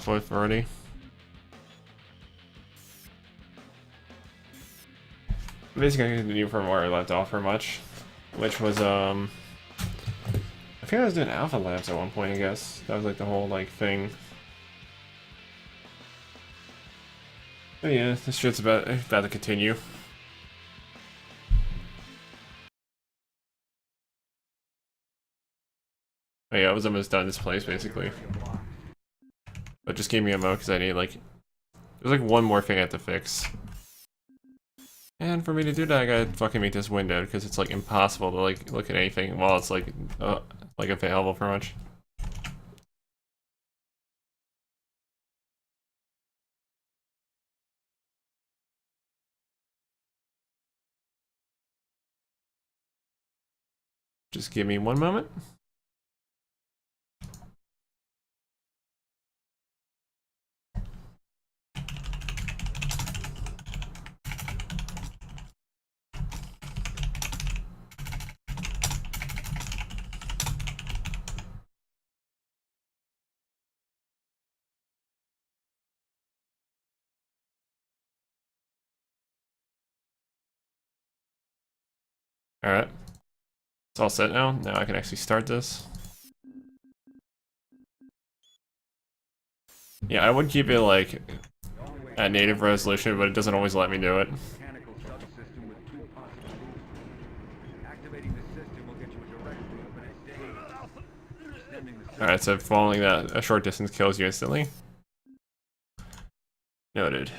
with already. Basically, I continue from where I left off for much, which was I think I was doing alpha labs at one point. I guess that was like the whole like thing. But yeah, this shit's about to continue. Oh yeah, I was almost done this place basically. But just gave me a mo because I need like there's like one more thing I have to fix. And for me to do that, I gotta fucking make this window because it's like impossible to like look at anything while it's like available for much. Just give me one moment. Alright. It's all set now. Now I can actually start this. Yeah, I would keep it like at native resolution, but it doesn't always let me do it. Alright, so following that, a short distance kills you instantly. Noted.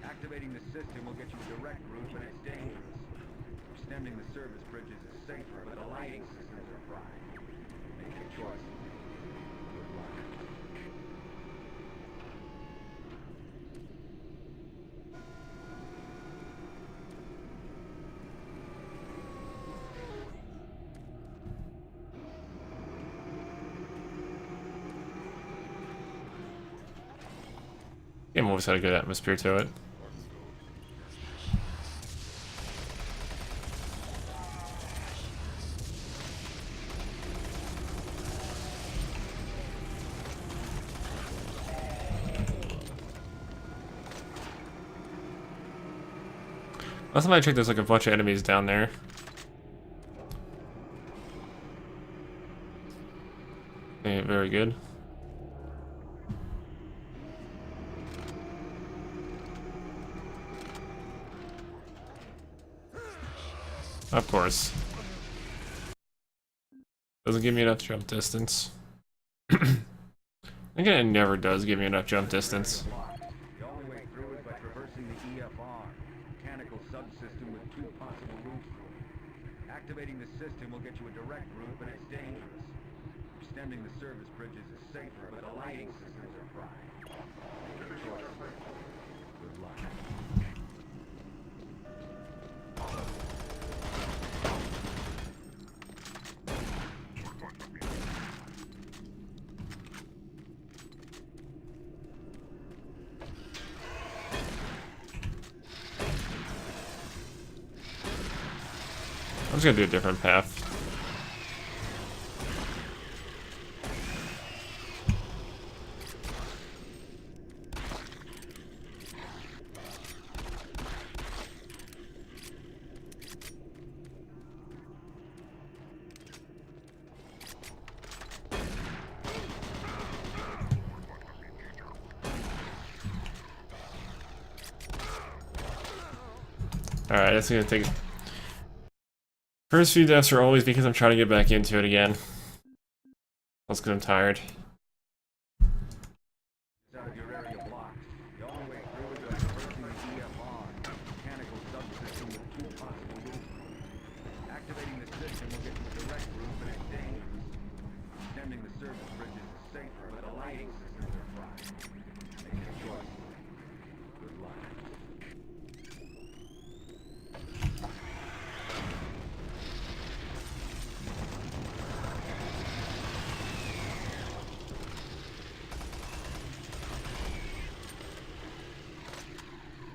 Activating the system will get you a direct route, but it's dangerous. Extending the service bridges is safer, but the lighting systems are fried. Make your choice. Good luck. Game always had a good atmosphere to it. Last time I checked, there's like a bunch of enemies down there. Okay, very good. Of course. Doesn't give me enough jump distance. Again, it never does give me enough jump distance. The only way through is by traversing the EFR, mechanical subsystem with two possible routes through it. Activating the system will get you a direct route, but it's dangerous. Extending the service bridges is safer, but the lighting systems are fried. Make your choice. Good luck. I'm just gonna do a different path. Alright, that's gonna take... First few deaths are always because I'm trying to get back into it again. That's because I'm tired. Activating the system will get you a direct route, but it's dangerous. Extending the service bridges is safer, but the lighting systems are fried. Make your choice. Good luck.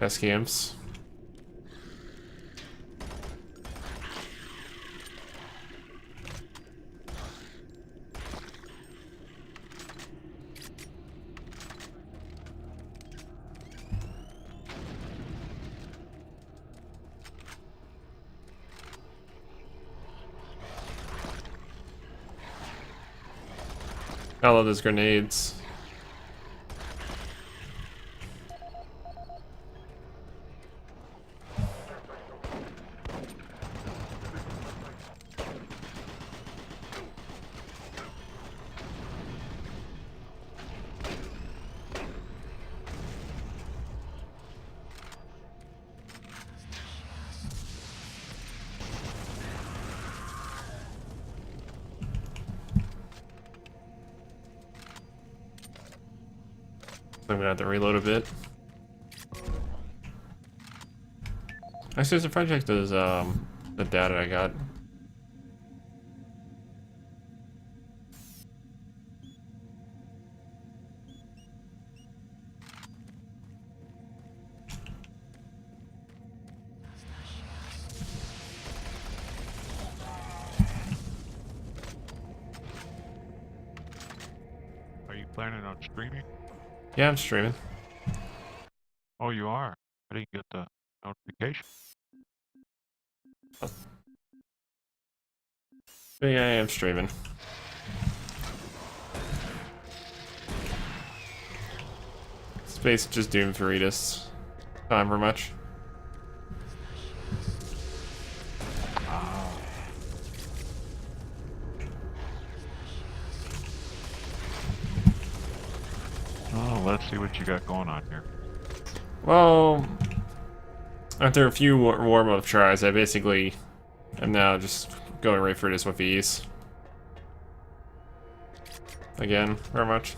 Best games. I love those grenades. I'm gonna have to reload a bit. Actually, there's a project is the data I got. Are you planning on streaming? Yeah, I'm streaming. Oh, you are? I didn't get the notification. But yeah, I am streaming. Space just doomed for Ritas. Time for much. Oh, let's see what you got going on here. Well, after a few warm-up tries, I basically am now just going right for this with ease. Again, very much.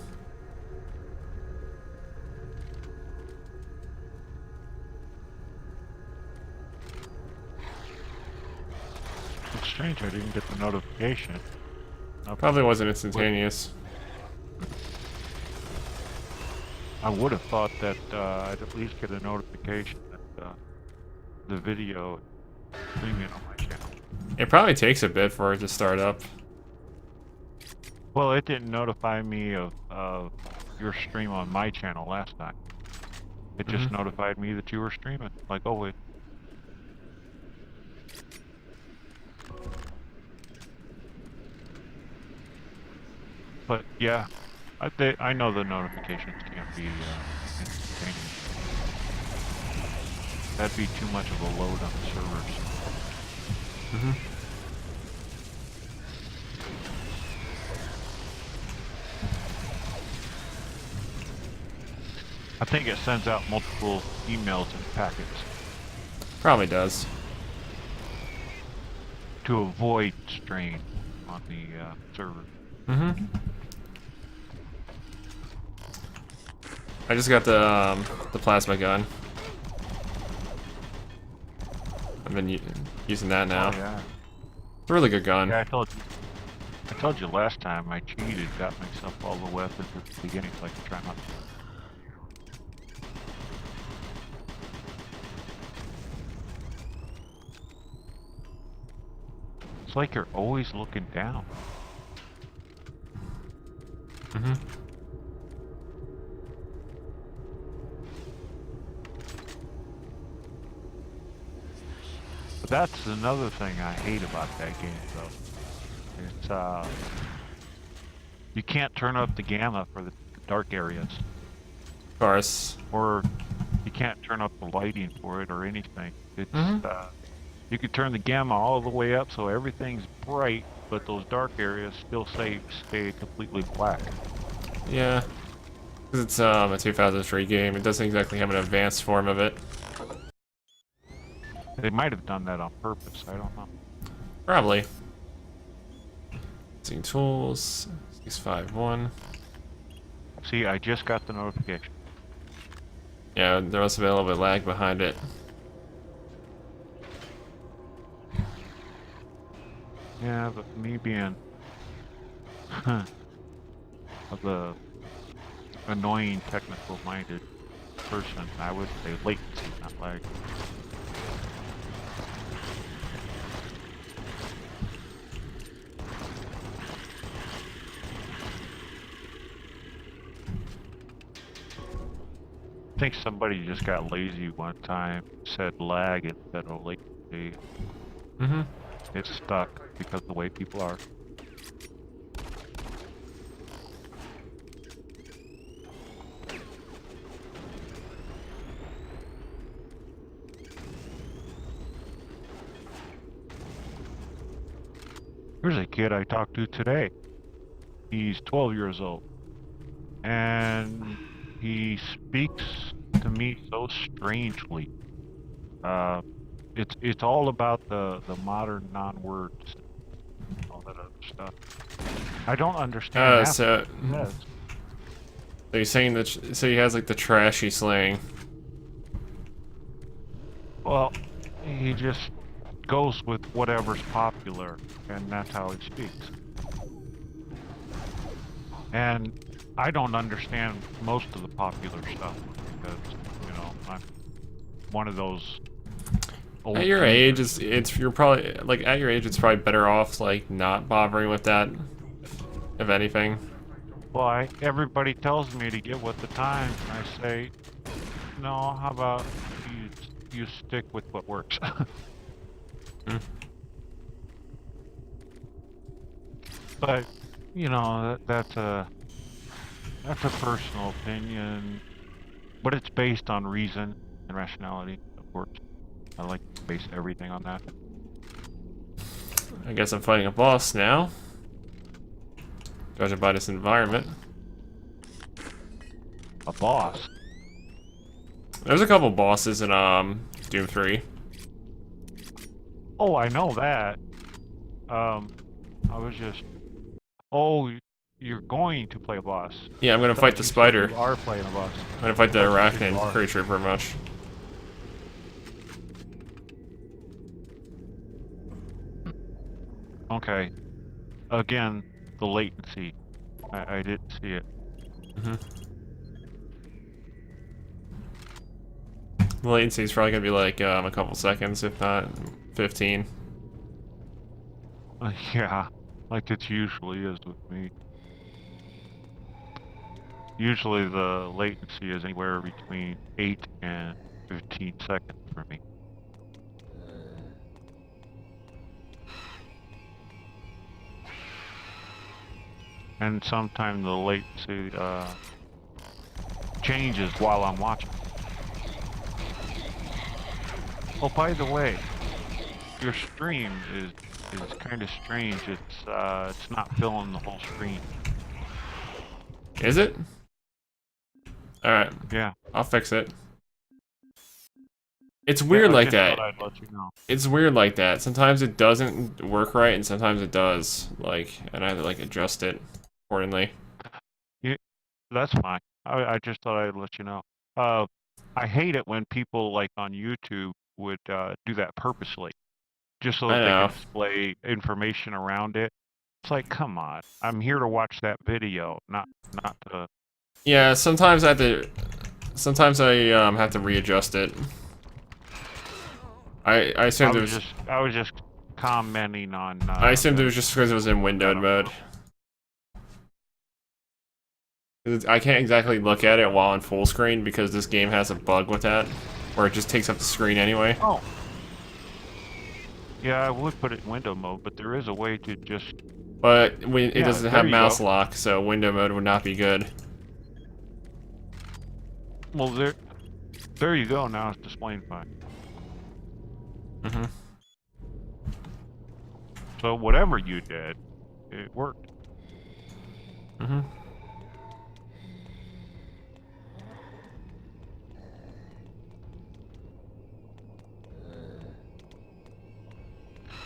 It's strange I didn't get the notification. Probably wasn't instantaneous. I would have thought that I'd at least get a notification that the video is streaming on my channel. It probably takes a bit for it to start up. Well, it didn't notify me of your stream on my channel last time. It just notified me that you were streaming. Like, oh wait. But yeah, I know the notifications can't be instantaneous. That'd be too much of a load on the servers. I think it sends out multiple emails and packets Probably does. to avoid strain on the server. I just got the plasma gun. I've been using that now. Oh, yeah. It's a really good gun. Yeah, I told you last time I cheated, got myself all the weapons at the beginning so I could try not to. It's like you're always looking down. But that's another thing I hate about that game, though. It's you can't turn up the gamma for the dark areas, Of course. or you can't turn up the lighting for it or anything. It's you can turn the gamma all the way up so everything's bright, but those dark areas still stay completely black. Yeah. Because it's a 2003 game. It doesn't exactly have an advanced form of it. They might have done that on purpose. I don't know. Probably. Seeing tools. 651. See, I just got the notification. Yeah, there must have been a little bit lag behind it. Yeah, but me being of the annoying technical-minded person, I would say latency, not lag. I think somebody just got lazy one time, said lag instead of latency. It's stuck because of the way people are. There's a kid I talked to today. He's 12 years old. And he speaks to me so strangely. It's all about the modern non-words and all that other stuff. I don't understand half So of what he says. you're saying that so he has like the trashy slang. Well, he just goes with whatever's popular, and that's how he speaks. And I don't understand most of the popular stuff because, you know, I'm one of those old At your age, geezers. it's you're probably like at your age, it's probably better off like not bothering with that, if anything. Well, everybody tells me to get with the times, and I say, no, how about you stick with what works? Hmm. But, you know, that's a personal opinion, but it's based on reason and rationality, of course. I like to base everything on that. I guess I'm fighting a boss now, judging by this environment. A boss. There's a couple bosses in Doom 3. Oh, I know that. I was just... Oh, you're going to play a boss. Yeah, I'm gonna I fight thought the you said spider. you are playing a boss. I'm gonna fight the I thought you said you arachnid are. creature pretty much. Okay. Again, the latency. I didn't see it. The latency is probably gonna be like a couple seconds, if not 15. Yeah, like it usually is with me. Usually the latency is anywhere between 8 and 15 seconds for me. And sometimes the latency changes while I'm watching. Oh, by the way, your stream is kind of strange. It's not filling the whole screen. Is it? Alright, Yeah. I'll fix it. It's Yeah, weird I like just thought that. I'd let you know. It's weird like that. Sometimes it doesn't work right, and sometimes it does. Like, and I have to like adjust it accordingly. Yeah, that's fine. I just thought I'd let you know. I hate it when people like on YouTube would do that purposely, just so I that they know. can display information around it. It's like, come on, I'm here to watch that video, not to. Yeah, sometimes I have to. Sometimes I have to readjust it. I assumed it was. I was just commenting on. I assumed it was just because it was in windowed mode. I can't exactly look at it while on full screen because this game has a bug with that, where it just takes up the screen anyway. Oh. Yeah, I would put it in window mode, but there is a way to just. But it Yeah, doesn't there have you mouse go. lock, so window mode would not be good. Well, there you go. Now it's displaying fine. Mhm. So whatever you did, it worked. Mhm.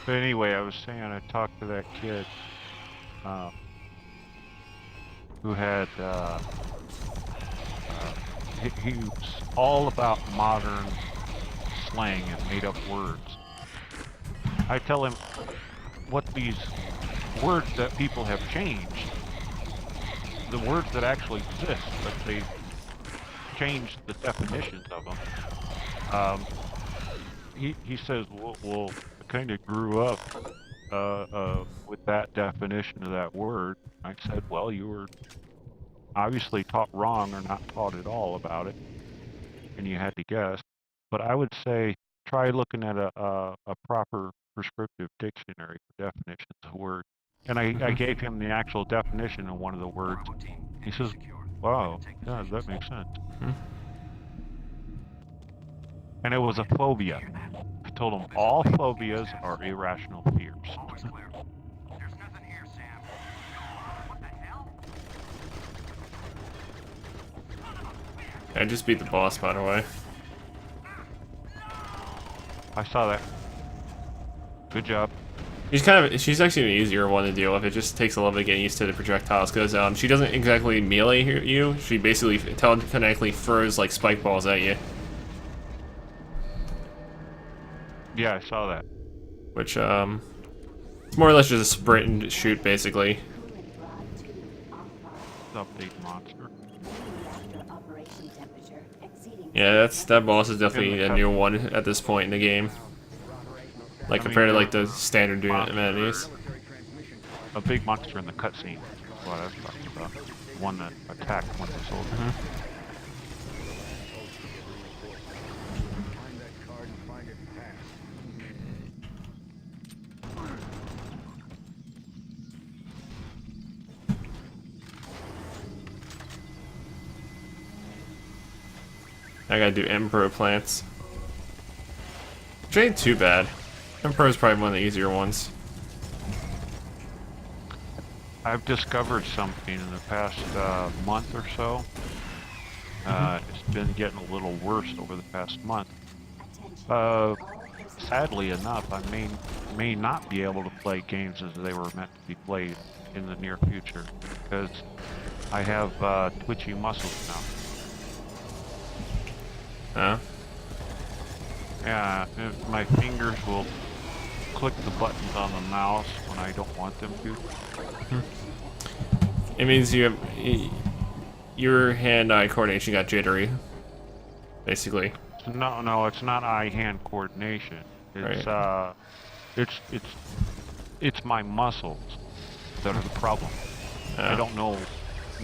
But anyway, I was saying I talked to that kid who had he was all about modern slang and made up words. I tell him what these words that people have changed, the words that actually exist, but they changed the definitions of them. He says, well, I kind of grew up with that definition of that word. I said, well, you were obviously taught wrong or not taught at all about it, and you had to guess. But I would say try looking at a proper prescriptive dictionary for definitions of words. And I gave him the actual definition of one of the words. He says, wow, yeah, that makes sense. And it was a phobia. I told him all phobias are irrational fears. I just beat the boss, by the way. I saw that. Good job. She's actually an easier one to deal with. It just takes a little bit getting used to the projectiles, because she doesn't exactly melee you. She basically telekinetically throws like spike balls at you. Yeah, I saw that. Which, it's more or less just a sprint and shoot, basically. Update monster. Yeah, that boss is definitely a new one at this point in the game. Like, compared to, like, the standard enemies. A big monster in the cutscene. That's what I was talking about. One that attacked one of the soldiers. I gotta do Emperor plants. Which ain't too bad. Emperor is probably one of the easier ones. I've discovered something in the past month or so. It's been getting a little worse over the past month. Sadly enough, I may not be able to play games as they were meant to be played in the near future because I have twitchy muscles now. Huh? Yeah, my fingers will click the buttons on the mouse when I don't want them to. It means you have your hand-eye coordination got jittery, basically. No, it's not eye-hand coordination. It's right. It's my muscles that are the problem. I don't know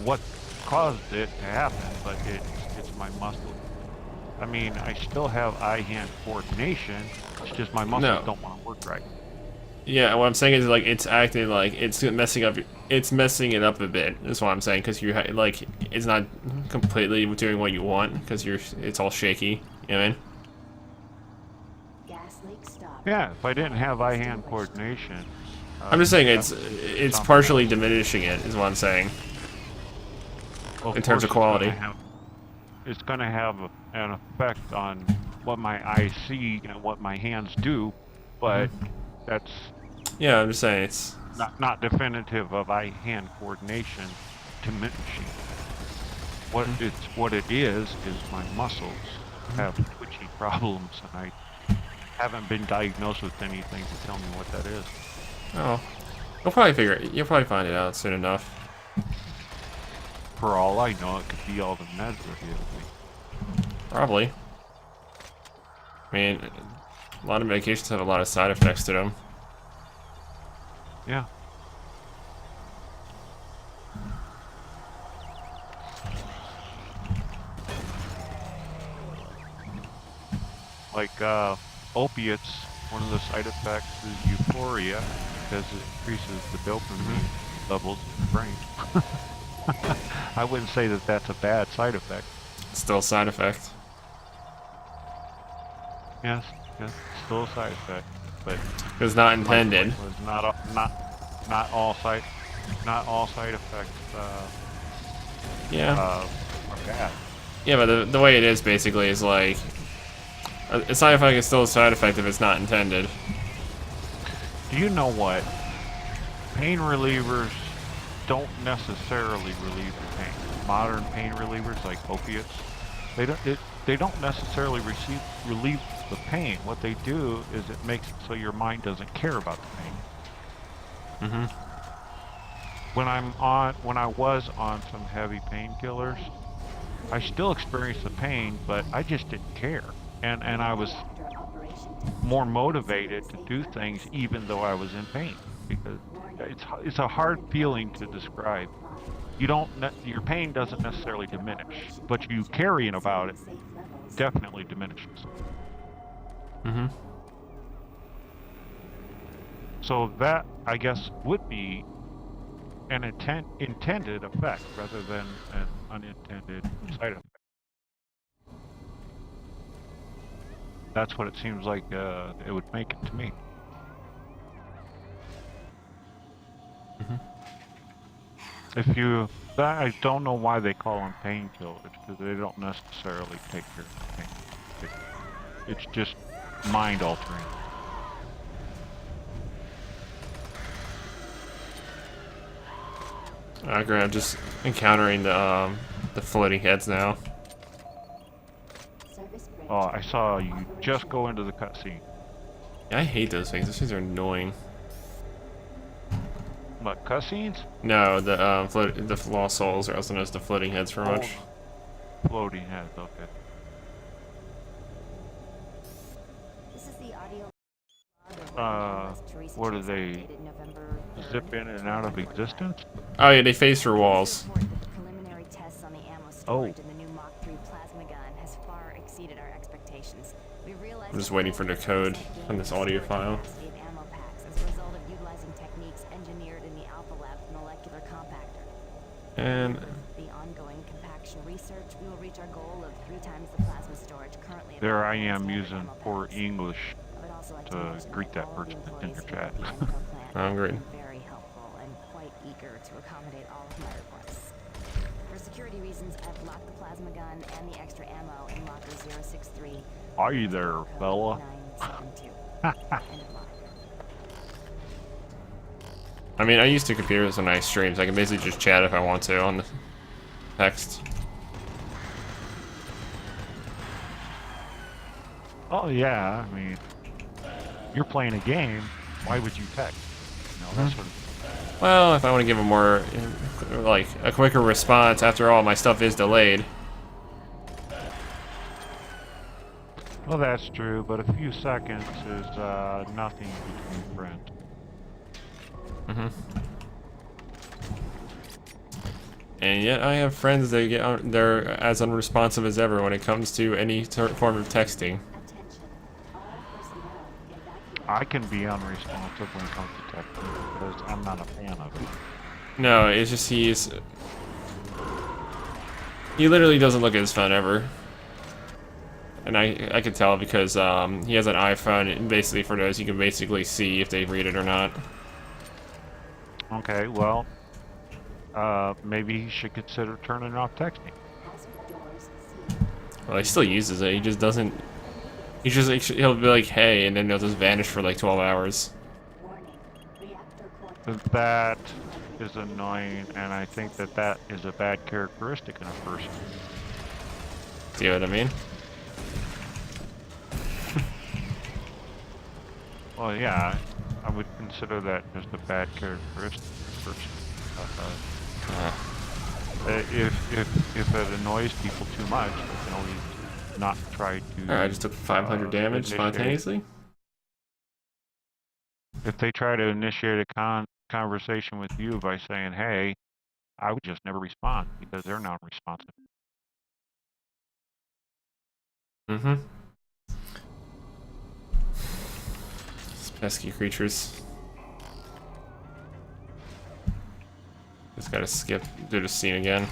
what caused it to happen, but it's my muscles. I mean, I still have eye-hand coordination. It's just my muscles don't want to work right. Yeah, what I'm saying is like it's acting like it's messing it up a bit. Is what I'm saying, because you like it's not completely doing what you want because it's all shaky. You know what I mean? Yeah, if I didn't have eye-hand coordination. I'm just saying it's partially diminishing it. Is what I'm saying. Well, in terms of quality. It's going to have an effect on what my eyes see and what my hands do, but that's... Yeah, I'm just saying it's... Not definitive of eye-hand coordination diminishing. What it is my muscles have twitchy problems, and I haven't been diagnosed with anything to tell me what that is. Oh. You'll probably find it out soon enough. For all I know, it could be all the meds that he me. Probably. I mean, a lot of medications have a lot of side effects to them. Yeah. Like, opiates, one of the side effects is euphoria, because it increases the dopamine levels in the brain. I wouldn't say that that's a bad side effect. It's still a side effect. Yes, still a side effect, but it's not intended. Was not all side effects. Are bad. Yeah, but the way it is basically is like a side effect is still a side effect if it's not intended. Do you know what? Pain relievers don't necessarily relieve the pain. Modern pain relievers like opiates, they don't necessarily relieve the pain. What they do is it makes it so your mind doesn't care about the pain. When I was on some heavy painkillers, I still experienced the pain, but I just didn't care, and I was more motivated to do things even though I was in pain, because it's a hard feeling to describe. Your pain doesn't necessarily diminish, but you caring about it definitely diminishes. So that, I guess, would be an intended effect rather than an unintended side effect. That's what it seems like it would make it to me. If you, I don't know why they call them painkillers, because they don't necessarily take care of pain. It's just mind altering. Great, I'm just encountering the floating heads now. Oh, I saw you just go into the cutscene. Yeah, I hate those things. Those things are annoying. What, cutscenes? No, the lost souls are also known as the floating heads for much. Floating heads, okay. This is the audio. What do they zip in and out of existence? Oh yeah, they phase through walls. Preliminary tests on the ammo Oh. storage in the new Mach 3 plasma gun has far exceeded our expectations. We realized I'm just waiting for the code on this audio file. capacity of ammo packs as a result of utilizing techniques engineered in the Alpha Lab's molecular compactor. And The ongoing compaction research, we will reach our goal of 3 times the plasma storage currently. There I available in am standard using ammo poor packs. English I would also like to mention greet that all of the person that's in your employees chat. here at the Ampco plant I'm have great. been very helpful and quite eager to accommodate all of my requests. For security reasons, I've locked the plasma gun and the extra ammo in locker 063. Are you there, fella? 972. End of lock. I mean, I use two computers when I stream, so I can basically just chat if I want to on the text. Oh yeah, I mean, you're playing a game. Why would you text? You know, that sort of. Well, if I want to give a more, like, a quicker response, after all, my stuff is delayed. Well, that's true, but a few seconds is nothing between friends. And yet I have friends that they're as unresponsive as ever when it comes to any form of texting. I can be unresponsive when it comes to texting because I'm not a fan of it. No, it's just he literally doesn't look at his phone ever. And I could tell because he has an iPhone, and basically for those you can basically see if they read it or not. Okay, well, maybe he should consider turning off texting. Well, he still uses it. He just doesn't. He just he'll be like, "Hey," and then he'll just vanish for like 12 hours. That is annoying, and I think that that is a bad characteristic in a person. See what I mean? Well, yeah, I would consider that just a bad characteristic in a person. If it annoys people too much, they can always not try to. Alright, I just took 500 damage spontaneously. If they try to initiate a conversation with you by saying, "Hey," I would just never respond because they're not responsive. These pesky creatures. Just gotta skip, do the scene again.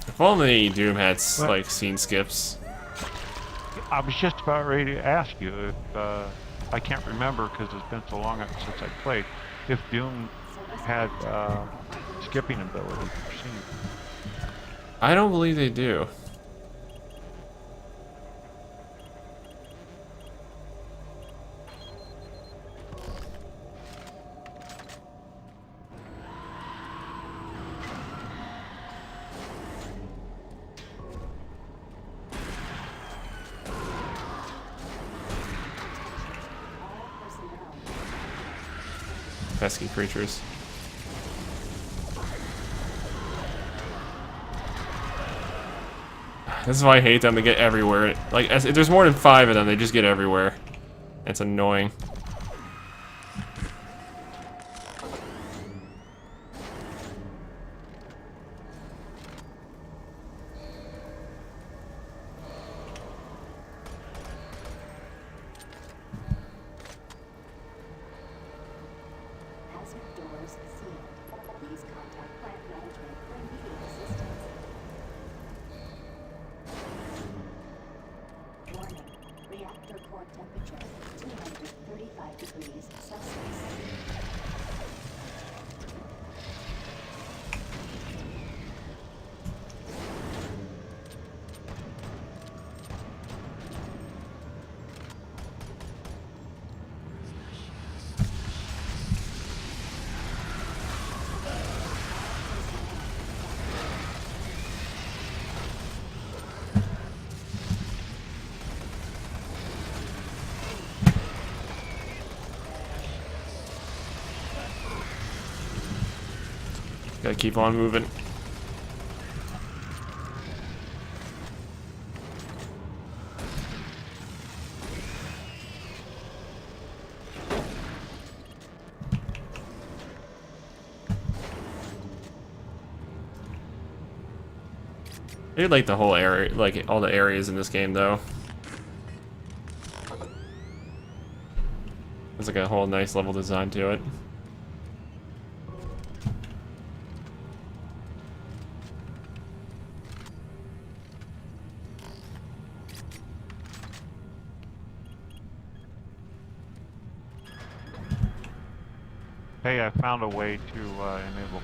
If only Doom had like scene skips. I was just about ready to ask you if I can't remember because it's been so long since I played. If Doom had skipping ability for scene. I don't believe they do. Pesky creatures. This is why I hate them. They get everywhere. Like, if there's more than 5 of them, they just get everywhere. It's annoying. Reactor core temperature 230 45 degrees Celsius. Gotta keep on moving. I like the whole area, like all the areas in this game, though. There's like a whole nice level design to it. Hey, I found a way to enable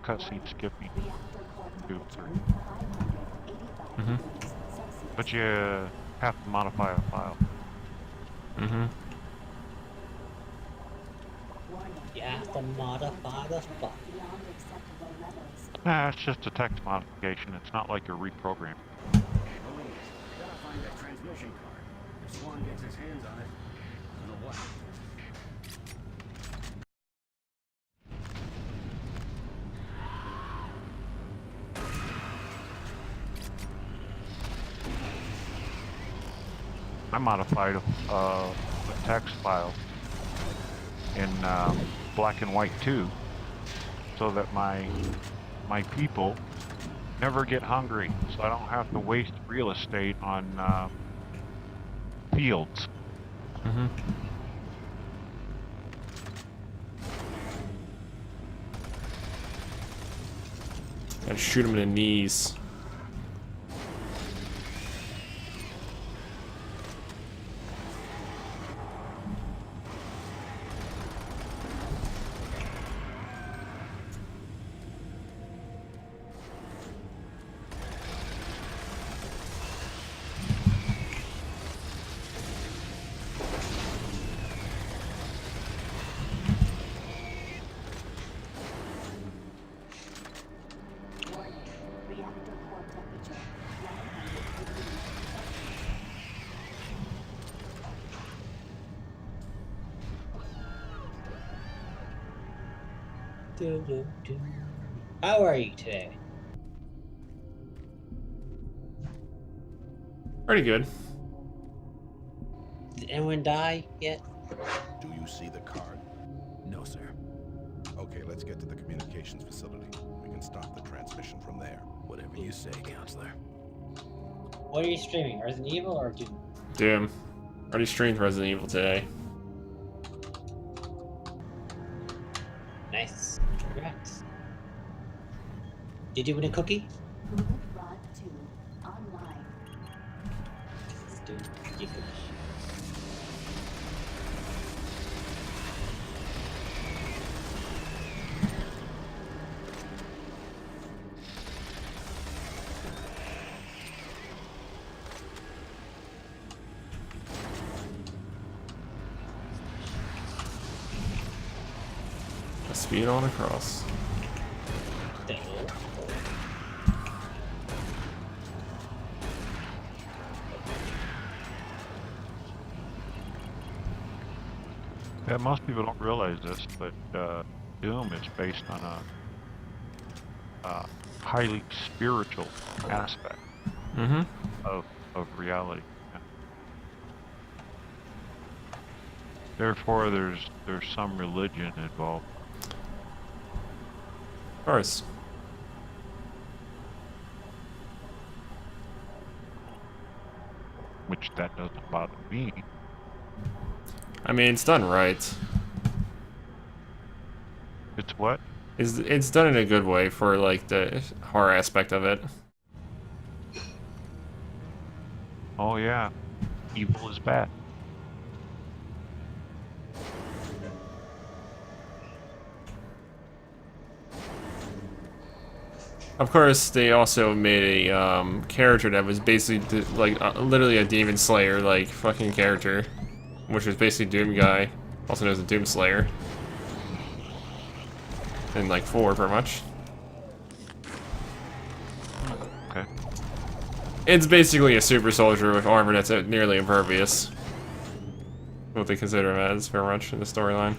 cutscene skipping. 2, 3. Mm-hmm. But you have to modify a file. Mm-hmm. You have to modify the file. Nah, it's just a text modification. It's not like you're reprogramming. Police, gotta find that transmission card. If Swan gets his hands on it, I don't know what. I modified a text file in black and white too, so that my people never get hungry, so I don't have to waste real estate on fields. Mm-hmm. Gotta shoot him in the knees. How are you today? Pretty good. Did anyone die yet? Do you see the card? No, sir. Okay, let's get to the communications facility. We can stop the transmission from there. Whatever you say, Counselor. What are you streaming? Resident Evil or Doom? Doom. Already streamed Resident Evil today. Nice. Congrats. Did you win a cookie? Rod 2 online. This is Doom. You could- Speed on across. Yeah, most people don't realize this, but Doom is based on a highly spiritual aspect Mm-hmm. of reality. Yeah. Therefore, there's some religion involved. Of course. Which that doesn't bother me. I mean, it's done right. It's what? It's done in a good way for like the horror aspect of it. Oh yeah, evil is bad. Of course, they also made a character that was basically like literally a demon slayer like fucking character, which was basically Doom Guy, also known as a Doom Slayer. In like 4, pretty much. Okay. It's basically a super soldier with armor that's nearly impervious. What they consider him as, very much, in the storyline.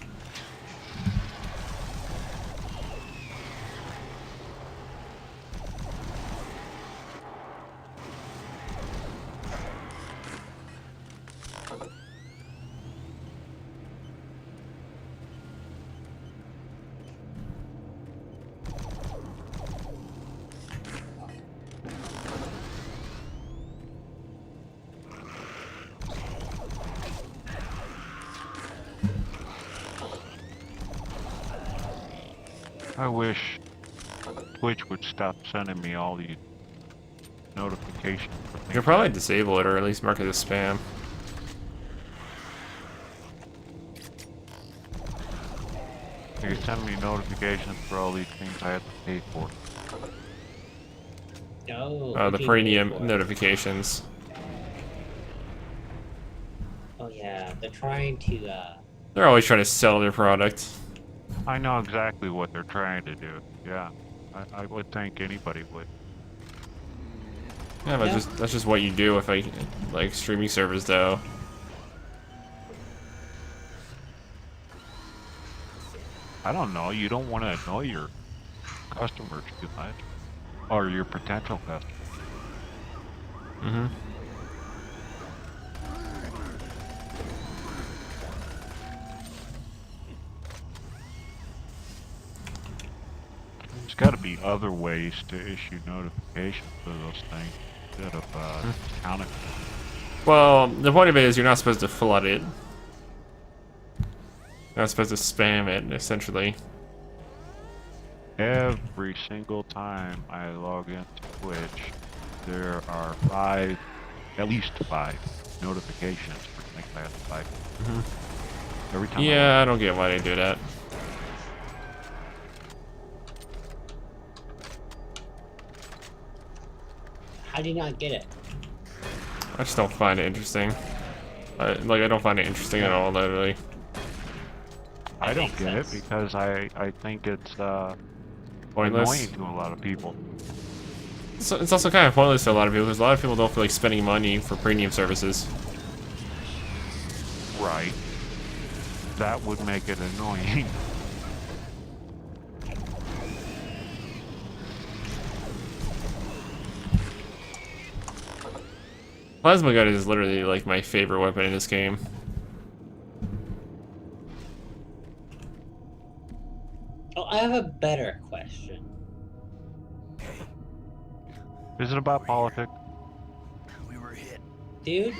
I wish Twitch would stop sending me all these notifications. For You things could probably that- disable it or at least mark it as spam. They could send me notifications for all these things I have to pay for. No. The people premium for it. notifications. Oh yeah, they're trying to. They're always trying to sell their product. I know exactly what they're trying to do. Yeah, I would think anybody would. Yeah, but Yeah. that's just what you do with like streaming service though. I don't know. You don't want to annoy your customers too much, or your potential customers. Mm-hmm. There's got to be other ways to issue notifications for those things instead of counting. Well, the point of it is you're not supposed to flood it. You're not supposed to spam it, essentially. Every single time I log into Twitch, there are at least five notifications for things I have to like. Every time. Yeah, I don't get why they do that. How do you not get it? I just don't find it interesting. I don't find it interesting at all, literally. I don't makes get it sense. because I think it's Pointless. annoying to a lot of people. It's also kind of pointless to a lot of people because a lot of people don't feel like spending money for premium services. Right. That would make it annoying. Plasma gun is literally like my favorite weapon in this game. Oh, I have a better question. Is it about politics? We were hit. Dude,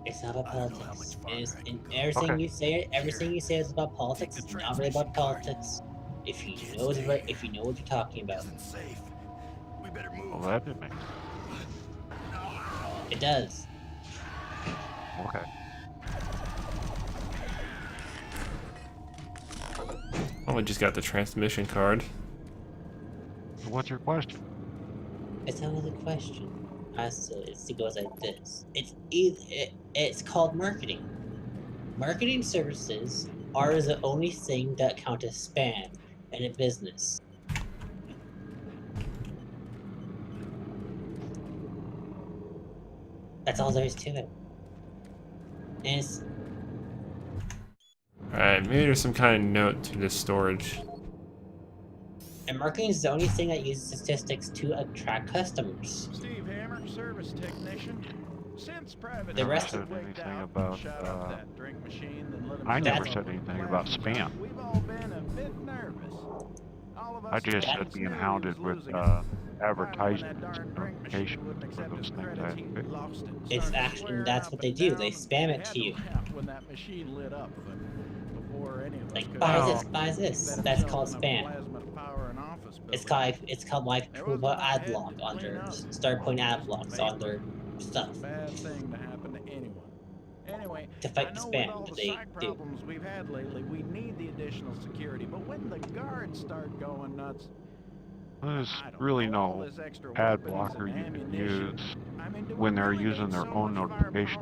it's not about I don't know how politics. much It's, farther I and can go. everything Okay. you say, everything you say is about politics. Take It's the not really about transmission card. politics. If you Can't know what, stay if you know what you're talking about, Isn't safe. We better move. Well, that didn't make sense. it does. Okay. Oh, I just got the transmission card. So what's your question? It's another question. It goes like this. It's called marketing. Marketing services are the only thing that count as spam in a business. That's all there is to it. And it's Alright, maybe there's some kind of note to this storage. And marketing is the only thing that uses statistics to attract customers. Steve Hammer, service technician. Since private The rest said of- anything about, that drink machine, then let 'em I never That's- said anything about spam. We've all been a bit nervous. All of us I just That- said being knew he hounded was with losing it. advertisements That and darn drink machine notifications wouldn't for accept those his things I credits, had he to pick. lost it. It's Started actually swearing that's up what they and do. down They and spam it had to you. laugh when that machine lit up, but before any of us Like could buy Oh. this, buy this. That's called spam. It's called like approval ad block on their start point ad blocks on their stuff. Bad thing to happen to anyone. Anyway, To fight I the know spam with all that the they psych do. problems we've had lately, we need the additional security. But when the guards start going nuts, There's really no ad blocker you can use when they're using their own notifications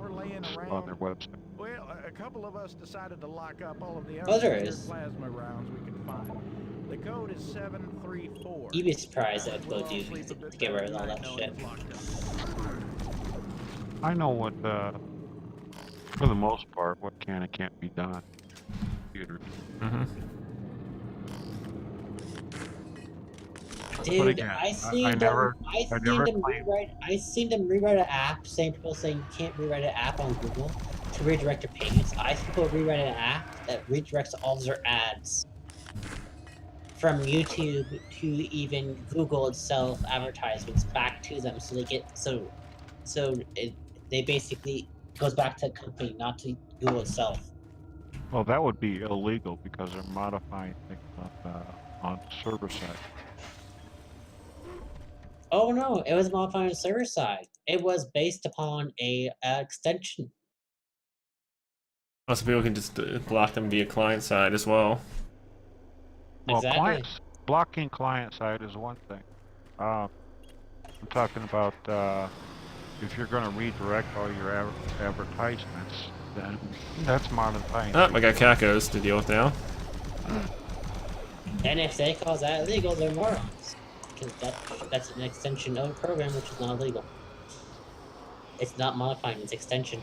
on their website. Well, a couple of us decided to lock up all of the Oh, there unsecured is. plasma rounds we could find. The code is 734. You'd be surprised at We'll what all do sleep a to bit get better rid of all tonight that knowing shit. it's locked up. I know what, for the most part, what can and can't be done. Computers. Mm-hmm. Dude, again, I seen I them. never claimed. I seen them rewrite an app. People saying you can't rewrite an app on Google to redirect your payments. I see people rewrite an app that redirects all their ads from YouTube to even Google itself advertisements back to them, so they get they basically goes back to the company, not to Google itself. Well, that would be illegal because they're modifying things on the server side. Oh no, it was modified on the server side. It was based upon a extension. Also, people can just block them via client side as well. Well, Exactly. blocking client side is one thing. I'm talking about if you're going to redirect all your advertisements, then that's modifying. Oh, I got Cacos to deal with now. And if they call that illegal, they're morons. Because that's an extension of a program which is not illegal. It's not modifying, it's extension.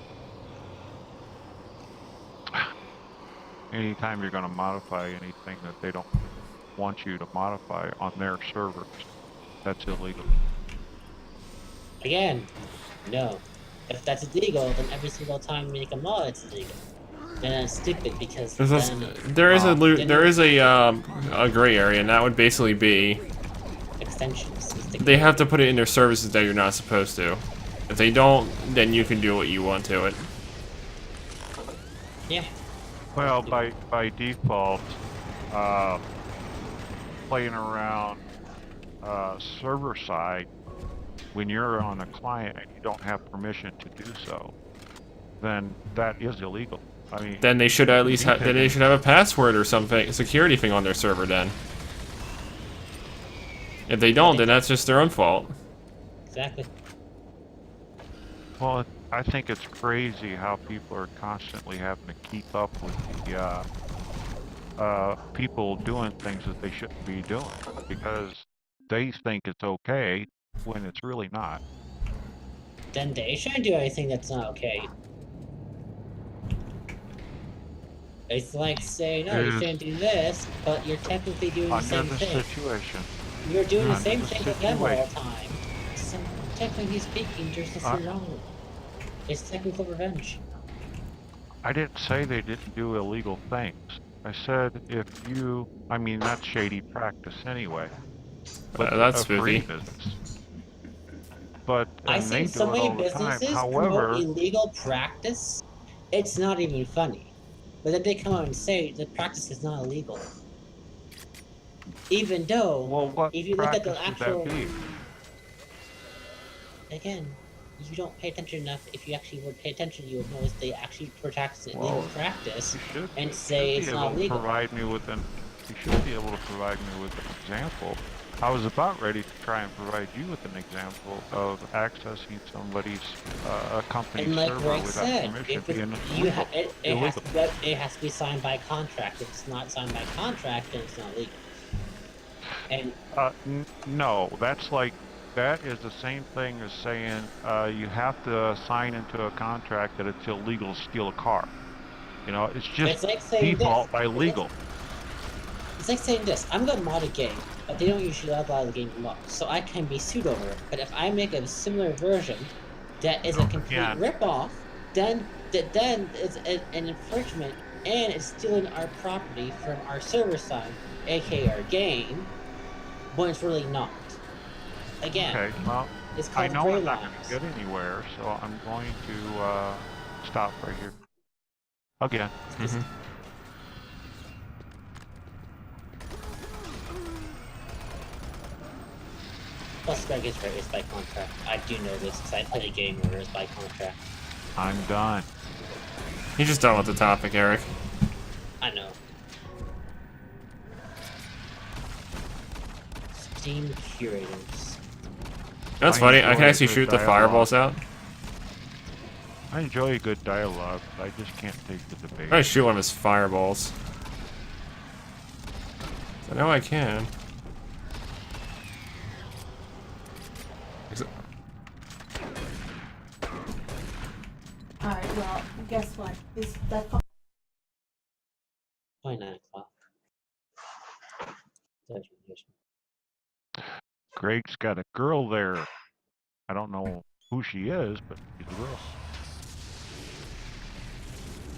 Anytime you're going to modify anything that they don't want you to modify on their servers, that's illegal. Again, no. If that's illegal, then every single time you make a mod, it's illegal. Then it's stupid because There is a gray area, and that would basically be extensions. they have to put it in their services that you're not supposed to. If they don't, then you can do what you want to it. Yeah. Well, by default, playing around server side, when you're on a client and you don't have permission to do so, then that is illegal. I mean, Then they should at least then they should have a password or something, security thing on their server. Then, if they don't, then that's just their own fault. Exactly. well, I think it's crazy how people are constantly having to keep up with the people doing things that they shouldn't be doing because they think it's okay when it's really not. Then they shouldn't do anything that's not okay. It's like saying, no, you shouldn't do this, but you're technically doing the same Under the thing. situation. You're doing the Under same the thing to them all the situation. time. So, technically speaking, there's nothing wrong. It's technical revenge. I didn't say they didn't do illegal things. I said I mean, that's shady practice anyway. But That's for any spooky. business. But I've they seen do so it many all the time. businesses However, promote illegal practice, it's not even funny. But then they come out and say the practice is not illegal. Even though, well, what if you look at the practice would actual... that be? Again, you don't pay attention enough. If you actually would pay attention, you would notice they actually practice illegal practice and say it's not legal. You should be able to provide me with an example. I was about ready to try and provide you with an example of accessing somebody's company And like server Greg without said, permission being it has to be signed by contract. If it's not signed by contract, then it's not legal. And no, that is the same thing as saying you have to sign into a contract that it's illegal to steal a car. You know, it's just like saying default by legal. It's like saying this: I'm gonna mod a game, but they don't usually allow the game to mod, so I can be sued over it. But if I make a similar version that is a complete ripoff, then it's an infringement and it's stealing our property from our server side, aka our game, when it's really not. Again, okay, well, it's called I know gray I'm not lines. going to get anywhere, so I'm going to stop right here. Again. Mm-hmm. Plus, Greg is right, it's by contract. I do know this because I played a game where it's by contract. I'm done. You're just done with the topic, Eric. I know. Steam curators. That's I funny. I can enjoy actually good shoot the dialogue. fireballs out. I enjoy a good dialogue, but I just can't take the debate. I shoot one of his fireballs. I know I can. Alright, well, guess what? Is that Why 9 o'clock? Greg's got a girl there. I don't know who she is, but she's a girl.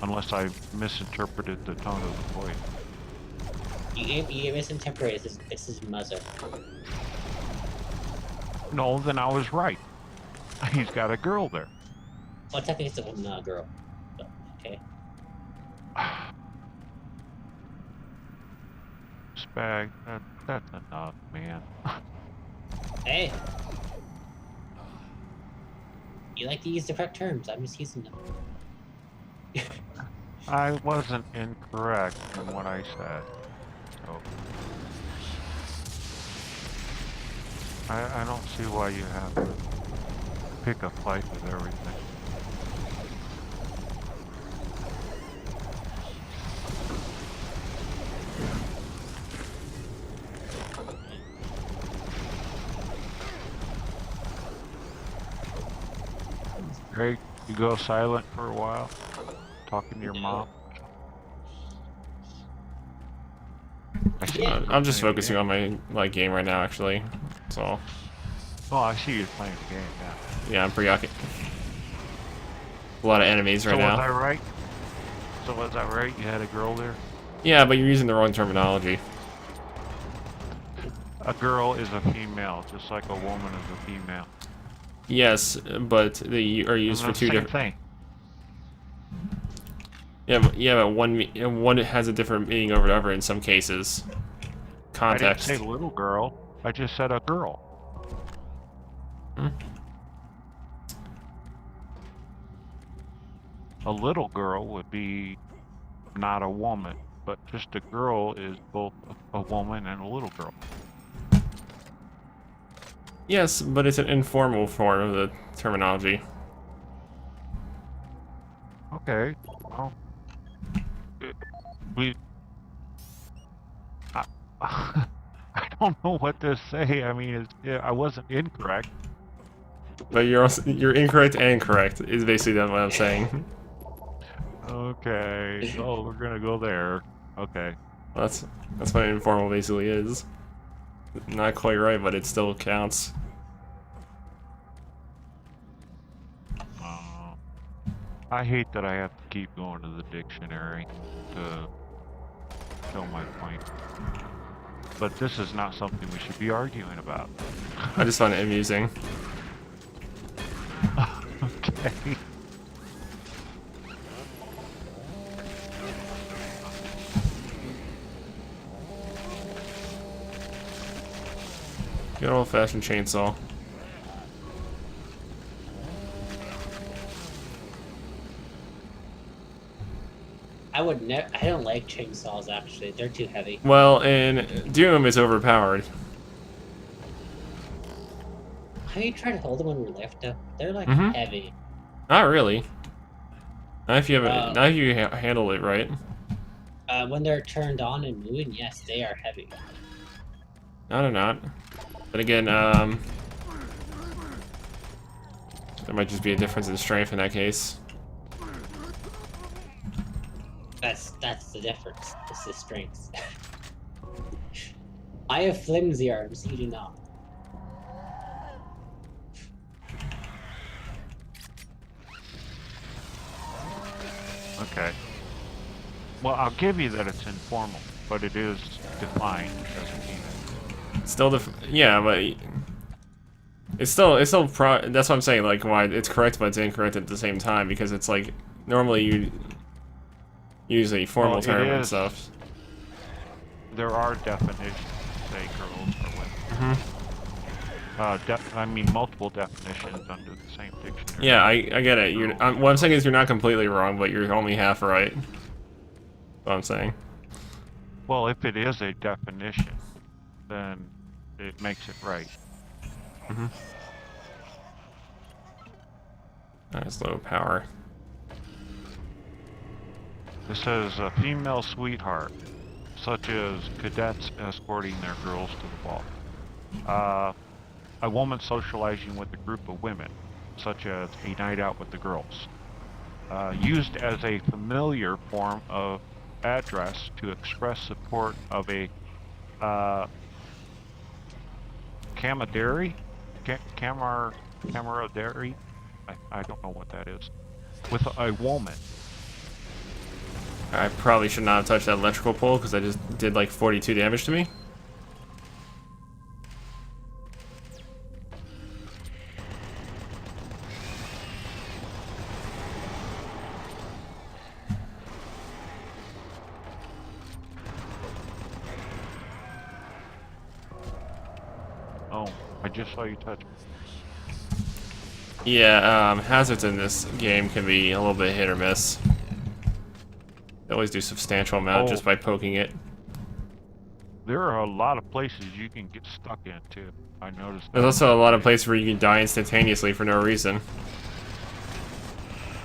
Unless I misinterpreted the tone of the voice. You misinterpreted. It's his mother. No, then I was right. He's got a girl there. Well, technically it's a woman, not a girl. But, okay. Spag, that's enough, man. Hey! You like to use the correct terms. I'm just using them. I wasn't incorrect in what I said. So I don't see why you have to pick a fight with everything. Great, you go silent for a while, talking to your mom. I'm just focusing on my game right now, actually. That's all. Oh, I see you're playing the game now. Yeah, I'm preoccupied. A lot of enemies right So was I now. right? So was I right? You had a girl there? Yeah, but you're using the wrong terminology. A girl is a female, just like a woman is a female. Yes, but they are used for And the two same different. thing. Yeah, but one has a different meaning over and over in some cases. Context. I didn't say little girl. I just said a girl. Hmm? A little girl would be not a woman, but just a girl is both a woman and a little girl. Yes, but it's an informal form of the terminology. Okay, well, we. I, I don't know what to say. I mean, I wasn't incorrect. But you're incorrect and correct is basically what I'm saying. Okay. Oh, we're gonna go there. Okay. Well, that's what informal basically is. Not quite right, but it still counts. I hate that I have to keep going to the dictionary to show my point. But this is not something we should be arguing about. I just find it amusing. Okay. Good old-fashioned chainsaw. I would never. I don't like chainsaws. Actually, they're too heavy. Well, in Doom, it's overpowered. Have you tried to hold them when we lift up? They're like Mhm. heavy. Not really. Not if you have not if you handle it right. When they're turned on and moving, yes, they are heavy. No, they're not. But again, there might just be a difference in strength in that case. That's the difference. It's the strength. I have flimsy arms. You do not. Okay. Well, I'll give you that it's informal, but it is defined as a penis. Still, yeah, but it's still that's what I'm saying. Like, why it's correct, but it's incorrect at the same time because it's like normally you use a formal Well, term and is. stuff. There are definitions, say girls or women. I mean, multiple definitions under the same dictionary. Yeah, I get it. What I'm saying is you're not completely wrong, but you're only half right. That's what I'm saying. Well, if it is a definition, then it makes it right. Mm-hmm. Nice low power. This says a female sweetheart, such as cadets escorting their girls to the ball. A woman socializing with a group of women, such as a night out with the girls. Used as a familiar form of address to express support of a camaraderie? Camaraderie? I don't know what that is. With a woman. I probably should not have touched that electrical pole because I just did like 42 damage to me. Oh, I just saw you touch. Yeah, hazards in this game can be a little bit hit or miss. They always do substantial amount just by poking it. There are a lot of places you can get stuck in too. I noticed. There's also a lot of places where you can die instantaneously for no reason.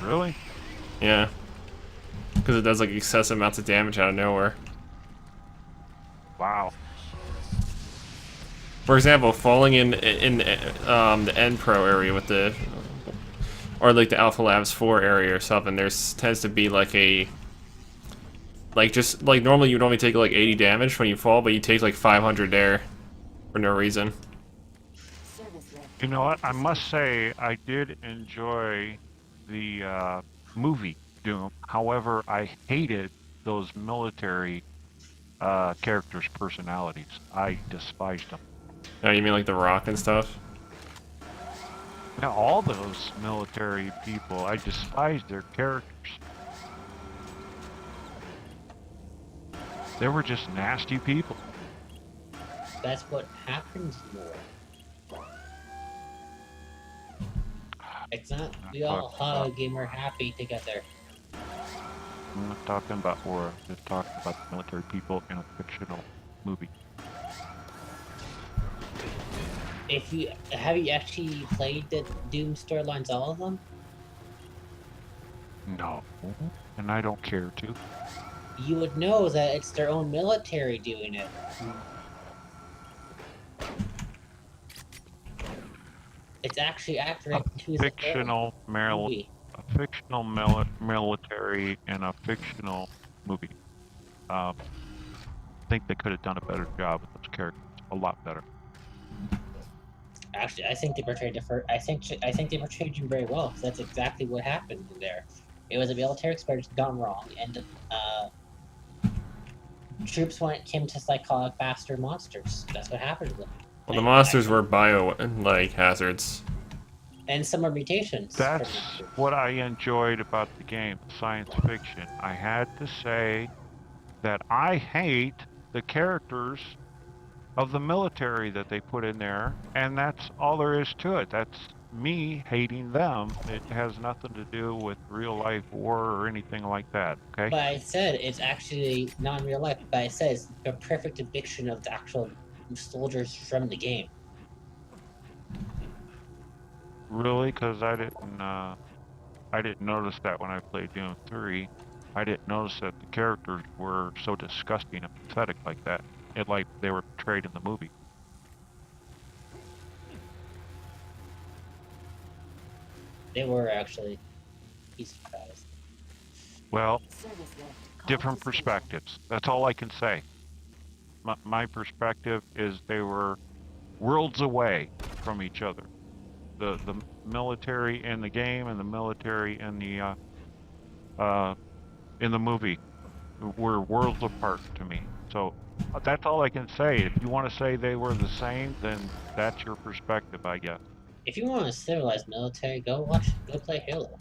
Really? Yeah. Because it does like excessive amounts of damage out of nowhere. Wow. For example, falling in the End Pro area with the, or like the Alpha Labs 4 area or something, there's tends to be like a, like just like normally you would only take like 80 damage when you fall, but you take like 500 there for no reason. You know what? I must say I did enjoy the movie Doom. However, I hated those military characters' personalities. I despised them. Oh, you mean like The Rock and stuff? Now, all those military people, I despised their characters. They were just nasty people. That's what happens more. It's not, we all hug and we're happy together. I'm not talking about war, I'm just talking about the military people in a fictional movie. Have you actually played the Doom storylines, all of them? No, and I don't care to. You would know that it's their own military doing it. It's actually accurate to the fictional movie. A fictional military and a fictional movie. I think they could have done a better job with those characters. A lot better. Actually, I think they portrayed I think they portrayed him very well. Because that's exactly what happened there. It was a military experience gone wrong, and troops came to psychotic bastard monsters. That's what happened to them. Well, the monsters were like hazards. And some are mutations. That's what I enjoyed about the game, science fiction. I had to say that I hate the characters of the military that they put in there, and that's all there is to it. That's me hating them. It has nothing to do with real life war or anything like that, okay? But I said it's actually not in real life, but I said it's a perfect depiction of the actual soldiers from the game. Really? Because I didn't notice that when I played Doom 3. I didn't notice that the characters were so disgusting and pathetic like that. It like they were portrayed in the movie. They were actually. He's surprised. Well, different perspectives. That's all I can say. My perspective is they were worlds away from each other. The military in the game and the military in the movie were worlds apart to me. So that's all I can say. If you want to say they were the same, then that's your perspective, I guess. If you want a civilized military, go play Halo.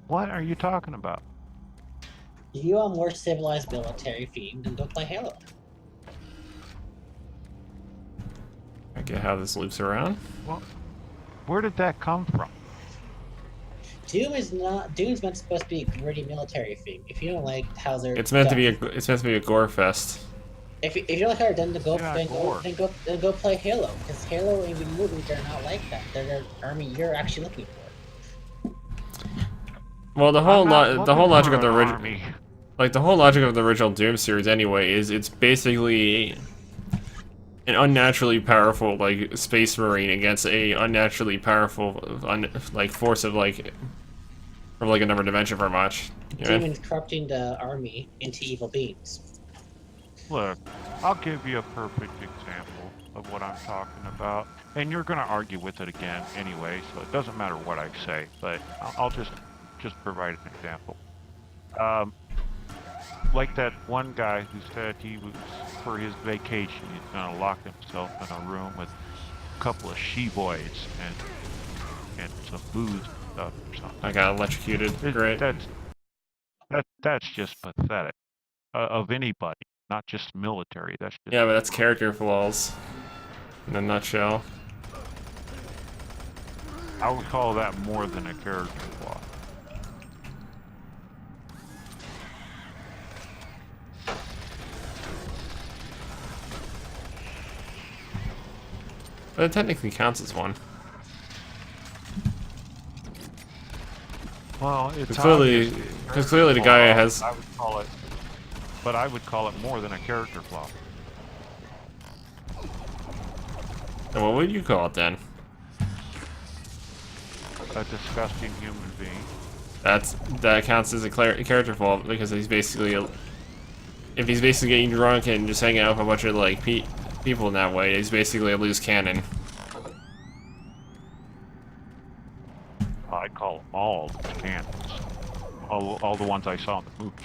What are you talking about? If you want more civilized military theme, then go play Halo. I get how this loops around. Well, where did that come from? Doom's meant supposed to be a gritty military theme. If you don't like how they're It's meant to be a gore fest. if you like her, then go Yeah, then go gore. then go play Halo, because Halo and the movies are not like that. They're the army you're actually looking for. Well, the I'm whole not the whole looking logic for of the an original, army. like the whole logic of the original Doom series anyway is it's basically an unnaturally powerful like space marine against a unnaturally powerful like force of like from like another dimension for much. You know? Demons corrupting the army into evil beings. Look, I'll give you a perfect example of what I'm talking about, and you're going to argue with it again anyway, so it doesn't matter what I say. But I'll just provide an example. Like that one guy who said he was for his vacation, he's going to lock himself in a room with a couple of she-boys and some booze and stuff or something. I got electrocuted. Great. That's just pathetic of anybody, not just military. That's just Yeah, but that's character flaws in a nutshell. I would call that more than a character flaw. But it technically counts as one. Well, it's Clearly, obvious. because clearly the guy has. I would call it, but I would call it more than a character flaw. And what would you call it then? A disgusting human being. That counts as a character flaw because he's basically if he's basically getting drunk and just hanging out with a bunch of like people in that way, he's basically a loose cannon. I call them all the cannons. All the ones I saw in the movie.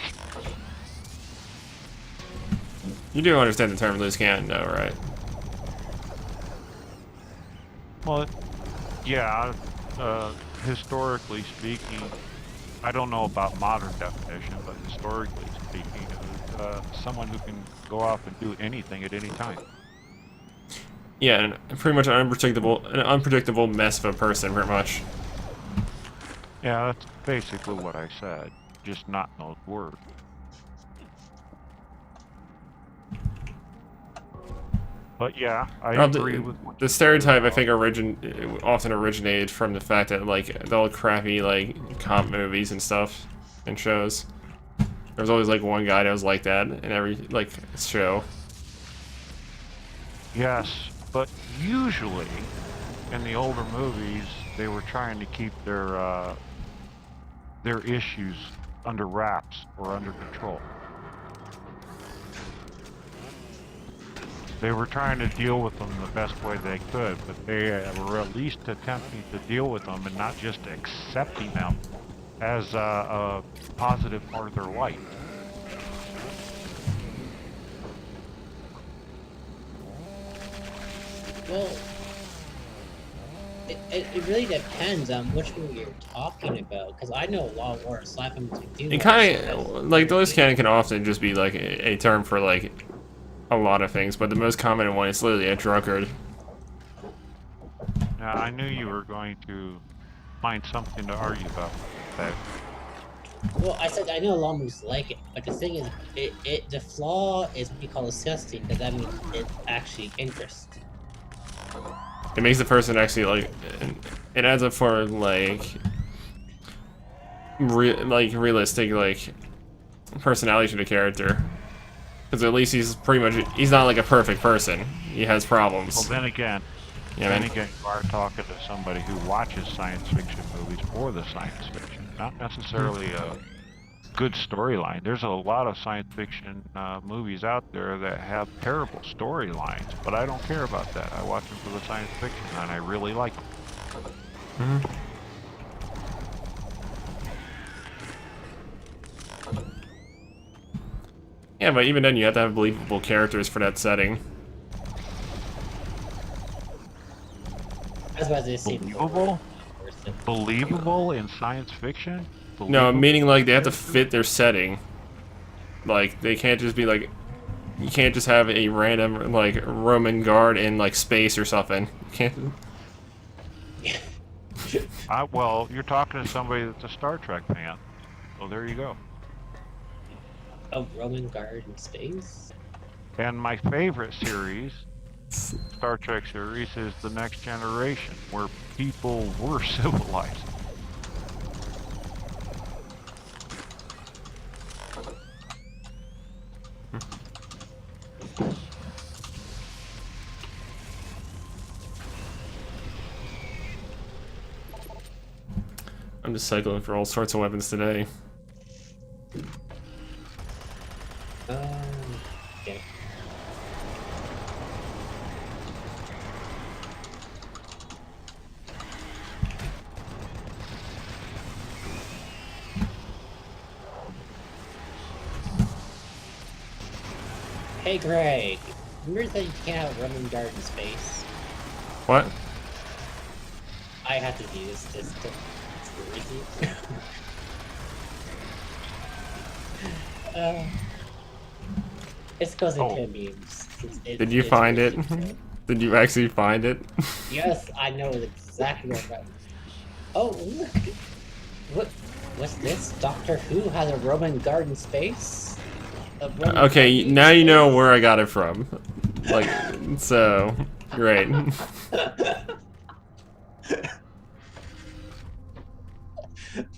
You do understand the term loose cannon, though, right? Well, yeah. Historically speaking, I don't know about modern definition, but historically speaking, someone who can go off and do anything at any time. Yeah, and pretty much an unpredictable mess of a person, pretty much. Yeah, that's basically what I said, just not in those words. But yeah, I agree with what the stereotype. I think often originated from the fact that like the old crappy like cop movies and stuff and shows. There was always like one guy that was like that in every like show. Yes, but usually in the older movies, they were trying to keep their issues under wraps or under control. They were trying to deal with them the best way they could, but they were at least attempting to deal with them and not just accepting them as a positive part of their life. Well, it really depends on which movie you're talking about, because I know a lot more slap him to do. It kind of like the loose cannon can often just be like a term for like a lot of things, but the most common one is literally a drunkard. Now, I knew you were going to find something to argue about that. Well, I said I know a lot of movies like it, but the thing is, the flaw is what you call disgusting, because that means it's actually interesting. It makes the person actually like it adds up for like realistic like personality to the character. Because at least he's not like a perfect person. He has problems. Well, then again, you are talking to somebody who watches science fiction movies for the science fiction, not necessarily a good storyline. There's a lot of science fiction movies out there that have terrible storylines, but I don't care about that. I watch them for the science fiction, and I really like them. Mm-hmm. Yeah, but even then, you have to have believable characters for that setting. That's why they say Believable? Believable in science fiction? No, meaning like they have to fit their setting. Like they can't just be like, you can't just have a random like Roman guard in like space or something. You can't. Well, you're talking to somebody that's a Star Trek fan, so there you go. A Roman guard in space? And my favorite series, Star Trek series, is The Next Generation, where people were civilized. I'm just cycling for all sorts of weapons today. Okay. Hey Greg, remember that you can't have Roman guard in space? What? I have to do this just to screw with you. It's causing Oh. pin memes. Did you find it? Did you actually find it? Yes, I know exactly what that. Oh, look! What's this? Doctor Who has a Roman guard in space? A Roman Okay, guard now in you know space? where I got it from. Like, so, great.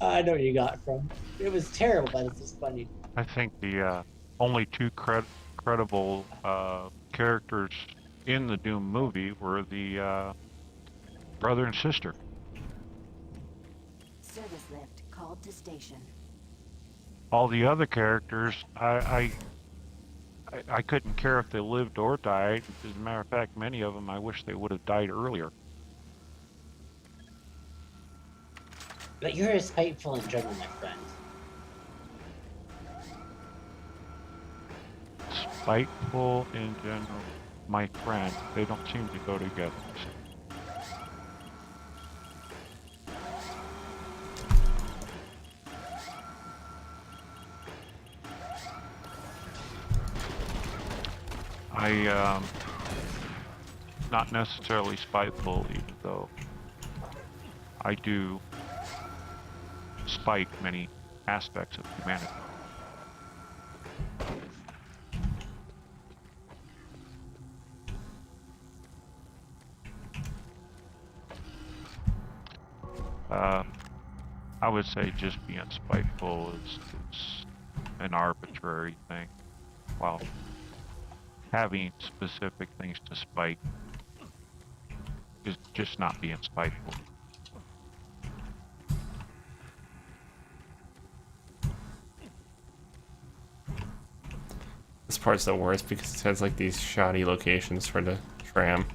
I know where you got it from. It was terrible, but it's just funny. I think the only two credible characters in the Doom movie were the brother and sister. Service lift called to station. All the other characters, I couldn't care if they lived or died. As a matter of fact, many of them I wish they would have died earlier. But you're as spiteful in general, my friend. Spiteful in general, my friend. They don't seem to go together. Not necessarily spiteful, even though I do spite many aspects of humanity. I would say just being spiteful is an arbitrary thing, while having specific things to spite is just not being spiteful. This part's the worst because it has like these shoddy locations for the tram.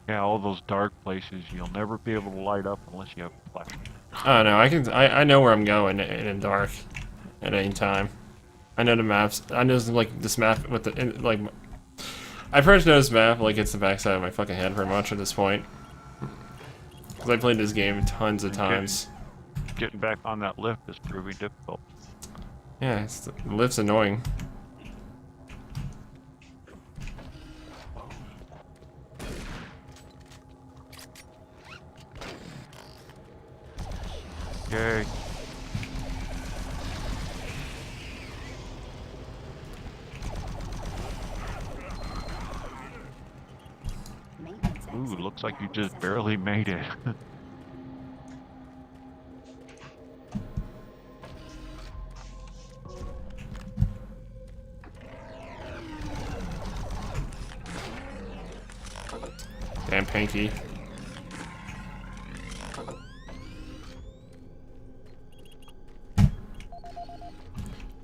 Yeah, all those dark places you'll never be able to light up unless you have a flash. Oh no, I know where I'm going in the dark at any time. I know the maps. I know like this map with the like. I first know this map like it's the backside of my fucking head pretty much at this point. Because I played this game tons of times. Getting back on that lift is proving difficult. Yeah, the lift's annoying. Yay. Ooh, looks like you just barely made it. Damn Panky.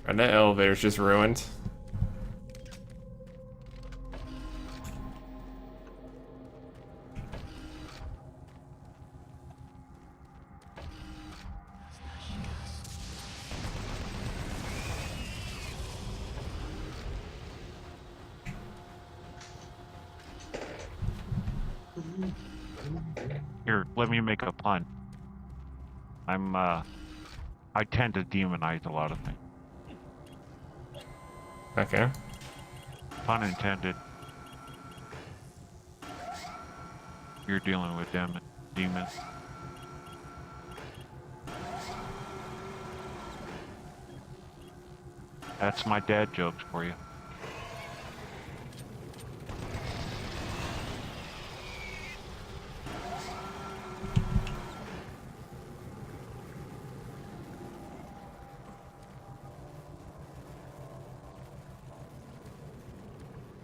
And that elevator's just ruined. Here, let me make a pun. I tend to demonize a lot of things. Okay. Pun intended. You're dealing with demons. That's my dad jokes for you.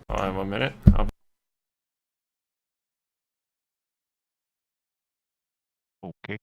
Hold on 1 minute. Okay.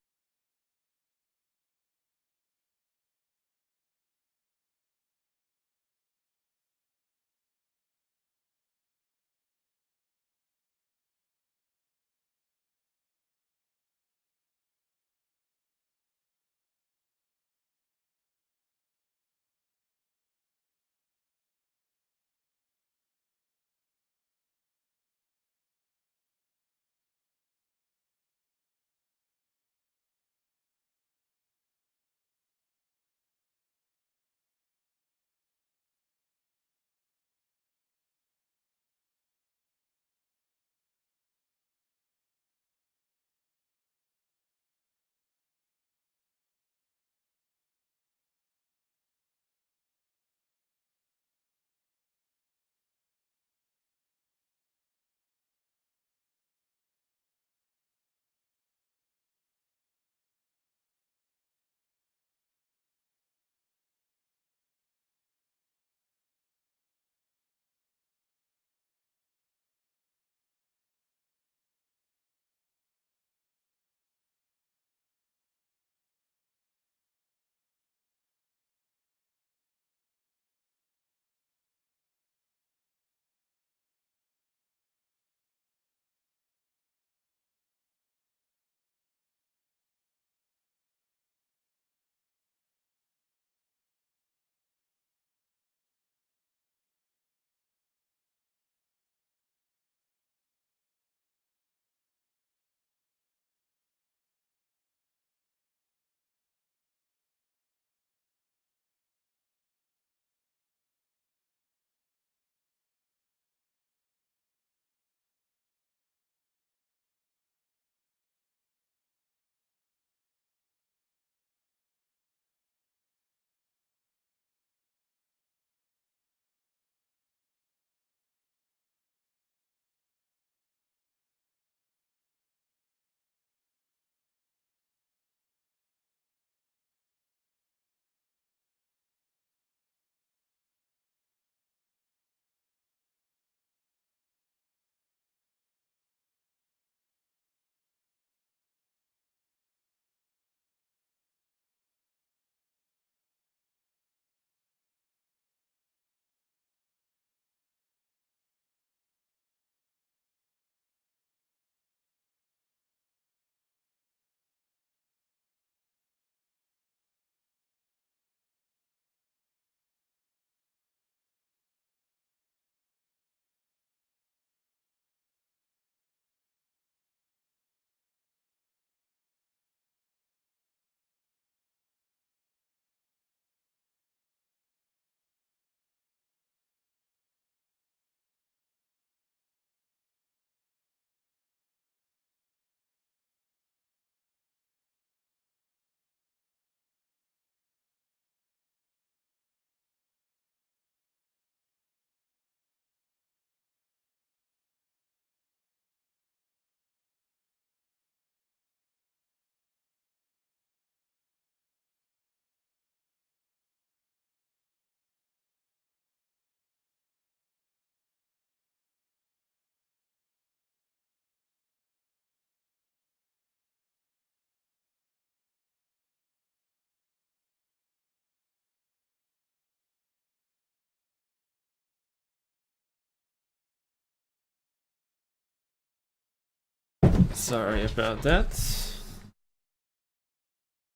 Sorry about that.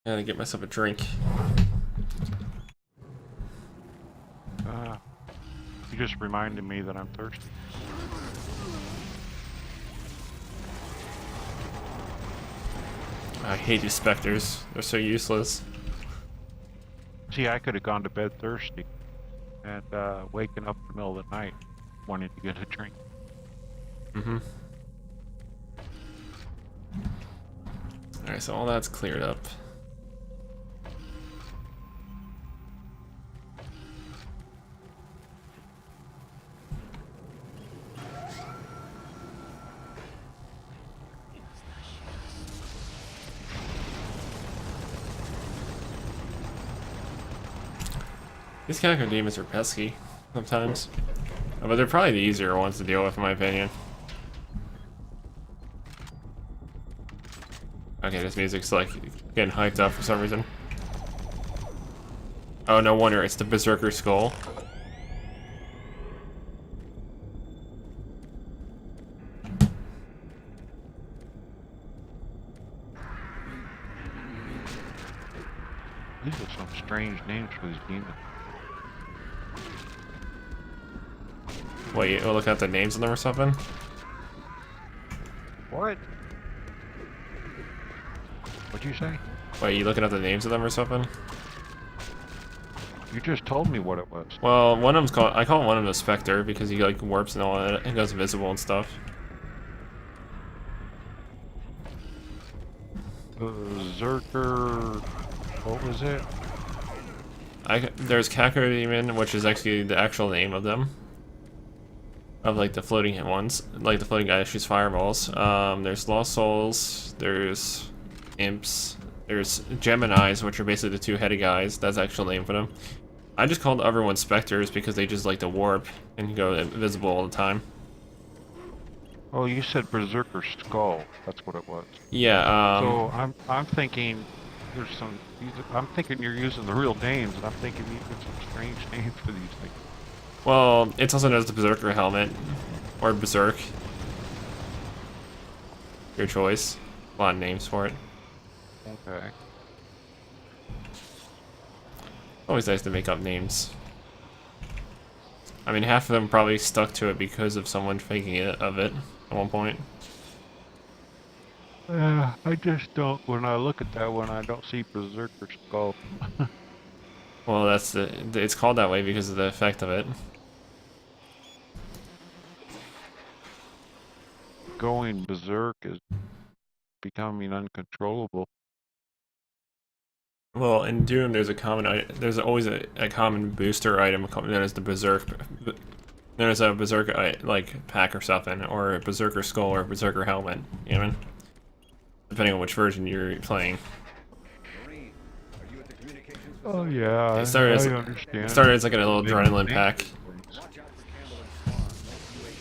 Gotta get myself a drink. You just reminded me that I'm thirsty. I hate these specters. They're so useless. See, I could have gone to bed thirsty and waking up in the middle of the night wanting to get a drink. Mm-hmm. Alright, so all that's cleared up. These Calico demons are pesky sometimes. But they're probably the easier ones to deal with, in my opinion. Okay, this music's like getting hyped up for some reason. Oh, no wonder, it's the Berserker Skull. These are some strange names for these demons. Wait, you look at the names on them or something? What? What'd you say? Wait, you looking at the names of them or something? You just told me what it was. Well, one of them's called, I call one of them a Spectre because he like warps and all that and goes invisible and stuff. Berserker. What was it? There's Kako Demon, which is actually the actual name of them. Of like the floating ones, like the floating guy that shoots fireballs. There's Lost Souls, there's Imps, there's Geminis, which are basically the two-headed guys. That's the actual name for them. I just called everyone Spectres because they just like to warp and go invisible all the time. Oh, you said Berserker Skull. That's what it was. Yeah. So I'm thinking there's some. I'm thinking you're using the real names, and I'm thinking you got some strange names for these things. Well, it's also known as the Berserker helmet or Berserk. Your choice. A lot of names for it. Okay. Always nice to make up names. I mean, half of them probably stuck to it because of someone thinking of it at one point. I just don't. When I look at that one, I don't see Berserker Skull. Well, that's it's called that way because of the effect of it. Going berserk is becoming uncontrollable. Well, in Doom, there's there's always a common booster item known as the Berserk, known as a Berserk like pack or something, or a Berserker Skull or a Berserker helmet, even depending on which version you're playing. Oh yeah, It started as, I understand. It started as like a little adrenaline pack.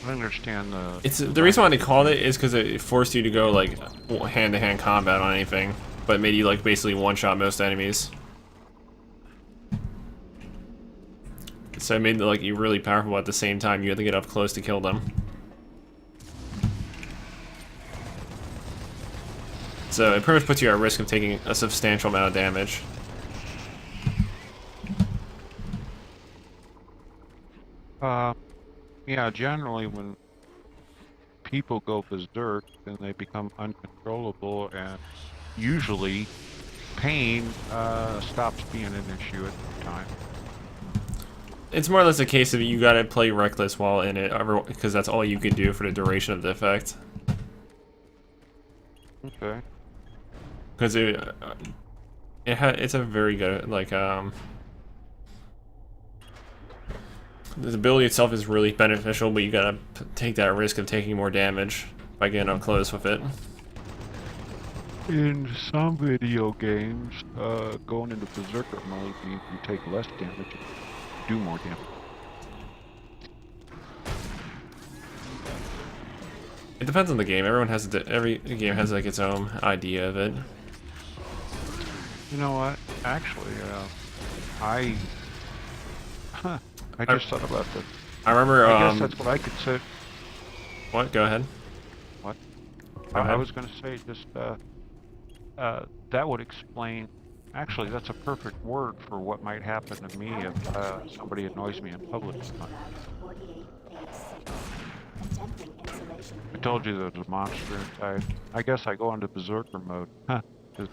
I understand the. It's the reason why they called it is because it forced you to go like hand-to-hand combat on anything, but it made you like basically one-shot most enemies. So it made like you really powerful at the same time. You had to get up close to kill them. So it pretty much puts you at risk of taking a substantial amount of damage. Yeah, generally when people go berserk, then they become uncontrollable, and usually pain stops being an issue at the time. It's more or less a case of you gotta play reckless while in it, because that's all you can do for the duration of the effect. Okay. Because it's a very good the ability itself is really beneficial, but you gotta take that risk of taking more damage by getting up close with it. In some video games, going into berserker mode means you take less damage, do more damage. It depends on the game. Everyone has every game has like its own idea of it. You know what? Actually, I just thought about this. I remember. I guess that's what I could say. What? Go ahead. What? Go ahead. I was going to say just that would explain. Actually, that's a perfect word for what might happen to me if somebody annoys me in public. I told you there's a monster inside. I guess I go into berserker mode. Huh. 'Cause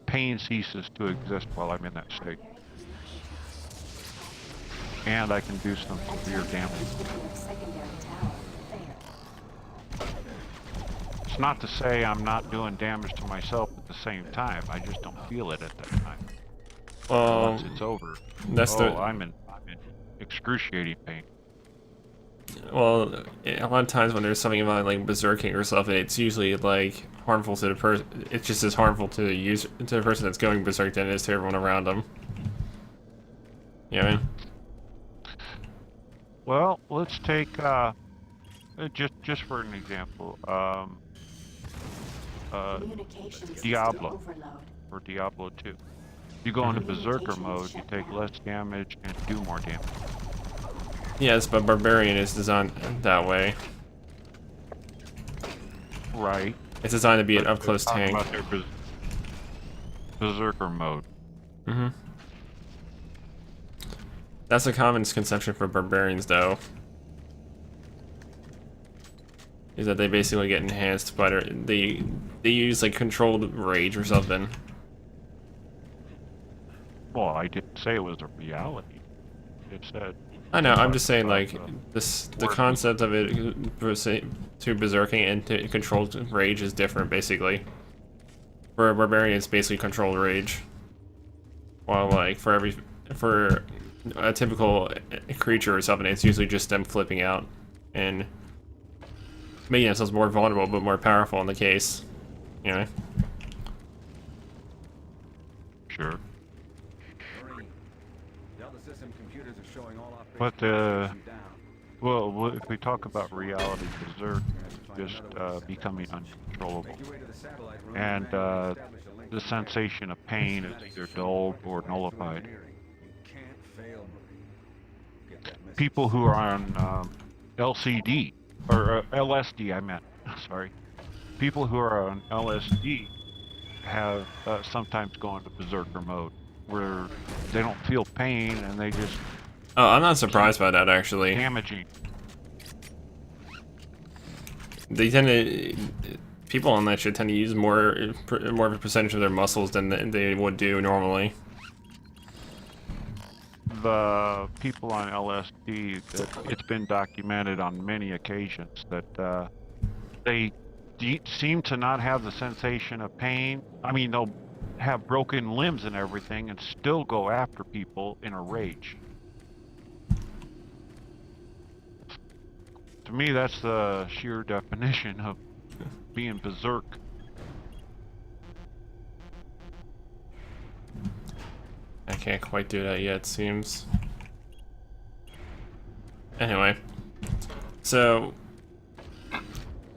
pain ceases to exist while I'm in that state. And I can do some severe damage. It's not to say I'm not doing damage to myself at the same time. I just don't feel it at that time. Once it's over, I'm in excruciating pain. Well, a lot of times when there's something about like berserking or something, it's usually like harmful to the person. It's just as harmful to the person that's going berserk than it is to everyone around them. You know what I mean? Well, let's take just for an example, Diablo or Diablo 2. You go into Berserker mode, you take less damage and do more damage. Yes, but Barbarian is designed that way. Right. It's designed to be an But up-close they're talking tank. about their Berserker mode. Mm-hmm. That's a common misconception for Barbarians, though. Is that they basically get enhanced, but they use like controlled rage or something. Well, I didn't say it was a reality. It said. I know. I'm just saying, like the work concept of it to berserking and to controlled rage is different, basically. For a barbarian, it's basically controlled rage. While like for a typical creature or something, it's usually just them flipping out and making themselves more vulnerable but more powerful in the case. You know. Sure. Marine, Delta System computers are showing all operation But down. well, if we talk about reality, Berserk just becoming uncontrollable, Make your way to the satellite room and manually establish a link the with the sensation of pain is either dulled or nullified. You can't fail, Marine. Get that message. People who are on LCD or LSD, I meant. Sorry. People who are on LSD have sometimes go into berserker mode, where they don't feel pain and they just Oh, I'm not surprised by that actually. damaging. They tend to people on that shit tend to use more of a percentage of their muscles than they would do normally. The people on LSD, it's been documented on many occasions that they seem to not have the sensation of pain. I mean, they'll have broken limbs and everything and still go after people in a rage. To me, that's the sheer definition of being berserk. I can't quite do that yet, it seems. Anyway, so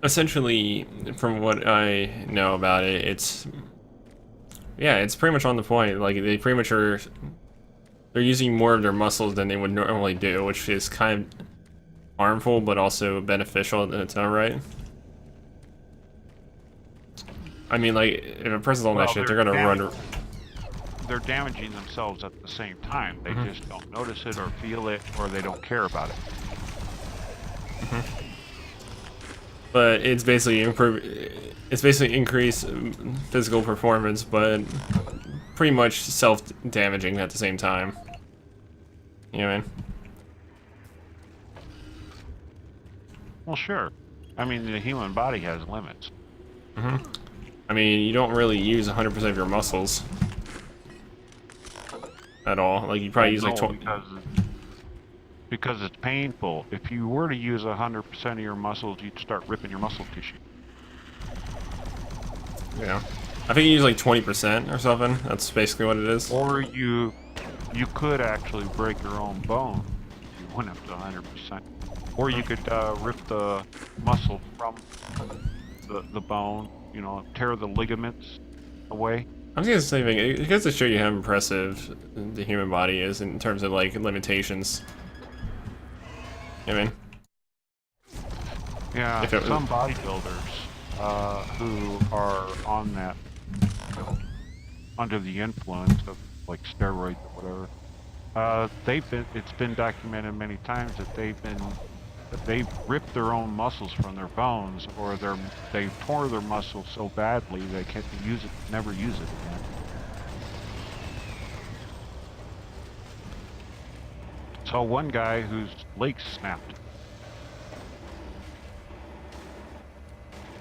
essentially, from what I know about it, it's pretty much on the point. Like they pretty much they're using more of their muscles than they would normally do, which is kind of harmful but also beneficial in its own right. I mean, like if a person's on that shit, they're gonna run. They're damaging themselves at the same time. They just don't notice it or feel it, or they don't care about it. But it's basically increase physical performance, but pretty much self-damaging at the same time. You know what I mean? Well, sure. I mean, the human body has limits. I mean, you don't really use 100% of your muscles at all. Like you probably use like 20. Because it's painful. If you were to use 100% of your muscles, you'd start ripping your muscle tissue. Yeah, I think you use like 20% or something. That's basically what it is. Or you could actually break your own bone if you went up to 100%. Or you could rip the muscle from the bone, you know, tear the ligaments away. I was gonna say, it goes to show you how impressive the human body is in terms of like limitations. You know what I mean? Yeah, If it was- some bodybuilders who are on that, you know, under the influence of like steroids or whatever, it's been documented many times that they've ripped their own muscles from their bones, or they tore their muscles so badly they can't never use it again. Saw one guy whose leg snapped.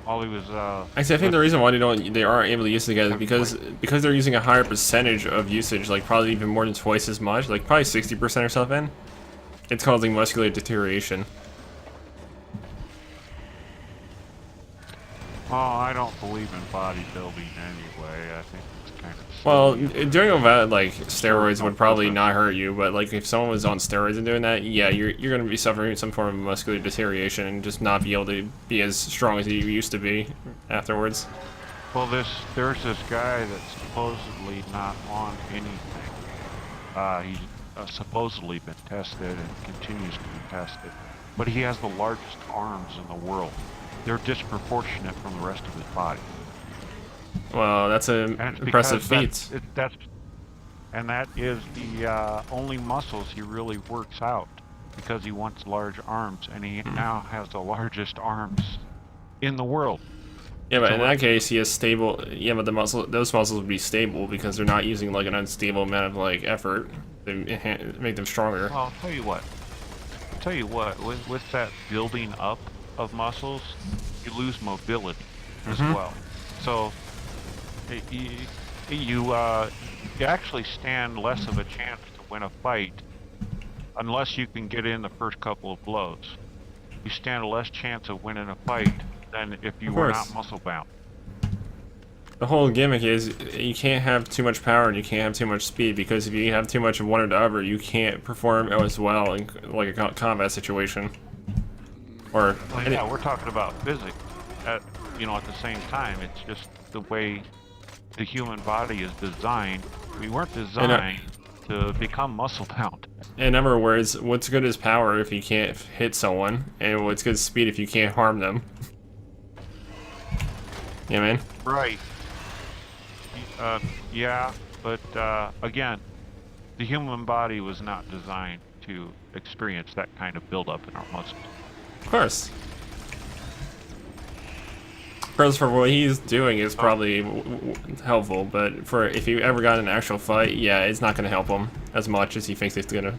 While he was Actually, I think the reason why they aren't able to use it together is because they're using a higher percentage of usage, like probably even more than twice as much, like probably 60% or something. It's causing muscular deterioration. Oh, I don't believe in bodybuilding anyway. I think it's kind of Well, silly. doing all that, like, steroids no would probably purpose. not hurt you, but, like, if someone was on steroids and doing that, yeah, you're gonna be suffering some form of muscular deterioration and just not be able to be as strong as you used to be afterwards. Well, there's this guy that's supposedly not on anything. He's supposedly been tested and continues to be tested, but he has the largest arms in the world. They're disproportionate from the rest of his body. Well, that's an And it's impressive because feat. that is the only muscles he really works out, because he wants large arms, and he now has the largest arms in the world. Yeah, but So in that case, he has stable. Yeah, but those muscles would be stable because they're not using like an unstable amount of like effort to make them stronger. Well, I'll tell you what. With that building up of muscles, you lose mobility as well. So you actually stand less of a chance to win a fight unless you can get in the first couple of blows. You stand a less chance of winning a fight than if you Of were course. not muscle bound. The whole gimmick is you can't have too much power and you can't have too much speed, because if you have too much of one or the other, you can't perform as well in like a combat situation. Or Well, yeah, we're talking about physics. At the same time, it's just the way the human body is designed. We weren't designed to become muscle bound. in other words, what's good is power if you can't hit someone, and what's good is speed if you can't harm them. Yeah, man. Right. Yeah, but again, the human body was not designed to experience that kind of buildup in our muscles. Of course. Pros for what he's doing is probably helpful, but for if you ever got in an actual fight, yeah, it's not going to help him as much as he thinks it's going to.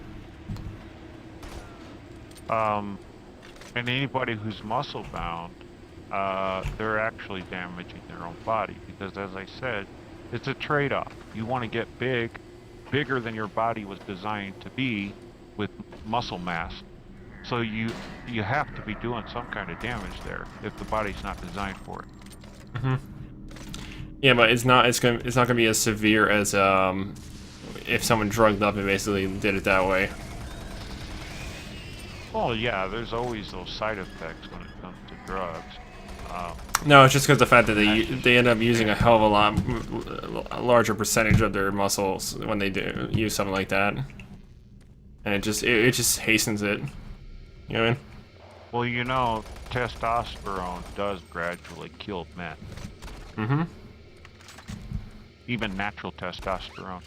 And anybody who's muscle bound, they're actually damaging their own body, because, as I said, it's a trade-off. You want to get bigger than your body was designed to be with muscle mass. So you have to be doing some kind of damage there if the body's not designed for it. Yeah, but it's not gonna be as severe as if someone drugged up and basically did it that way. Well, yeah, there's always those side effects when it comes to drugs. No, it's just because the fact that they end up using a hell of a larger percentage of their muscles when they do use something like that, and it just hastens it. You know what I mean? Well, testosterone does gradually kill men. Mm-hmm. Even natural testosterone.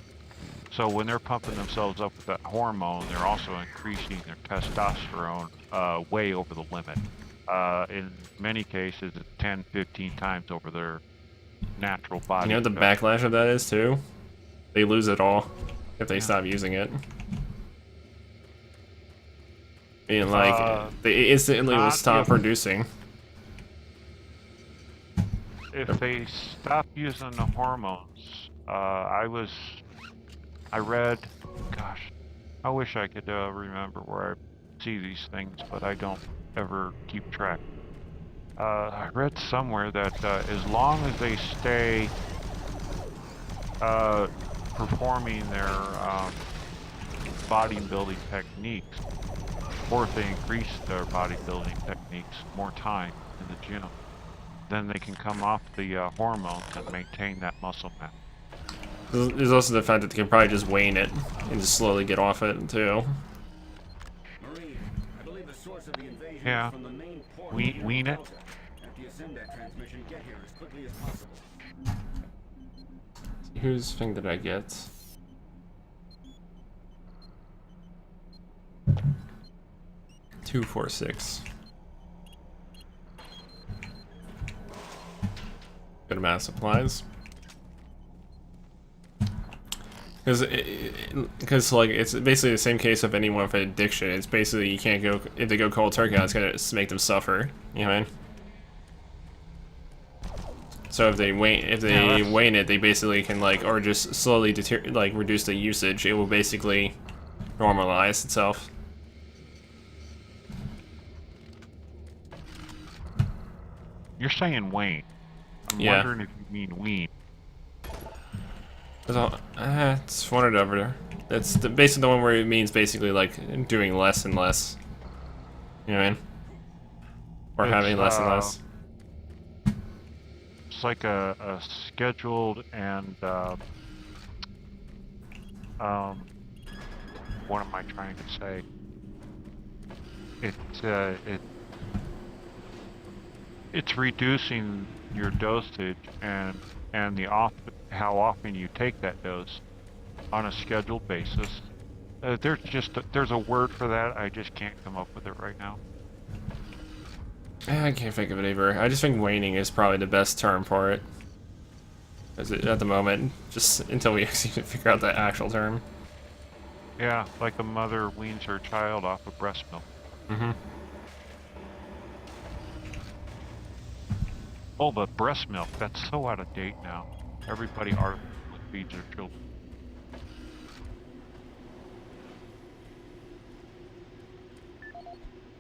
So when they're pumping themselves up with that hormone, they're also increasing their testosterone way over the limit. In many cases, it's 10, 15 times over their natural body. You know what the backlash of that is too? They lose it all if they stop using it. I mean, they instantly will stop producing. If they stop using the hormones, I read, gosh, I wish I could remember where I see these things, but I don't ever keep track. I read somewhere that as long as they stay performing their bodybuilding techniques, or if they increase their bodybuilding techniques more time in the gym, then they can come off the hormones and maintain that muscle mass. There's also the fact that they can probably just wane it and just slowly get off it too. Marine, I believe the source of the invasion Yeah. is from the main port. Wean it. After you send that transmission, get here as quickly as possible. Whose thing did I get? Two, 4, 6. Good amount of supplies. Because like it's basically the same case of anyone with an addiction. It's basically you can't go if they go cold turkey on, it's gonna make them suffer. You know what I mean? So if they wane it, they basically can or just slowly reduce the usage. It will basically normalize itself. You're saying Wayne. I'm Yeah. wondering if you mean Ween. It's one or the other. It's basically the one where it means basically like doing less and less. You know what I mean? Or having less and less. It's like a scheduled and what am I trying to say? It's reducing your dosage and how often you take that dose on a scheduled basis. There's a word for that. I just can't come up with it right now. I can't think of it either. I just think waning is probably the best term for it. At the moment, just until we actually figure out the actual term. Yeah, like a mother weans her child off of breast milk. Mm-hmm. Oh, but breast milk, that's so out of date now. Everybody artificially feeds their children.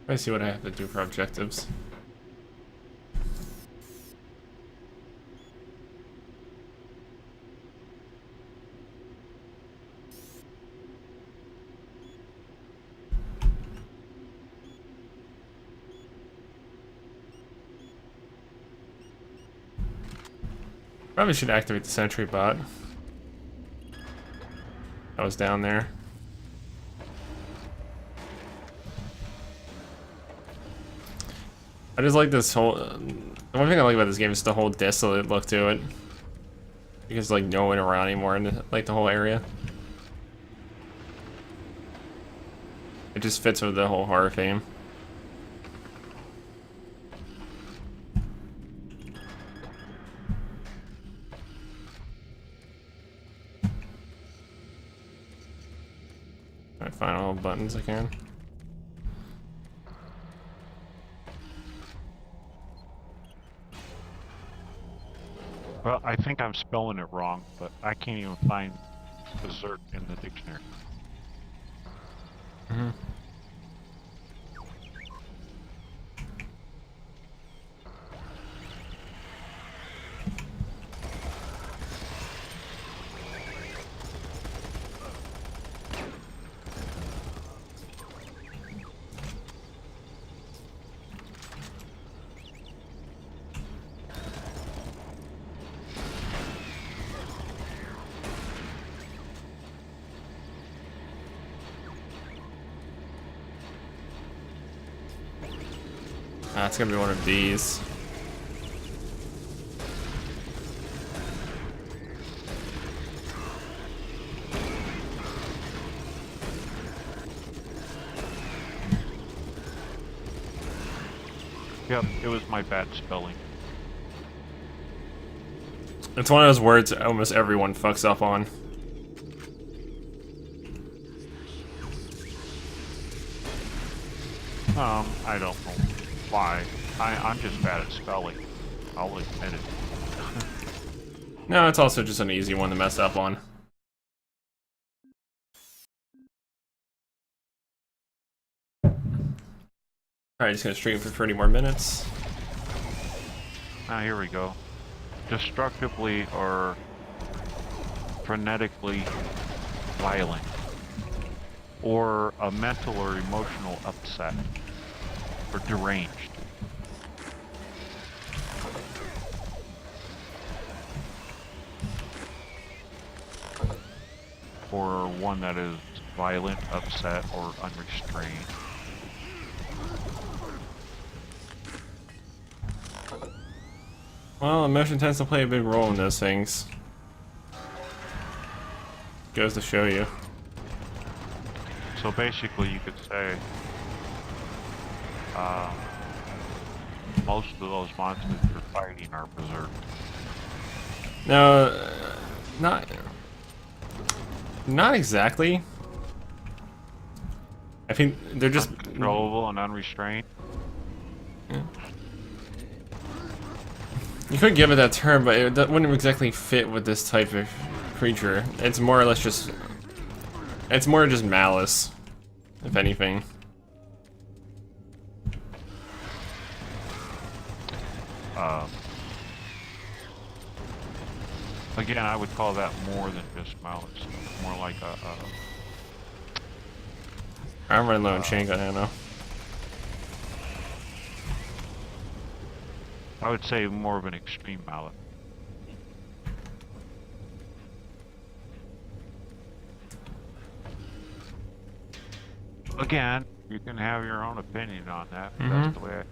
I see what I have to do for objectives. Probably should activate the sentry bot. I was down there. I just like this whole. The one thing I like about this game is the whole desolate look to it. Because like no one around anymore in like the whole area. It just fits with the whole horror theme. I find all the buttons I can. Well, I think I'm spelling it wrong, but I can't even find berserk in the dictionary. Mm-hmm. Ah, it's gonna be one of these. Yep, it was my bad spelling. It's one of those words almost everyone fucks up on. I don't know why. I'm just bad at spelling. I'll admit it. No, it's also just an easy one to mess up on. Alright, just gonna stream for 30 more minutes. Ah, here we go. Destructively or frenetically violent. Or a mental or emotional upset. Or deranged. Or one that is violent, upset, or unrestrained. Well, emotion tends to play a big role in those things. Goes to show you. So basically you could say most of those monsters you're fighting are berserk. No, not exactly. I think they're just Uncontrollable and unrestrained. Yeah. You could give it that term, but that wouldn't exactly fit with this type of creature. It's more or less just... It's more just malice, if anything. Again, I would call that more than just mileage. More like I'm running low on chain gun ammo. I would say more of an extreme mallet. Again, you can have your own opinion on that. But that's the way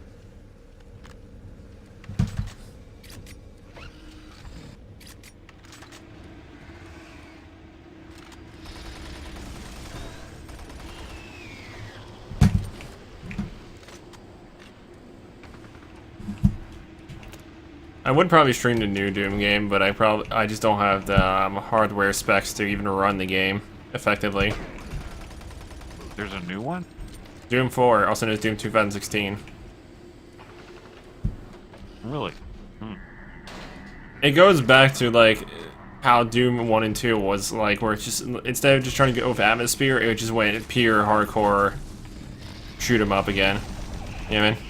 I would probably stream the new Doom game, but I just don't have the hardware specs to even run the game effectively. There's a new one? Doom 4, also known as Doom 2016. Really? It goes back to like how Doom 1 and 2 was like, where it's just instead of just trying to go with atmosphere, it just went pure hardcore shoot 'em up again. You know what I mean?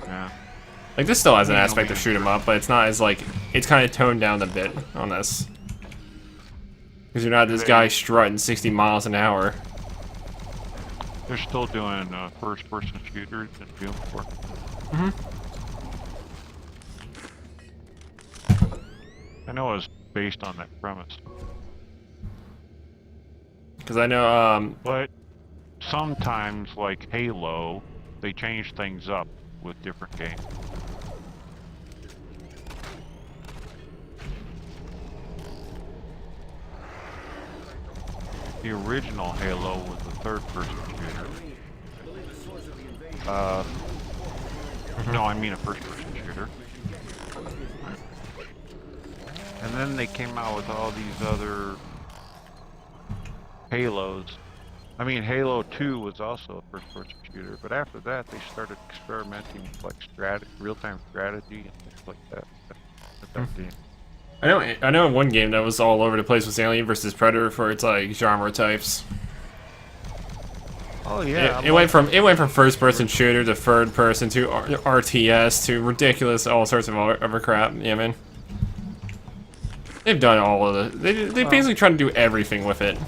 Yeah. Like this still has an aspect of shoot 'em up, but it's not as like it's kind of toned down a bit on this. Because you're not this guy strutting 60 miles an hour. They're still doing first-person shooters in Doom 4. I know it was based on that premise. Because I know, But sometimes, like Halo, they change things up with different games. The original Halo was a third-person shooter. No, I mean a first-person shooter. And then they came out with all these other Halos. I mean, Halo 2 was also a first-person shooter, but after that, they started experimenting with like real-time strategy and things like that. With that game. I know one game that was all over the place was Alien vs Predator for its like genre types. Oh yeah, It went from first-person shooter to third-person to RTS to ridiculous all sorts of other crap. Yeah, man. They've done all of the. They basically try to do everything with it.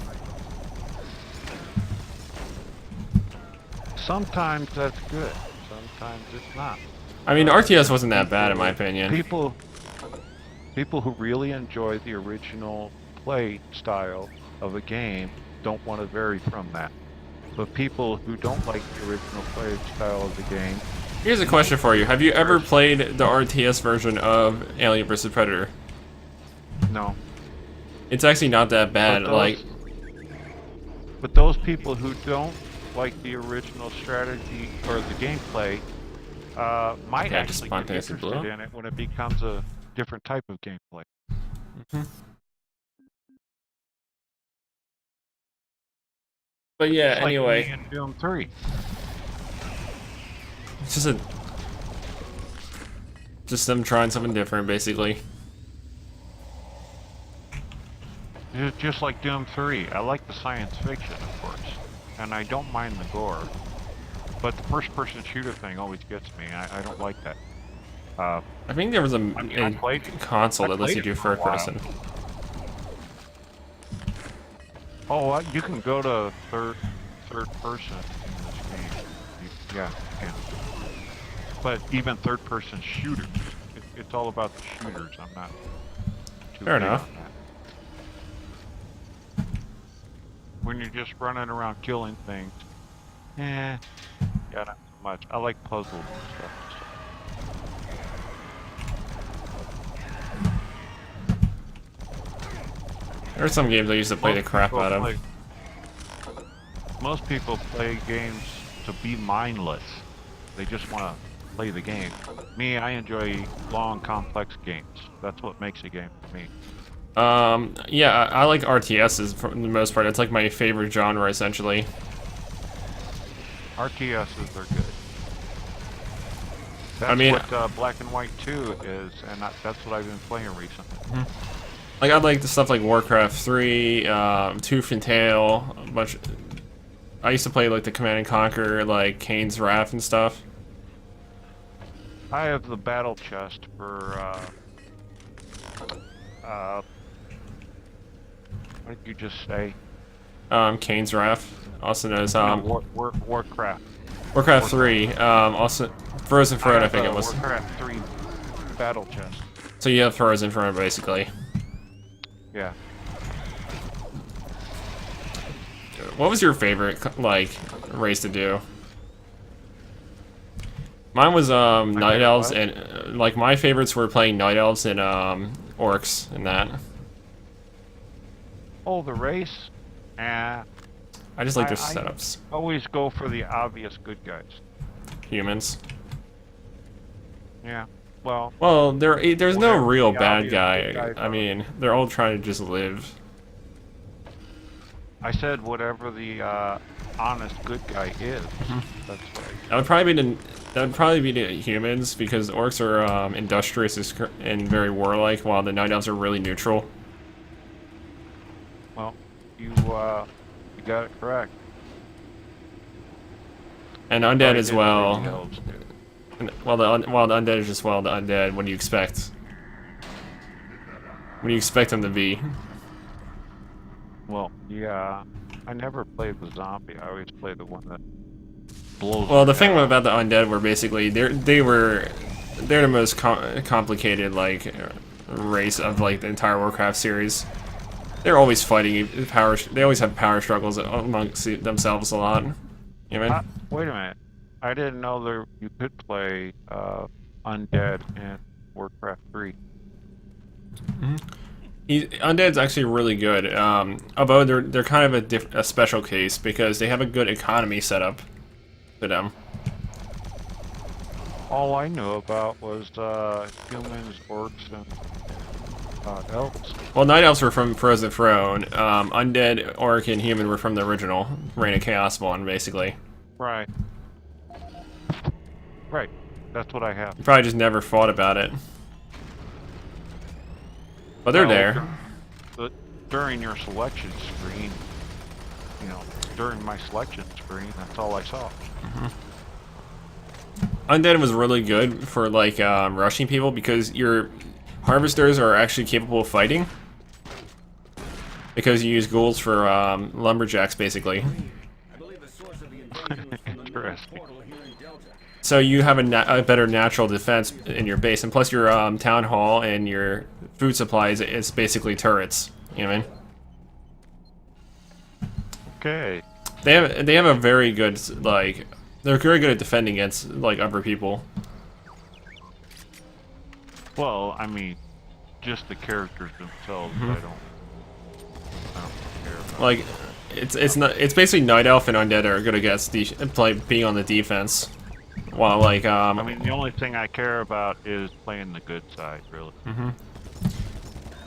Sometimes that's good. Sometimes it's not. I mean, RTS wasn't that bad in my opinion. People who really enjoy the original play style of a game don't want to vary from that. But people who don't like the original play style of the game. Here's a question for you: have you ever played the RTS version of Alien vs Predator? No. It's actually not that bad. But those people who don't like the original strategy or the gameplay might actually get interested in it when it becomes a different type of gameplay. But yeah, It's anyway. like me in Doom 3. It's just them trying something different, basically. It's just like Doom 3. I like the science fiction, of course, and I don't mind the gore. But the first-person shooter thing always gets me. I don't like that. I think there was a console that lets you do third person. Oh, you can go to third person in this game. Yeah, you can. But even third person shooters, it's all about the shooters. I'm not too Fair big enough. on that. When you're just running around killing things, yeah, not so much. I like puzzles and stuff. There are some games I used to play the crap out of. Most people play games to be mindless. They just want to play the game. Me, I enjoy long, complex games. That's what makes a game for me. Yeah, I like RTSs for the most part. It's like my favorite genre, essentially. RTSs are good. That's I mean, what Black and White 2 is, and that's what I've been playing recently. Like, I like the stuff like Warcraft 3, Tooth and Tail, a bunch. I used to play like the Command and Conquer, like Kane's Wrath and stuff. I have the battle chest for, what did you just say? Kane's Wrath, also known as No, Warcraft. Warcraft 3, also Frozen Throne, I think it was. Warcraft 3 battle chest. So you have Frozen Throne, basically. Yeah. What was your favorite, like, race to do? Mine was, Night Elves, and, like, my favorites were playing Night Elves and, Orcs, and that. Oh, the race? I just like their setups. Always go for the obvious good guys. Humans. Yeah. Well, Well, there's no whatever real the bad obvious guy. good guys I are. mean, they're all trying to just live. I said whatever the honest good guy is. That's right. That would probably be the humans, because orcs are industrious and very warlike, while the Night Elves are really neutral. Well, you got it correct. And undead I as did well. say the elves do. And, while the undead is just the undead. What do you expect? What do you expect them to be? Well, yeah. I never played the zombie. I always play the one that blows. Well, the their thing head off. about the undead were basically they're the most complicated like race of like the entire Warcraft series. They're always fighting power. They always have power struggles amongst themselves a lot. You know what I mean? Wait a minute. I didn't know there you could play undead in Warcraft 3. Undead's actually really good. Although they're kind of a special case because they have a good economy set up for them. All I knew about was humans, orcs, and elves. Well, Night Elves were from Frozen Throne. Undead, Orc, and Human were from the original Reign of Chaos one, basically. Right. Right. That's what I have. You probably just never thought about it. But they're Well, there. But during your selection screen, you know, during my selection screen, that's all I saw. Undead was really good for like rushing people because your harvesters are actually capable of fighting. Because you use ghouls for lumberjacks, basically. Interesting. So you have a better natural defense in your base, and plus your town hall and your food supplies is basically turrets. You know what I mean? Okay. They have a very good like they're very good at defending against like upper people. Well, I mean, just the characters themselves. I don't care about. Like it's basically Night Elf and Undead are good against being on the defense. While like I mean, the only thing I care about is playing the good side, really.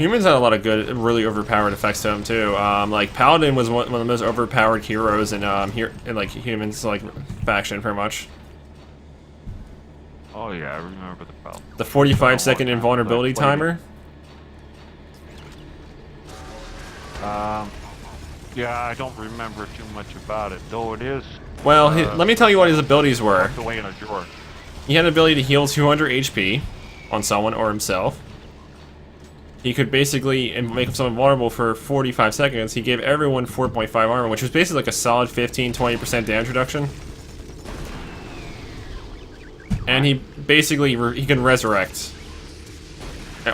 humans had a lot of good, really overpowered effects to them too. Like Paladin was one of the most overpowered heroes in like humans like faction, pretty much. Oh yeah, I remember the problem. The 45-second invulnerability timer. Yeah, I don't remember too much about it, though it is. Well, let me tell you what his abilities were. Tucked away in a drawer. He had the ability to heal 200 HP on someone or himself. He could basically make himself invulnerable for 45 seconds. He gave everyone 4.5 armor, which was basically like a solid 15-20% damage reduction. And he basically he can resurrect,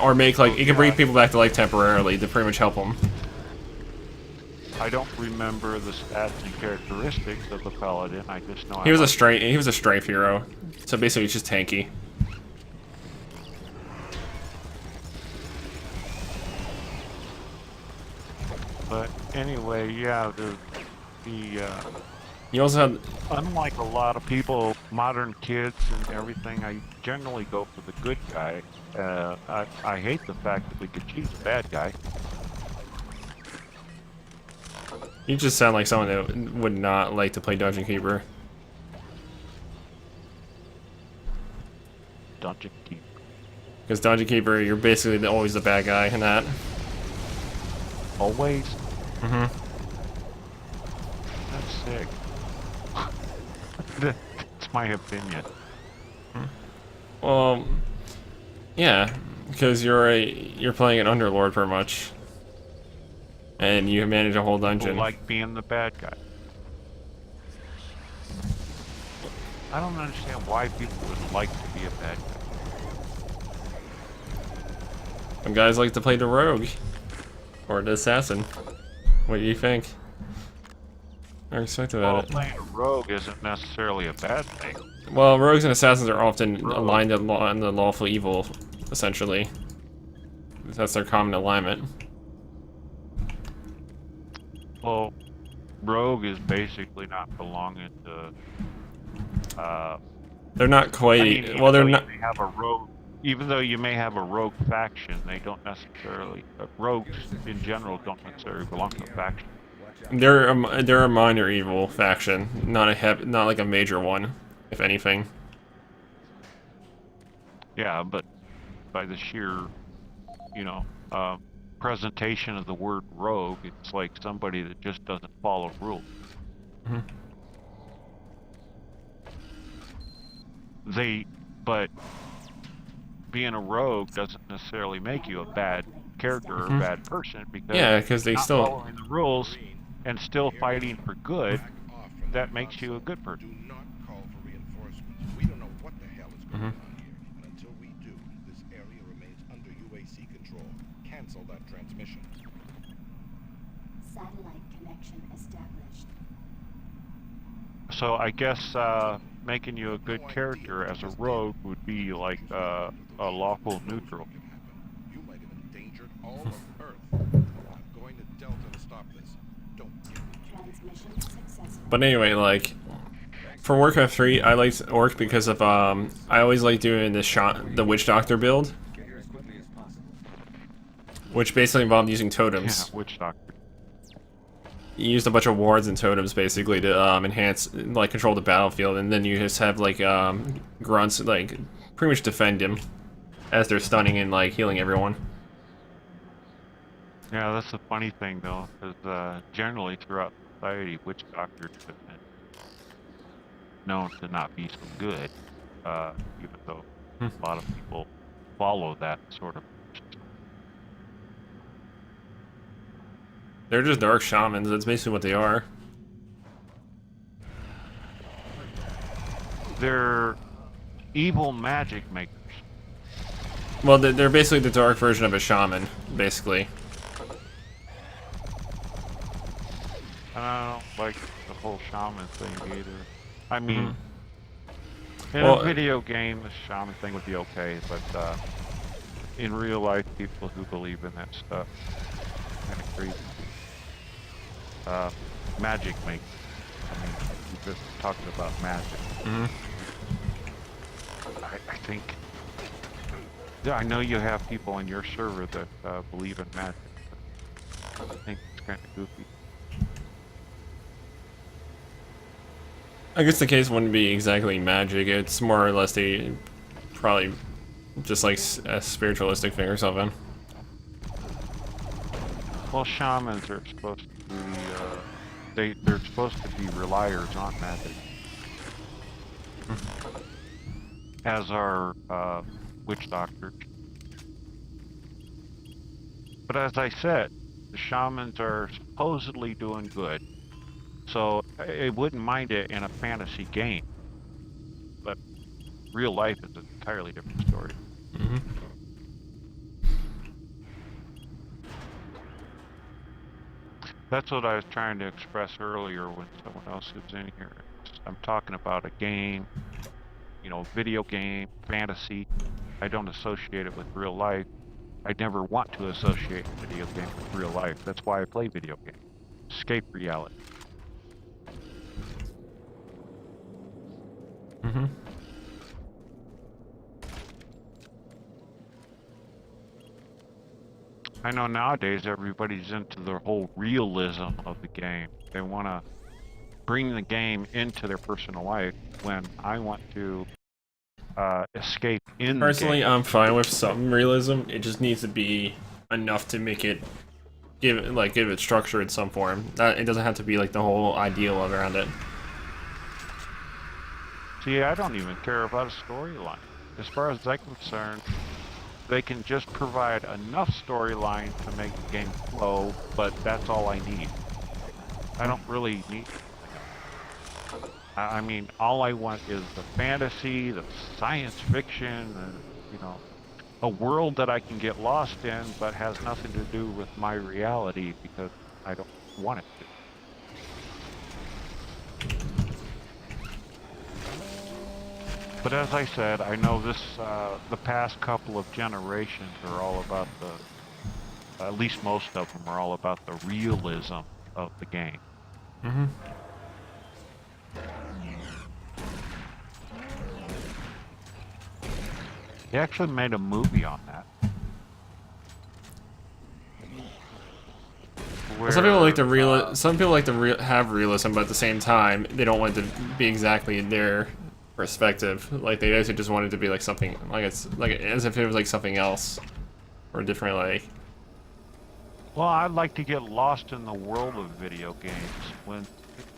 or make like he can bring people back to life temporarily to pretty much help them. I don't remember the stats and characteristics of the paladin. I just know He was a strength hero, so basically he's just tanky. But anyway, yeah, You also had unlike a lot of people, modern kids and everything, I generally go for the good guy. I hate the fact that we could choose a bad guy. you just sound like someone that would not like to play Dungeon Keeper. Dungeon Keeper. Because Dungeon Keeper, you're basically always the bad guy in that. Always. Mm-hmm. That's sick. That's my opinion. Well, yeah, because you're playing an underlord pretty much, and you manage a whole People dungeon. like being the bad guy. I don't understand why people would like to be a bad guy. Some guys like to play the rogue or the assassin. What do you think? I respect about Well, it. playing a rogue isn't necessarily a bad thing. Well, rogues and assassins are often aligned on the lawful evil, essentially. That's their common alignment. Well, rogue is basically not belonging to. They're not quite. I mean, Well, they're not. You may have a rogue, even though you may have a rogue faction, they don't necessarily. Rogues in general don't necessarily belong to a faction. They're a minor evil faction, not like a major one, if anything. Yeah, but by the sheer, you know, presentation of the word rogue, it's like somebody that just doesn't follow rules. Mhm. But being a rogue doesn't necessarily make you a bad character or a bad person, because Yeah, because they not still. following the rules and still fighting for good, that makes you a good person. Do not call for reinforcements. We don't know what the hell is going on here. And until we do, this area remains under UAC control. Cancel that transmission. Satellite connection established. So I guess making you a good character as a rogue would be like a lawful neutral. You might have endangered all of Earth. I'm going to Delta to stop this. Don't give me. Transmission successful. But anyway, like for Warcraft 3, I liked Orc because of I always like doing the Witch Doctor build, which basically involved using totems. Yeah, witch doctor. You used a bunch of wards and totems basically to enhance, like, control the battlefield, and then you just have like grunts like pretty much defend him as they're stunning and like healing everyone. Yeah, that's the funny thing though, because generally throughout society, witch doctors have been known to not be so good, even though a lot of people follow that sort of. They're just dark shamans. That's basically what they are. They're evil magic makers. Well, they're basically the dark version of a shaman, basically. And I don't like the whole shaman thing either. I mean, in Well, a video game, the shaman thing would be okay, but in real life, people who believe in that stuff, kind of crazy. Magic makes. I mean, we're just talking about magic. I think. Yeah, I know you have people on your server that believe in magic, but I think it's kind of goofy. I guess the case wouldn't be exactly magic. It's more or less probably just like a spiritualistic thing or something. Well, shamans are supposed to be, they're supposed to be reliers on magic. As are witch doctors. But as I said, the shamans are supposedly doing good. So I wouldn't mind it in a fantasy game. But real life is an entirely different story. That's what I was trying to express earlier when someone else was in here. I'm talking about a game, you know, video game, fantasy. I don't associate it with real life. I never want to associate a video game with real life. That's why I play video games. Escape reality. I know nowadays everybody's into the whole realism of the game. They want to bring the game into their personal life when I want to escape in Personally, the game. I'm fine with some realism. It just needs to be enough to make it give it structure in some form. It doesn't have to be like the whole ideal around it. See, I don't even care about a storyline. as far as I'm concerned, they can just provide enough storyline to make the game flow, but that's all I need. I don't really need. I mean, all I want is the fantasy, the science fiction, and, you know, a world that I can get lost in, but has nothing to do with my reality because I don't want it to. But as I said, I know this, the past couple of generations are all about the, at least most of them are all about the realism of the game. Mm-hmm. They actually made a movie on that. Some people like to have realism, but at the same time, they don't want it to be exactly their perspective. Like they actually just want it to be like something, like it's like as if it was like something else, or different. Like, well, I'd like to get lost in the world of video games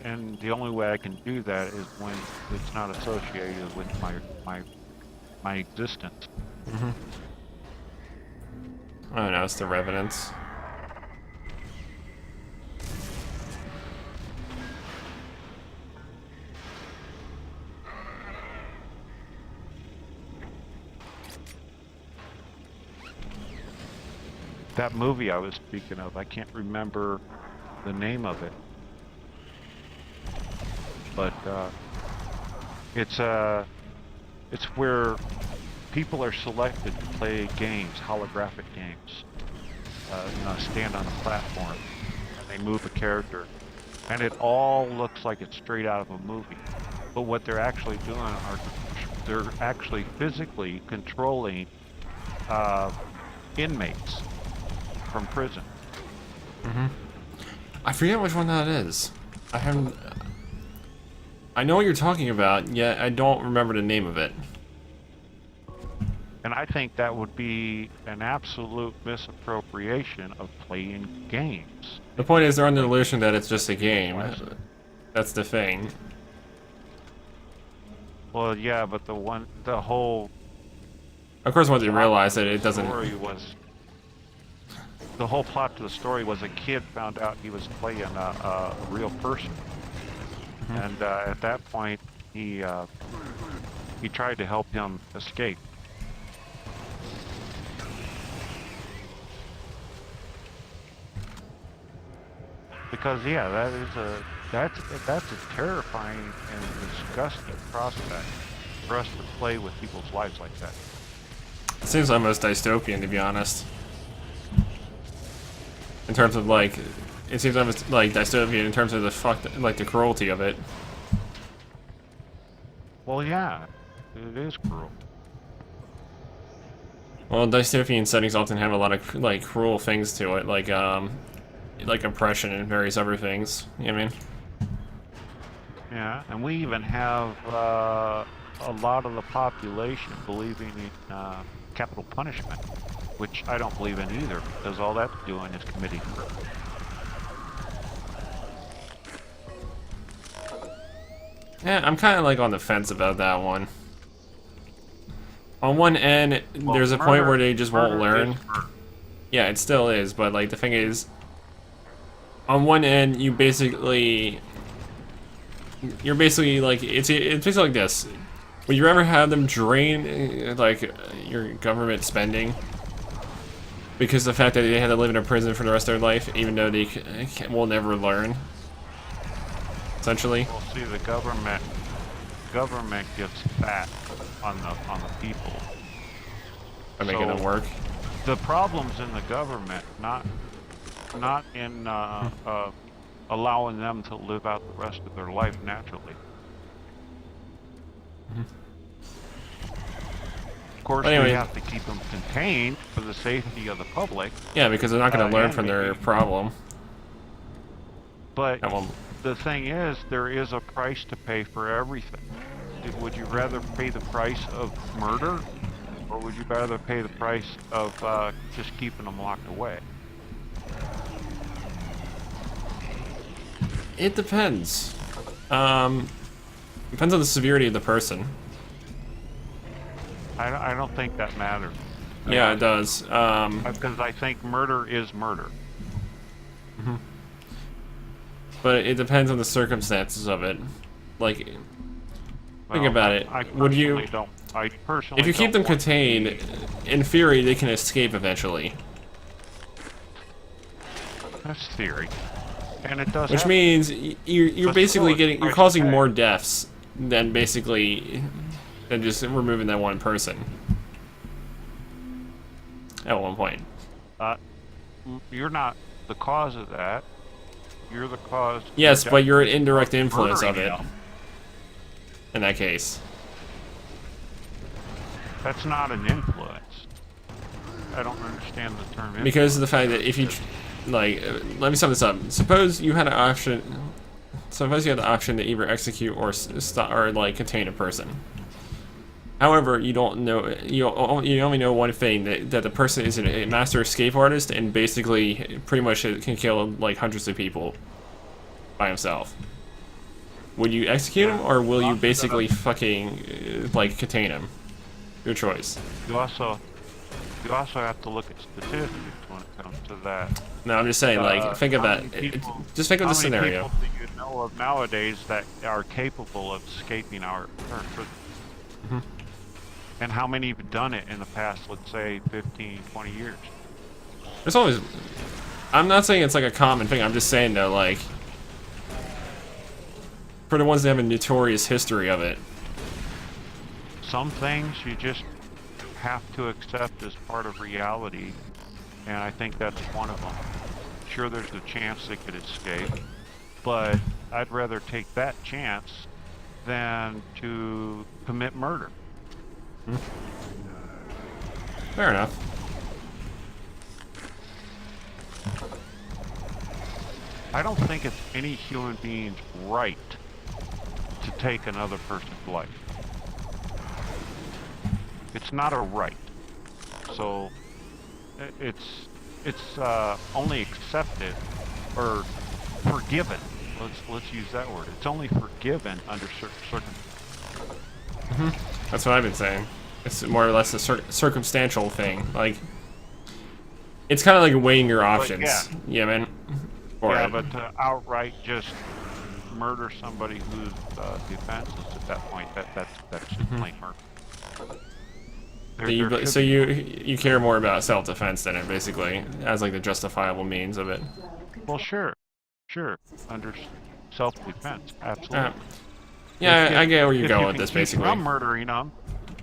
and the only way I can do that is when it's not associated with my existence. mm-hmm. I don't know. It's the Revenants. That movie I was speaking of, I can't remember the name of it, but it's where people are selected to play games, holographic games. You know, stand on a platform and they move a character, and it all looks like it's straight out of a movie. But what they're actually doing are they're actually physically controlling inmates from prison. Mm-hmm. I forget which one that is. I know what you're talking about, yet I don't remember the name of it. And I think that would be an absolute misappropriation of playing games. The point is, they're under the illusion that it's just a game. That's the thing. Well, yeah, but the whole. Of course, once you realize that it doesn't. The whole plot to the story was a kid found out he was playing a real person, mm-hmm. And at that point, he tried to help him escape. Because yeah, that's a terrifying and disgusting prospect for us to play with people's lives like that. It seems almost dystopian, to be honest. In terms of like, it seems almost like dystopian in terms of the cruelty of it. Well, yeah, it is cruel. Well, dystopian settings often have a lot of like cruel things to it, like oppression and various other things. You know what I mean? Yeah, and we even have a lot of the population believing in capital punishment, which I don't believe in either, because all that's doing is committing murder. Yeah, I'm kind of like on the fence about that one. On one end, well, there's a point where they just won't learn. Yeah, it still is, but like the thing is, on one end, you're basically like it's basically like this. Would you ever have them drain like your government spending because of the fact that they had to live in a prison for the rest of their life, even though they will never learn? Essentially. Well, see, the government gets fat on the people by making them work. The problem's in the government, not in allowing them to live out the rest of their life naturally. Mm-hmm. Of course, anyway, we have to keep them contained for the safety of the public. Yeah, because they're not going to learn from their problem. But the thing is, there is a price to pay for everything. Would you rather pay the price of murder, or would you rather pay the price of just keeping them locked away? It depends. Depends on the severity of the person. I don't think that matters. Yeah, it does. Because I think murder is murder. But it depends on the circumstances of it. Like, think Well, about it. I Would you, personally don't. I personally if you keep them don't want to contained, be- in theory, they can escape eventually. That's theory, and it does. Which happen. means you're But basically still, you're it's causing price more tag. deaths than just removing that one person. At one point. You're not the cause of that. You're the cause. Yes, but you're an indirect of influence of murdering it. him. In that case. That's not an influence. I don't understand the term influence. Because of the fact that if you, like, let me sum this up. Suppose you had an option. Suppose you had the option to either execute or stop or like contain a person. However, you don't know. You only know one thing, that the person is a master escape artist and basically pretty much can kill like hundreds of people by himself. Would you execute him, or will you basically fucking like contain him? Your choice. You also have to look at statistics when it comes to that. No, I'm just saying, like, think of How that. many people- Just think of the How many scenario. people do you know of nowadays that are capable of escaping our prison? And how many have done it in the past, let's say, 15, 20 years? There's always. I'm not saying it's like a common thing. I'm just saying though, like, for the ones that have a notorious history of it. Some things you just have to accept as part of reality, and I think that's one of them. Sure, there's a chance they could escape, but I'd rather take that chance than to commit murder. Fair enough. I don't think it's any human being's right to take another person's life. It's not a right. So it's only accepted or forgiven. Let's use that word. It's only forgiven under certain circumstances. That's what I've been saying. It's more or less a circumstantial thing. Like, it's kind of like weighing your options. yeah. Yeah, man. For Yeah, it. but to outright just murder somebody who's defenseless at that point, that's just plain murder. So you care more about self-defense than it basically as like the justifiable means of it. Well, sure, under self-defense, absolutely. Yeah, I get where you're If going you with can this keep basically. from murdering them,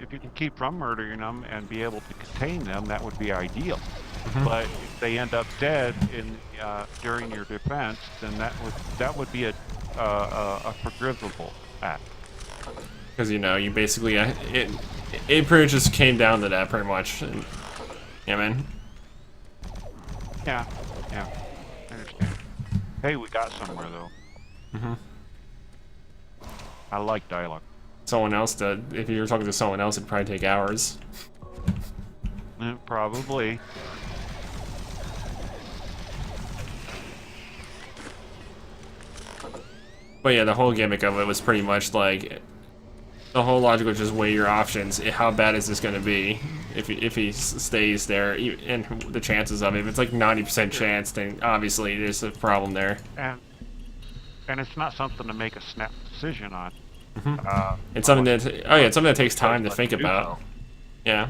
if you can keep from murdering them and be able to contain them, that would be ideal. But if they end up dead during your defense, then that would be a forgivable act. Because you basically it pretty much just came down to that pretty much. And, yeah, man. Yeah, I understand. Hey, we got somewhere though. I like dialogue. Someone else did. If you were talking to someone else, it'd probably take hours. Probably. But yeah, the whole gimmick of it was pretty much like the whole logic was just weigh your options. How bad is this going to be if he stays there, and the chances of it. If it's like 90% chance, then obviously there's a problem there. And it's not something to make a snap decision on. It's something that it's something that takes time to think about. Yeah.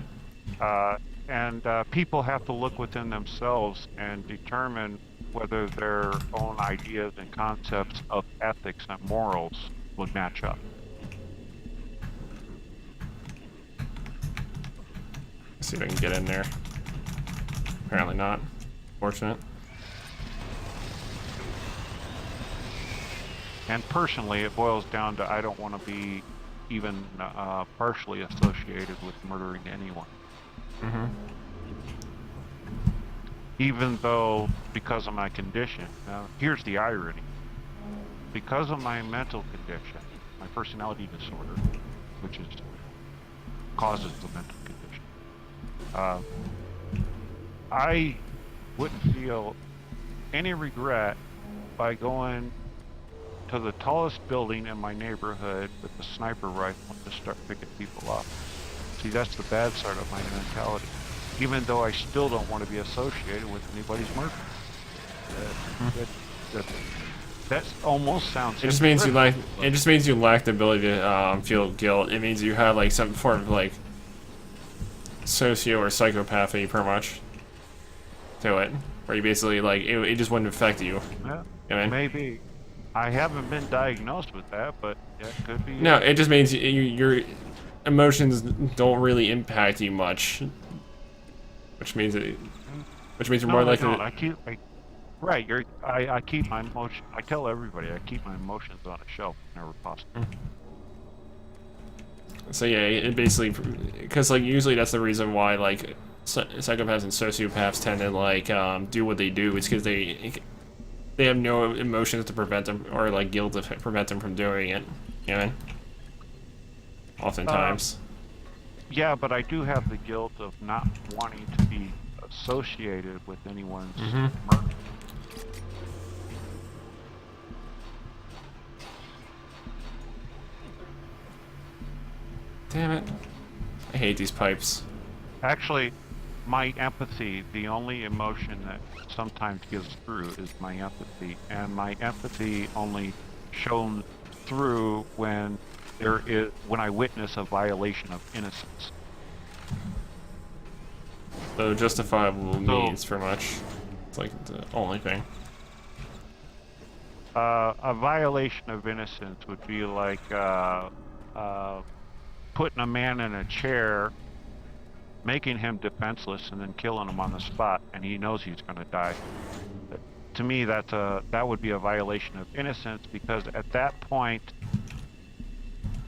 And people have to look within themselves and determine whether their own ideas and concepts of ethics and morals would match up. See if I can get in there. Apparently not. Fortunate. And personally, it boils down to I don't want to be even partially associated with murdering anyone. Even though, because of my condition, now here's the irony. Because of my mental condition, my personality disorder, which causes the mental condition, I wouldn't feel any regret by going to the tallest building in my neighborhood with a sniper rifle to start picking people up. See, that's the bad side of my mentality. Even though I still don't want to be associated with anybody's murder. That almost sounds. It just means you lack. It just means you lack the ability to feel guilt. It means you have like some form of like socio or psychopathy, pretty much, to it, where you basically like it just wouldn't affect you. Yeah, You know what I mean? maybe. I haven't been diagnosed with that, but yeah, it could be. No, it just means your emotions don't really impact you much, which means you're more likely. Right, I keep my emotion. I tell everybody I keep my emotions on a shelf whenever possible. So yeah, it basically, because like usually that's the reason why like psychopaths and sociopaths tend to like do what they do. It's because they have no emotions to prevent them, or like guilt to prevent them from doing it. You know what I mean? Oftentimes. Yeah, but I do have the guilt of not wanting to be associated with anyone's murder. Damn it! I hate these pipes. Actually, my empathy, the only emotion that sometimes gets through is my empathy, and my empathy only shown through when I witness a violation of innocence. So justifiable means for much. It's like the only thing. A violation of innocence would be like putting a man in a chair, making him defenseless, and then killing him on the spot, and he knows he's going to die. To me, that would be a violation of innocence, because at that point,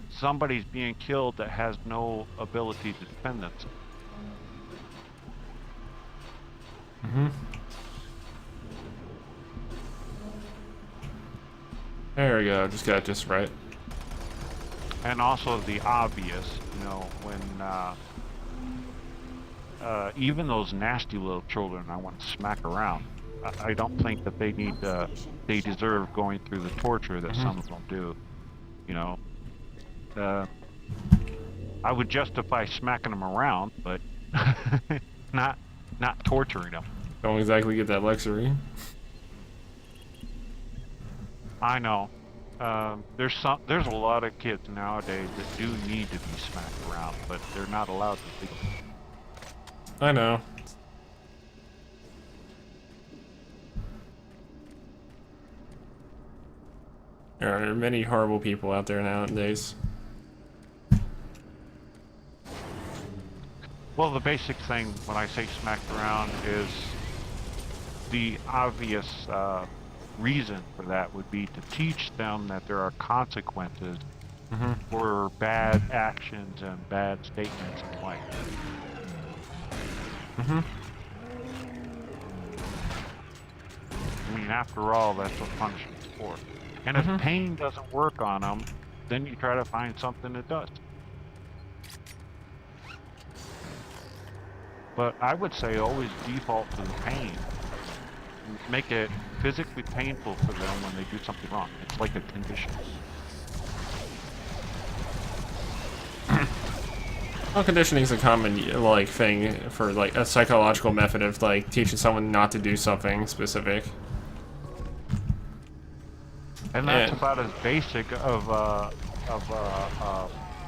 somebody's being killed that has no ability to defend themselves. There we go. Just got it just right. And also the obvious, you know, when even those nasty little children I want to smack around, I don't think that they deserve going through the torture that some of them do. You know, I would justify smacking them around, but not torturing them. Don't exactly get that luxury. I know. There's a lot of kids nowadays that do need to be smacked around, but they're not allowed to be. I know. There are many horrible people out there nowadays. Well, the basic thing when I say smacked around is the obvious reason for that would be to teach them that there are consequences for bad actions and bad statements in life. I mean, after all, that's what punishment's for. And if pain doesn't work on them, then you try to find something that does. But I would say always default to the pain. Make it physically painful for them when they do something wrong. It's like a condition. Well, conditioning is a common like thing for like a psychological method of like teaching someone not to do something specific. And that's about as basic of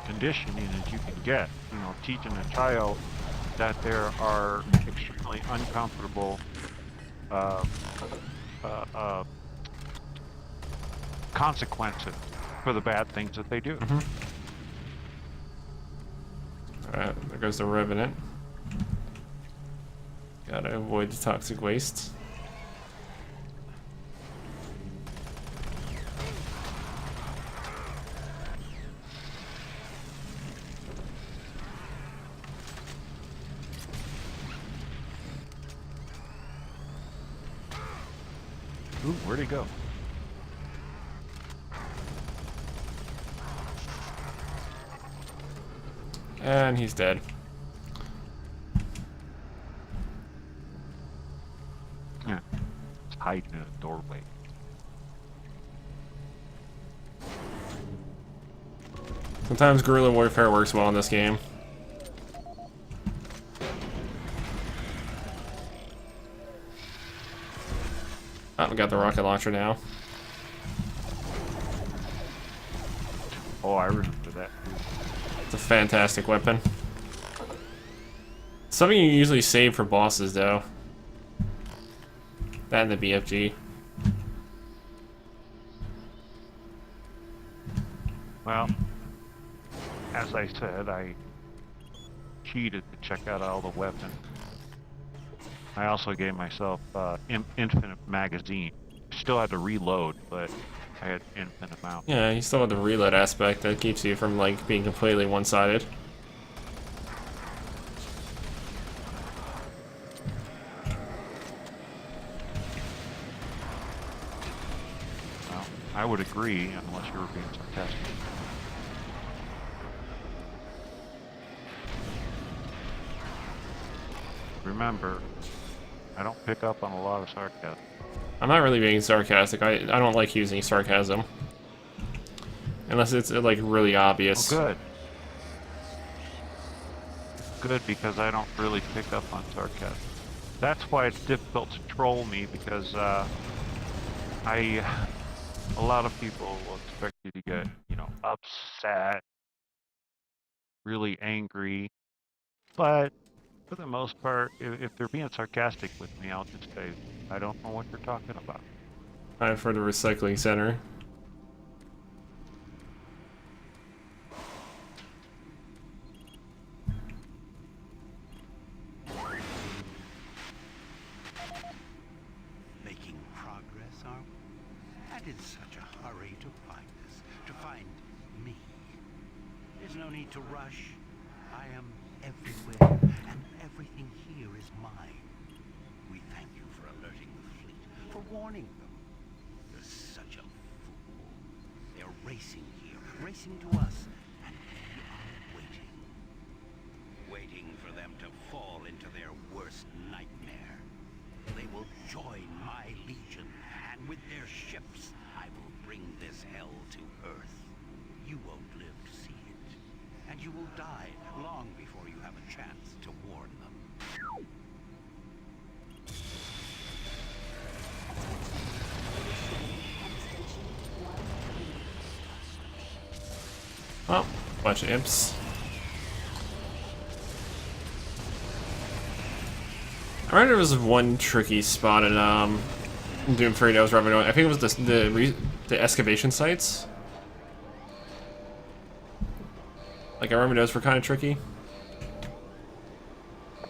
conditioning as you can get. You know, teaching a child that there are extremely uncomfortable consequences for the bad things that they do. Alright, there goes the Revenant. Gotta avoid the toxic waste. Ooh, where'd he go? And he's dead. Yeah, he's hiding in a doorway. Sometimes guerrilla warfare works well in this game. Oh, we got the rocket launcher now. Oh, I remember that. It's a fantastic weapon. Something you usually save for bosses, though. That and the BFG. Well, as I said, I cheated to check out all the weapons. I also gave myself infinite magazine. Still had to reload, but I had infinite amount. Yeah, you still have the reload aspect that keeps you from like being completely one-sided. Well, I would agree, unless you were being sarcastic. Remember, I don't pick up on a lot of sarcasm. I'm not really being sarcastic. I don't like using sarcasm. Unless it's like really obvious. Oh, good. Good, because I don't really pick up on sarcasm. That's why it's difficult to troll me, because a lot of people will expect you to get, you know, upset, really angry. But for the most part, if they're being sarcastic with me, I'll just say, I don't know what you're talking about. Time for the recycling center. Making progress, are we? And in such a hurry to find us, to find me. There's no need to rush. I am everywhere, and everything here is mine. We thank you for alerting the fleet, for warning them. You're such a fool. They're racing here, racing to us, and we are waiting. Waiting for them to fall into their worst nightmare. They will join my legion, and with their ships, I will bring this hell to Earth. You won't live to see it, and you will die long before you have a chance to warn them. Oh, bunch of imps. I remember there was one tricky spot in Doom 3 that I was rubbing on. I think it was the excavation sites. Like I remember those were kind of tricky.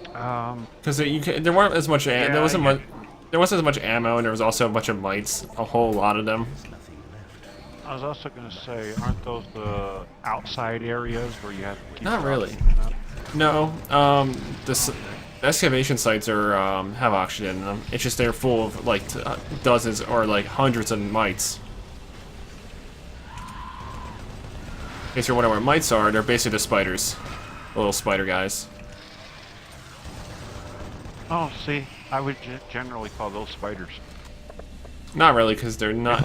Because there weren't as much there wasn't as much ammo, and there was also a bunch of mites, a whole lot of them. I was also going to say, aren't those the outside areas where you have to keep Not really. oxygen up? No, the excavation sites are have oxygen in them. It's just they're full of like dozens or like hundreds of mites. In case you're wondering what mites are, they're basically the spiders, the little spider guys. Oh, see, I would generally call those spiders. Not really, because they're not.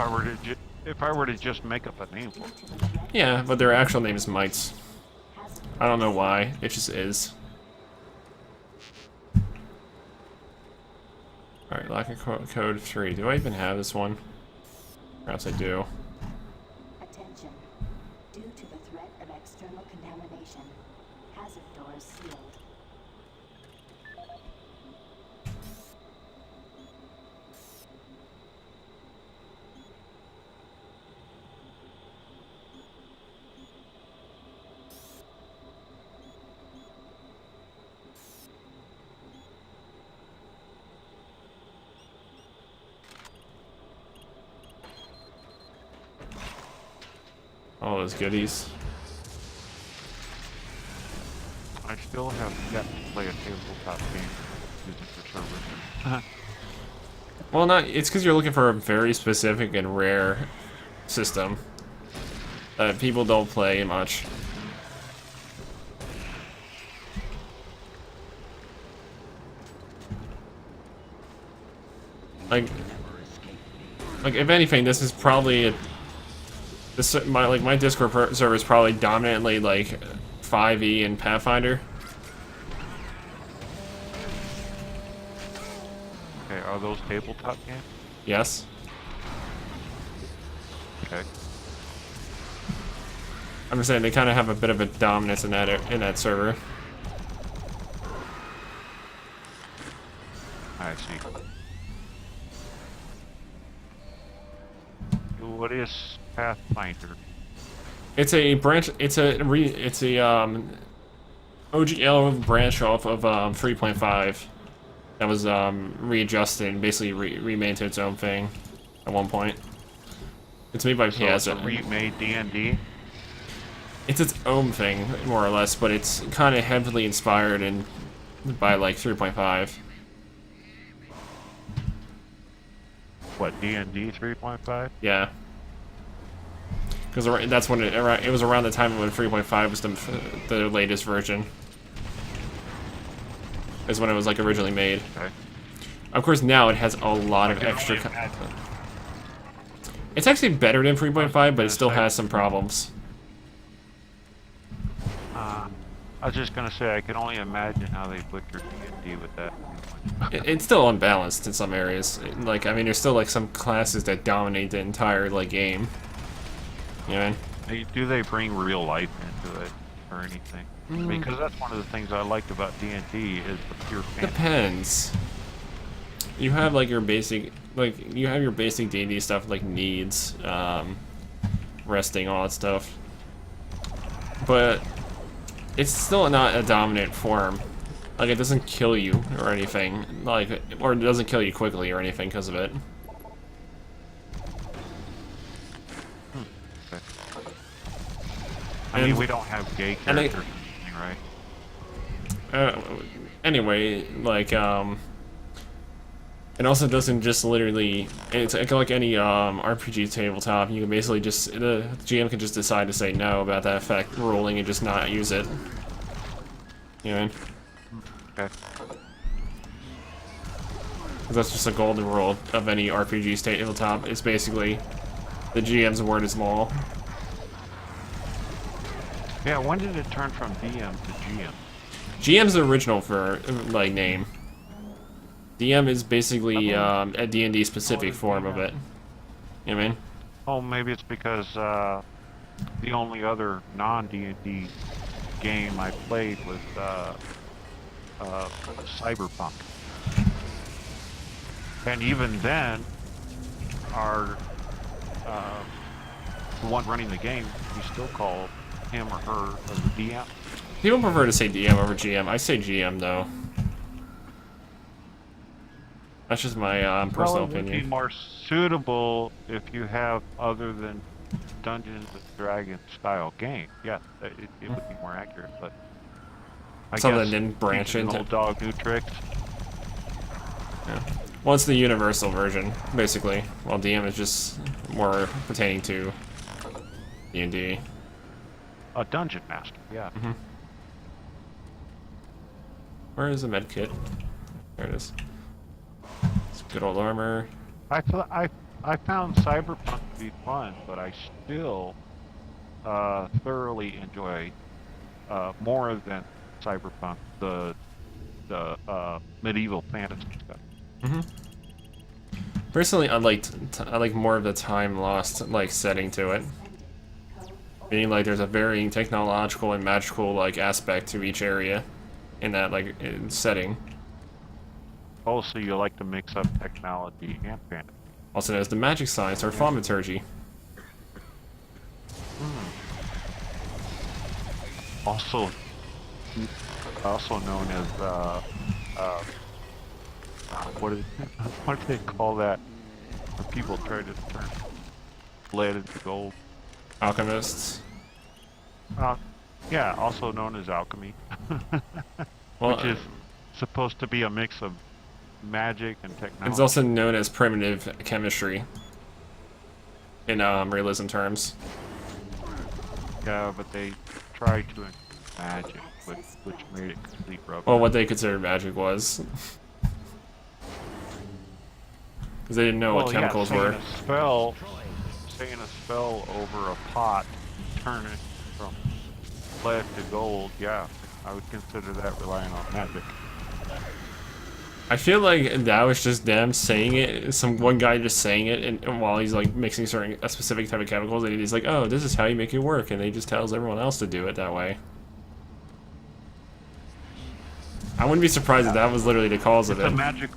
If I were to just make up a name for them. Yeah, but their actual name is mites. I don't know why. It just is. Alright, lack of code 3. Do I even have this one? Perhaps I do. Attention. Due to the threat of external contamination, hazard doors sealed. All those goodies. I still have yet to play a tabletop game using the server. Well, not. It's because you're looking for a very specific and rare system that people don't play much. Like if anything, this is probably my Discord server is probably dominantly like 5e and Pathfinder. Okay, are those tabletop games? Yes. Okay. I'm just saying they kind of have a bit of a dominance in that server. I see. What is Pathfinder? It's a branch. It's a OGL branch off of 3.5 that was readjusted and basically remade to its own thing at one point. It's made by So it's a Piazza. remade D&D? It's its own thing, more or less, but it's kind of heavily inspired by like 3.5. What, D&D 3.5? Yeah. Because that's when it was around the time when 3.5 was the latest version. Is when it was like originally made. Okay. Of course, now it has a lot of extra. It's actually better than 3.5, but it still has some problems. I was just gonna say, I can only imagine how they butchered D&D with that. It's still unbalanced in some areas. Like, I mean, there's still like some classes that dominate the entire like game. You know what I mean? Do they bring real life into it or anything? Because that's one of the things I liked about D&D is the pure fantasy. Depends. You have like your basic, D&D stuff like needs, resting, all that stuff. But it's still not a dominant form. Like, it doesn't kill you or anything, like, or it doesn't kill you quickly or anything because of it. Okay. I mean, we don't have gay characters or anything, right? Anyway, like, it also doesn't just literally, it's like any RPG tabletop, you can basically just, the GM can just decide to say no about that effect ruling and just not use it. You know what I mean? Okay. 'Cause that's just a golden rule of any RPG tabletop. It's basically the GM's word is law. Yeah, when did it turn from DM to GM? GM's the original for like name. DM is basically a D&D specific form of it. You know what I mean? Oh, maybe it's because the only other non-D&D game I played was Cyberpunk. And even then, our the one running the game, we still call him or her as a DM. People prefer to say DM over GM. I say GM though. That's just my personal It would opinion. be more suitable if you have other than Dungeons and Dragons style game. Yeah, it would be more accurate, but I Something guess didn't branch teaching an into- old dog new tricks. Yeah. Well, it's the universal version, basically. While DM is just more pertaining to D&D. A dungeon master, yeah. Where is the med kit? There it is. It's good old armor. I found Cyberpunk to be fun, but I still thoroughly enjoy more than Cyberpunk the medieval fantasy stuff. Personally, I like more of the time lost like setting to it. Meaning like there's a varying technological and magical like aspect to each area in that like setting. Oh, so you like to mix up technology and fantasy. Also known as the magic science or thaumaturgy. Also known as what do they call that? When people try to turn lead into gold. Alchemists. Yeah, also known as alchemy, Well, which is supposed to be a mix of magic and technology. it's also known as primitive chemistry in realism terms. Yeah, but they tried to include magic, which made it complete rubbish. Well, what they considered magic was. Because they didn't know what chemicals were. Saying a spell over a pot, turn it from lead to gold, yeah, I would consider that relying on magic. I feel like that was just them saying it, one guy just saying it, and while he's like mixing a specific type of chemicals, and he's like, "Oh, this is how you make it work," and he just tells everyone else to do it that way. I wouldn't be surprised if that was literally the cause of It's it. a magic.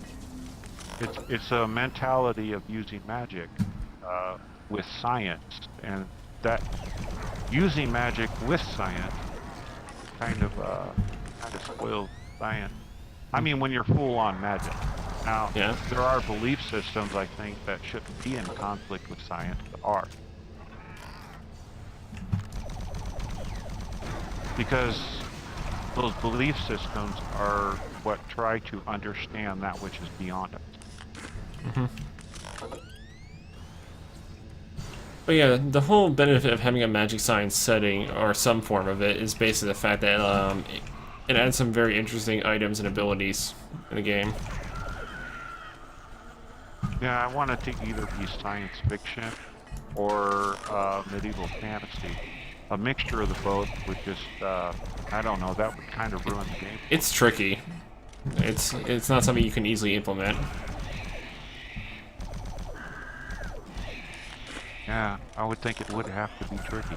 It's a mentality of using magic with science, and that using magic with science kind of spoils science. I mean, when you're full on magic. Now, Yeah. there are belief systems, I think, that shouldn't be in conflict with science, but are. Because those belief systems are what try to understand that which is beyond us. But yeah, the whole benefit of having a magic science setting, or some form of it, is basically the fact that it adds some very interesting items and abilities in the game. Yeah, I want it to either be science fiction or medieval fantasy. A mixture of the both would just, I don't know, that would kind of ruin the game. It's tricky. It's not something you can easily implement. Yeah, I would think it would have to be tricky.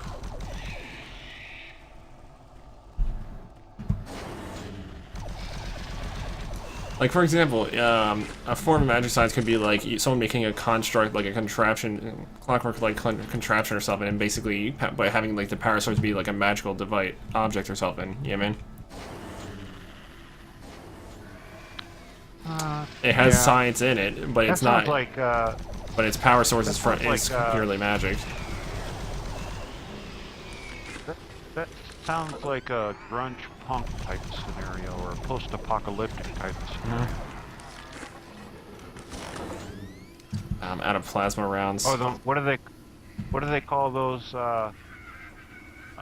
Like, for example, a form of magic science could be like someone making a construct, like a contraption, clockwork like contraption or something, and basically by having like the power source be like a magical device object or something. You know what I mean? It has science in it, but that it's not. Sounds like, but its power source is like, purely magic. that sounds like a grunge punk type scenario or a post-apocalyptic type scenario. Out of plasma rounds. Oh, what do they call those?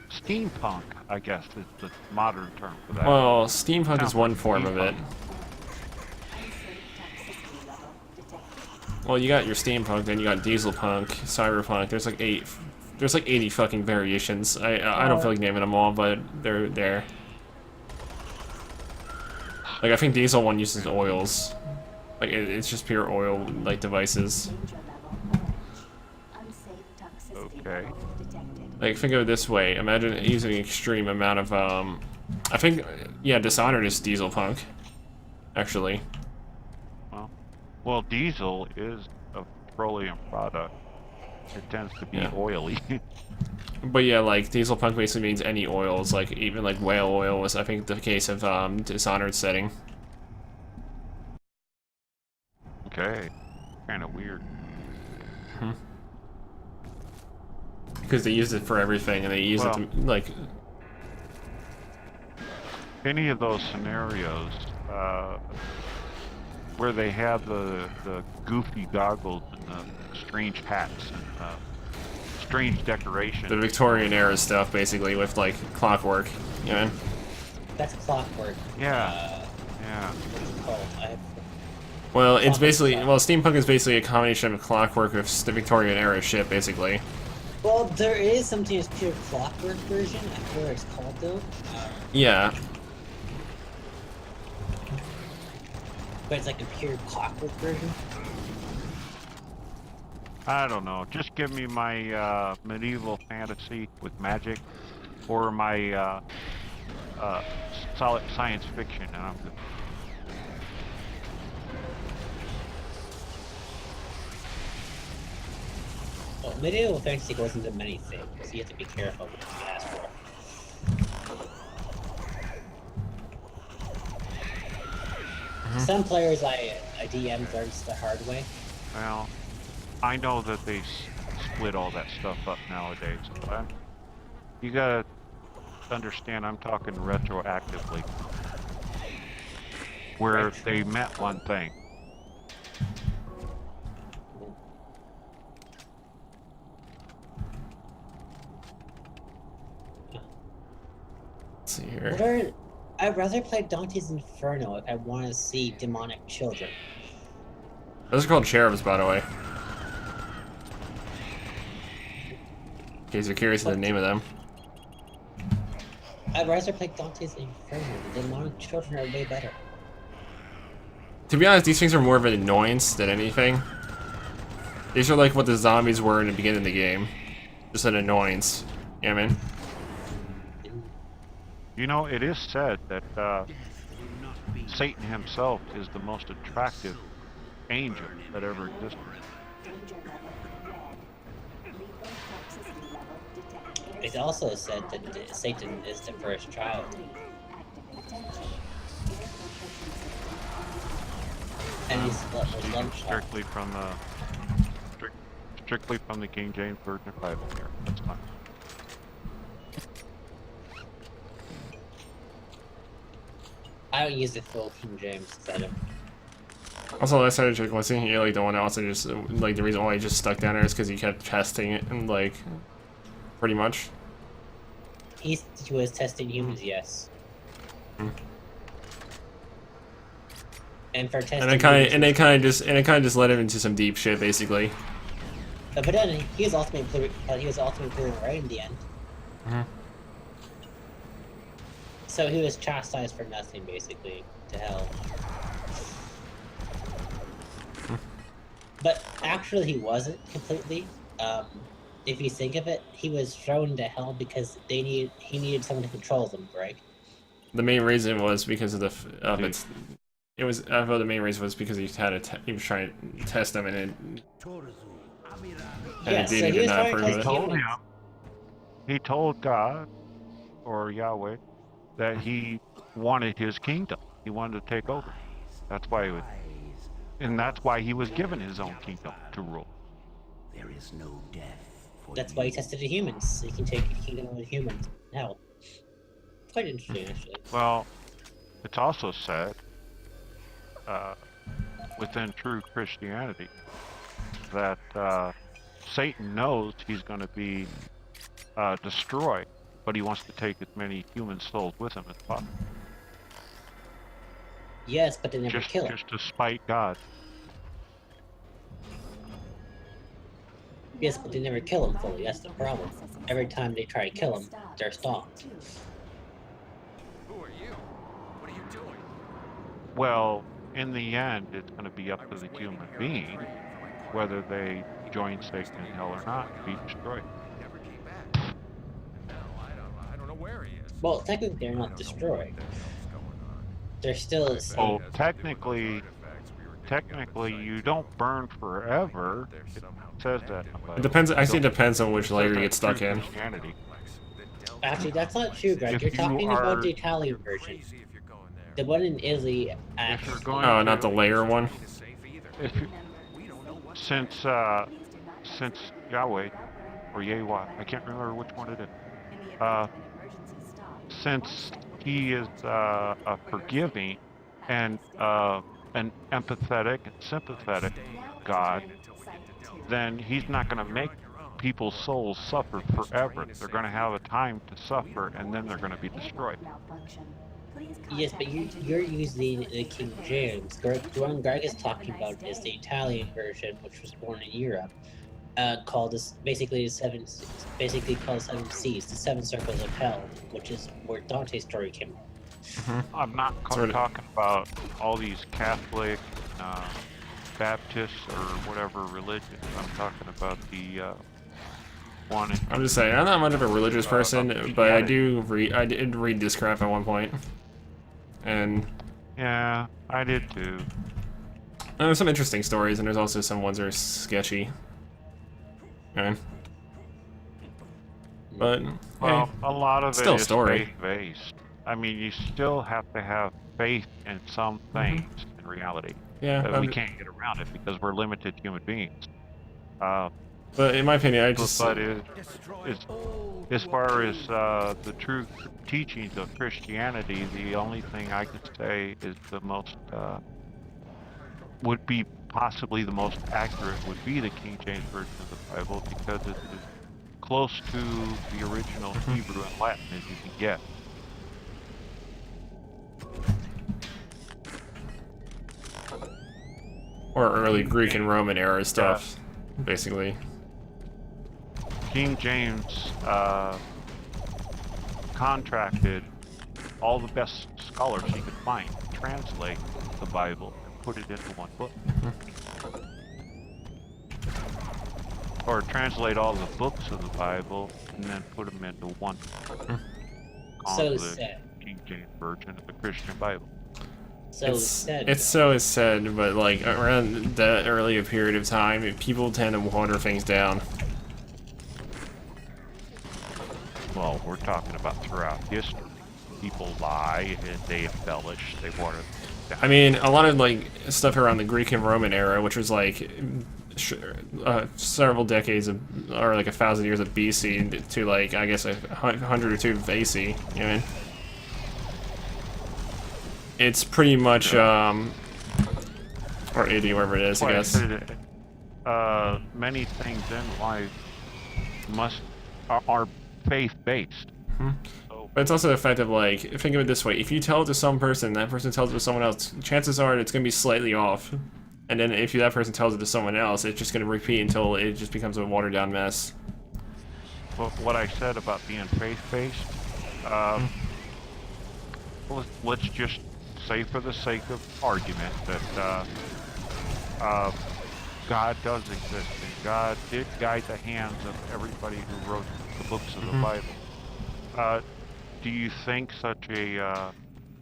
Steampunk, I guess, is the modern term for that. Well, steampunk is one form of it. Well, you got your steampunk, then you got dieselpunk, cyberpunk. There's like 80 fucking variations. I don't feel like naming them all, but they're there. Like, I think diesel one uses oils. Like, it's just pure oil like devices. Okay. Like, think of it this way. Imagine using an extreme amount of I think, yeah, Dishonored is dieselpunk, actually. Well, diesel is a petroleum product. It tends to be oily. But yeah, like, dieselpunk basically means any oils, like, even like whale oil was, I think, the case of Dishonored setting. Okay. Kind of weird. Because they used it for everything, and they use it to, like... Any of those scenarios, where they have the goofy goggles and the strange hats and strange decorations. The Victorian era stuff, basically, with, like, clockwork, you know? That's clockwork. Yeah. Yeah. What's it called? Well, it's basically... Well, steampunk is basically a combination of clockwork with the Victorian era shit, basically. Well, there is something that's pure clockwork version. I forget what it's called, though. Yeah. But it's like a pure clockwork version. I don't know. Just give me my medieval fantasy with magic, or my solid science fiction, and I'm good. Well, medieval fantasy goes into many things. You have to be careful what you ask for. Some players I DM learns the hard way. Well, I know that they split all that stuff up nowadays, but you gotta understand I'm talking retroactively, where they meant one thing. Let's see here. I'd rather play Dante's Inferno if I want to see demonic children. Those are called cherubs, by the way. In case you're curious of the name of them. I'd rather play Dante's Inferno. The demonic children are way better. To be honest, these things are more of an annoyance than anything. These are like what the zombies were in the beginning of the game. Just an annoyance. Yeah, man. You know, it is said that Satan himself is the most attractive angel that ever existed. It also said that Satan is the first child. And he's the love child. Strictly from the King James Version of the Bible here. That's fine. I don't use the full King James because I don't. Also, last time I checked, wasn't he like the one else? And just like the reason why he just stuck down there is because he kept testing it and like pretty much. He was testing humans, yes. And for testing, and it kind of just led him into some deep shit, basically. But then he was ultimately proven right in the end. So he was chastised for nothing, basically, to hell. But actually, he wasn't completely. If you think of it, he was thrown to hell because he needed someone to control them, Greg. The main reason was because of the main reason was because he was trying to test them, and it didn't even not prove it. He told God or Yahweh that he wanted his kingdom. He wanted to take over. That's why he was given his own kingdom to rule. There is no death. That's why he tested the humans. So he can take the kingdom of the humans. Hell. Quite interesting, actually. Well, it's also said within true Christianity that Satan knows he's going to be destroyed, but he wants to take as many human souls with him as possible. Yes, but they never kill him. Just to spite God. Yes, but they never kill him fully. That's the problem. Every time they try to kill him, they're stopped. Who are you? What are you doing? Well, in the end, it's going to be up to the human being whether they join Satan in hell or not to be destroyed. Never came back. No, I don't know where he is. Well, technically, they're not destroyed. They're still. Oh, technically, you don't burn forever. It says that. It depends. I say it depends on which layer you get stuck in. Actually, that's not true, Greg. You're talking about the Italian version. The one in Italy. Oh, not the layer one. Since Yahweh or Yahweh, I can't remember which one it is. Since he is a forgiving and an empathetic and sympathetic God, then he's not going to make people's souls suffer forever. They're going to have a time to suffer, and then they're going to be destroyed. Yes, but you're using the King James. The one Greg is talking about is the Italian version, which was born in Europe, called basically called the Seven Seas, the Seven Circles of Hell, which is where Dante's story came from. I'm not talking about all these Catholic, Baptist, or whatever religion. I'm talking about the one. I'm just saying, I'm not much of a religious person, but I did read this crap at one point. And yeah, I did too. There's some interesting stories, and there's also some ones that are sketchy. Okay. But well, hey, a lot of still it is story. faith-based. I mean, you still have to have faith in some things in reality. Yeah, we can't get around it because we're limited human beings. But in my opinion, I just. But as far as the true teachings of Christianity, the only thing I could say is the most would be possibly the most accurate would be the King James Version of the Bible, because it is close to the original Hebrew and Latin as you can get. Or early Greek and Roman era stuff, basically. King James contracted all the best scholars he could find to translate the Bible and put it into one book. Or translate all the books of the Bible and then put them into one. So On the sad. King James Version of the Christian Bible. So sad. It's so is said, but like around that earlier period of time, people tend to water things down. Well, we're talking about throughout history. People lie and they embellish. They water things down. I mean, a lot of like stuff around the Greek and Roman era, which was like several decades of, or like 1,000 years of BC to like I guess 100 or 2 of AC. You know what I mean? It's pretty much or 80, wherever it is, I guess. Many things in life are faith-based. So, But it's also the fact of like, think of it this way: if you tell it to some person, that person tells it to someone else, chances are it's going to be slightly off. And then if that person tells it to someone else, it's just going to repeat until it just becomes a watered-down mess. but what I said about being faith-based, let's just say for the sake of argument that God does exist and God did guide the hands of everybody who wrote the books of the Bible. Do you think such a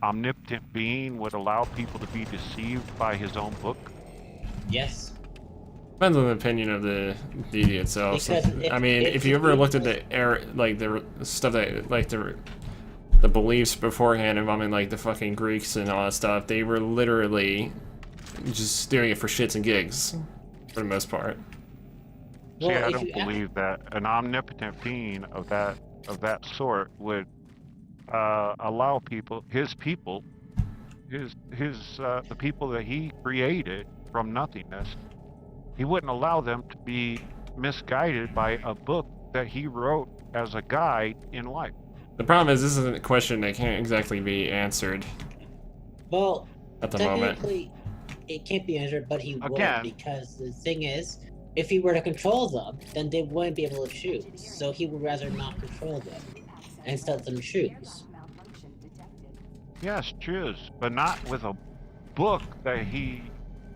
omnipotent being would allow people to be deceived by his own book? Yes. Depends on the opinion of the deity itself. Because if you ever looked at the the stuff that like the beliefs beforehand involving like the fucking Greeks and all that stuff, they were literally just doing it for shits and gigs, for the most part. See, I don't believe that an omnipotent being of that sort would allow people, the people that he created from nothingness, he wouldn't allow them to be misguided by a book that he wrote as a guide in life. The problem is, this isn't a question that can't exactly be answered. Well, at the moment, technically, it can't be answered, but he would, Again. because the thing is, if he were to control them, then they wouldn't be able to choose. So he would rather not control them and let them choose. Yes, choose, but not with a book that he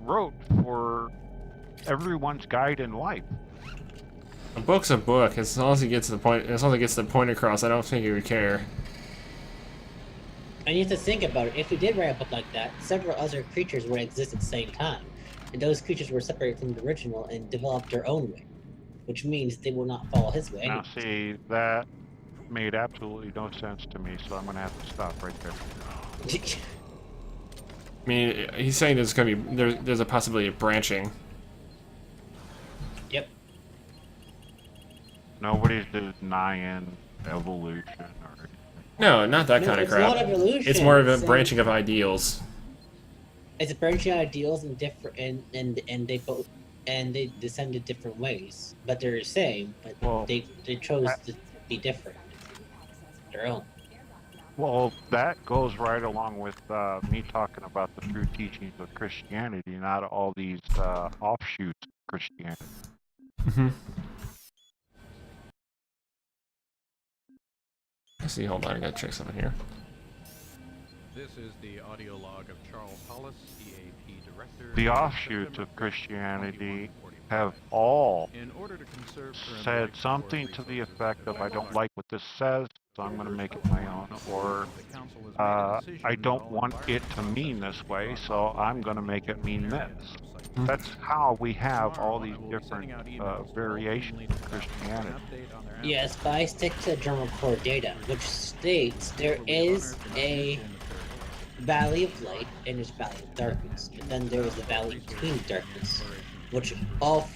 wrote for everyone's guide in life. a book's a book. As long as he gets the point, as long as it gets the point across, I don't think he would care. And you have to think about it. If we did write a book like that, several other creatures would exist at the same time, and those creatures were separated from the original and developed their own way, which means they will not follow his way. Now, see, that made absolutely no sense to me, so I'm going to have to stop right there. I mean, he's saying there's gonna be there's a possibility of branching. Yep. Nobody's denying evolution or anything. No, not that kind of it's crap. not evolution. It's more of a It's, branching of ideals. It's a branching of ideals and different, and they both, and they descended different ways, but they're the same. But Well, they chose to be different, their own. Well, that goes right along with me talking about the true teachings of Christianity, not all these offshoots of Christianity. Let's see, hold on, I gotta check something here. This is the audio log of Charles Hollis, EAP Director. The offshoots of Christianity have all In order to conserve said something to the effect of, I don't like what this says, so I'm going to make it my own, or I don't want it to mean this way, so I'm going to make it mean this. That's how we have all these different variations of Christianity. Yes, but I stick to the German core data, which states there is a valley of light and there's a valley of darkness, but then there is a valley between darkness, which all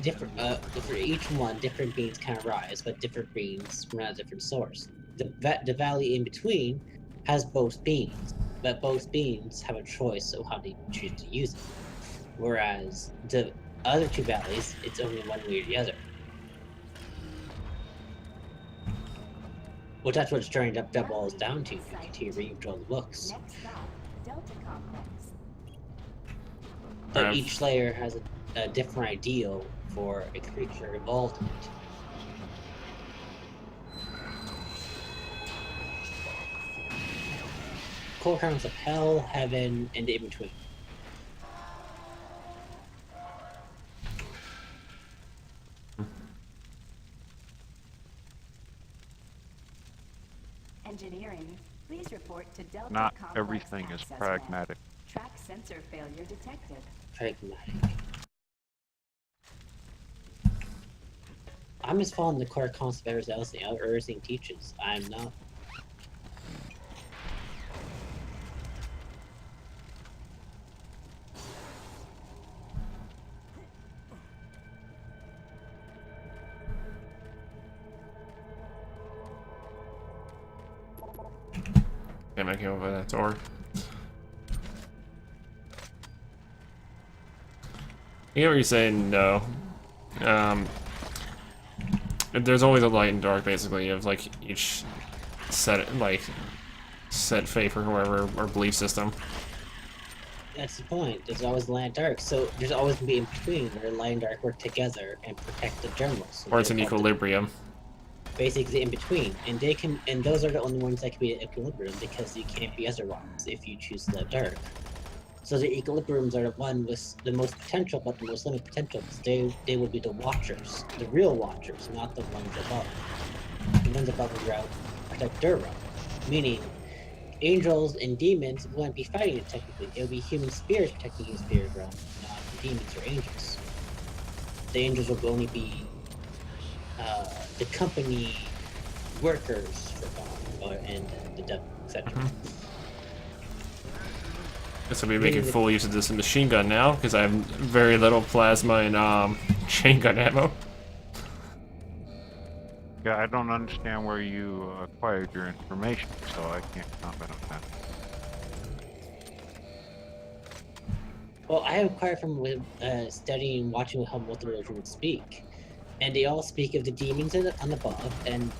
different for each one, different beings can arise, but different beings from a different source. The valley in between has both beings, but both beings have a choice of how they choose to use it. Whereas the other two valleys, it's only one way or the other. Well, that's what it's trying to boils down to. You continue reading through all the books. But each layer has a different ideal for a creature involved in it. Core counts of hell, heaven, and the in-between. Engineering, please report to Delta Not Complex everything is Access pragmatic. Map. Track sensor failure detected. Pragmatic. I'm just following the core concept everything teaches. I'm not. Damn, I can't open that door. You know what you're saying? No. There's always a light and dark, basically, of like each set faith or whoever or belief system. That's the point. There's always light and dark, so there's always gonna be in between where light and dark work together and protect the journals. Or it's an equilibrium. Basically, in between, and those are the only ones that can be in equilibrium because you can't be otherwise if you choose the dark. So the equilibriums are the one with the most potential, but the most limited potential, because they would be the watchers, the real watchers, not the ones above. The ones above would protect their realm, meaning angels and demons wouldn't be fighting it technically. It would be human spirits protecting human spirit realm, not demons or angels. The angels would only be the company workers for God, and the devil, etc. Guess I'll be making full use of this machine gun now, because I have very little plasma and chain gun ammo. Yeah, I don't understand where you acquired your information, so I can't comment on that. Well, I have acquired from studying and watching how multiple religions speak. And they all speak of the demons on above, and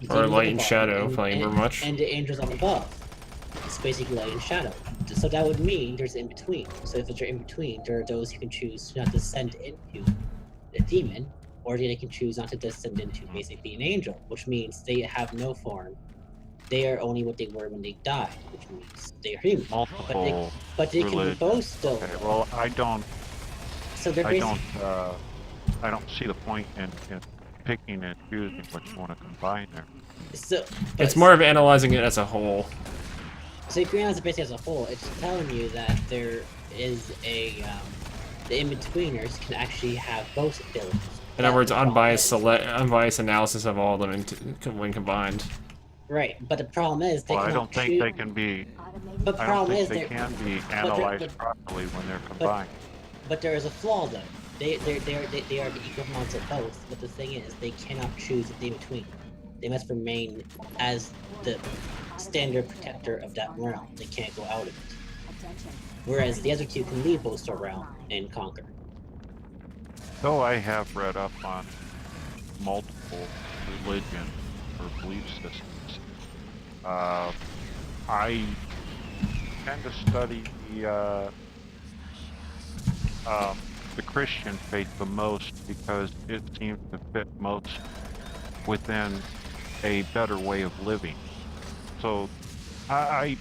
Or light and shadow, playing very much. and the angels on above. It's basically light and shadow. So that would mean there's in between. So if it's in between, there are those who can choose not to descend into a demon, or they can choose not to descend into basically an angel, which means they have no form. They are only what they were when they died, which means they are human. Multiple but they can be both still. Okay, well, I don't. So they're I don't see the point in picking and choosing what you want to combine there. So, it's more of analyzing it as a whole. So if you analyze it basically as a whole, it's telling you that there is the in-betweeners can actually have both abilities. In other words, unbiased analysis of all of them when combined. Right, but the problem is they I don't think they can be. But the I don't problem think is they can be analyzed properly when they're combined. But there is a flaw though. They are the equal amounts of both. But the thing is, they cannot choose the in-between. They must remain as the standard protector of that realm. They can't go out of it. Whereas the other two can leave Boastal realm and conquer. Though I have read up on multiple religion or belief systems, I tend to study the Christian faith the most because it seems to fit most within a better way of living. So I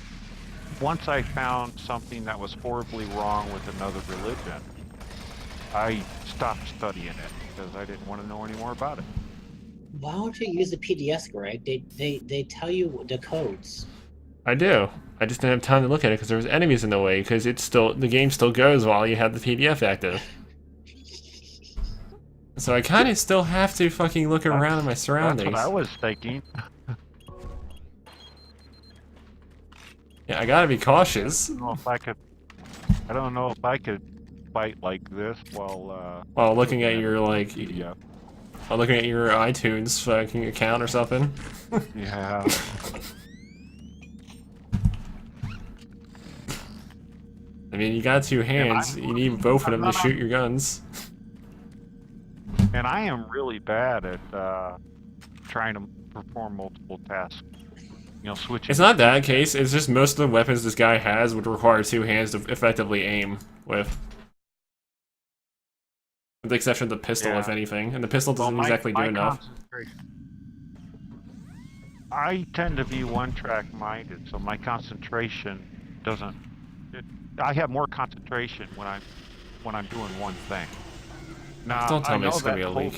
once I found something that was horribly wrong with another religion, I stopped studying it because I didn't want to know any more about it. Why don't you use the PDS, Greg? They tell you the codes. I do. I just didn't have time to look at it because there was enemies in the way. Because the game still goes while you have the PDF active. So I kind of still have to fucking look around in my surroundings. That's what I was thinking. Yeah, I gotta be cautious. I don't know if I could fight like this while looking at your PDF. While looking at your iTunes fucking account or something. Yeah. I mean, you got two hands. You need both of them to shoot your guns. And I am really bad at trying to perform multiple tasks. You know, switching. It's not that case. It's just most of the weapons this guy has would require two hands to effectively aim with. With the exception of the pistol, if anything. And the pistol doesn't exactly do enough. I tend to be one-track minded, so my concentration doesn't... I have more concentration when I'm doing one thing. Now, Don't tell me it's gonna be a leak.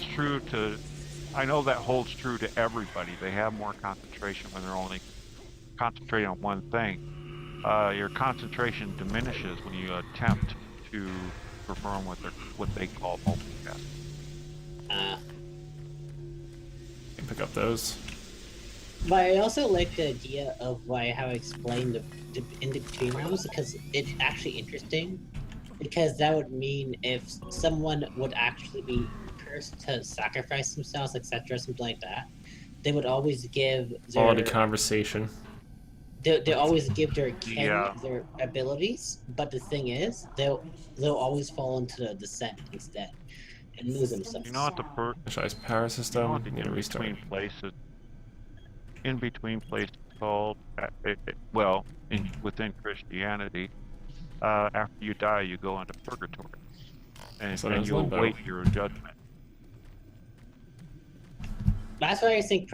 I know that holds true to everybody. They have more concentration when they're only concentrate on one thing, your concentration diminishes when you attempt to perform what they call multitasking. Can pick up those. But I also like the idea of how I explained the in-between rounds, because it's actually interesting. Because that would mean if someone would actually be cursed to sacrifice themselves, etc., something like that, they would always give their Quality conversation. they always give their kin Yeah. their abilities. But the thing is, they'll always fall into the descent instead and lose themselves. You know what the Initialize power system. you know what the Need to restart. in between places called within Christianity, after you die you go into purgatory, and So you limbo. await your judgment. That's why I think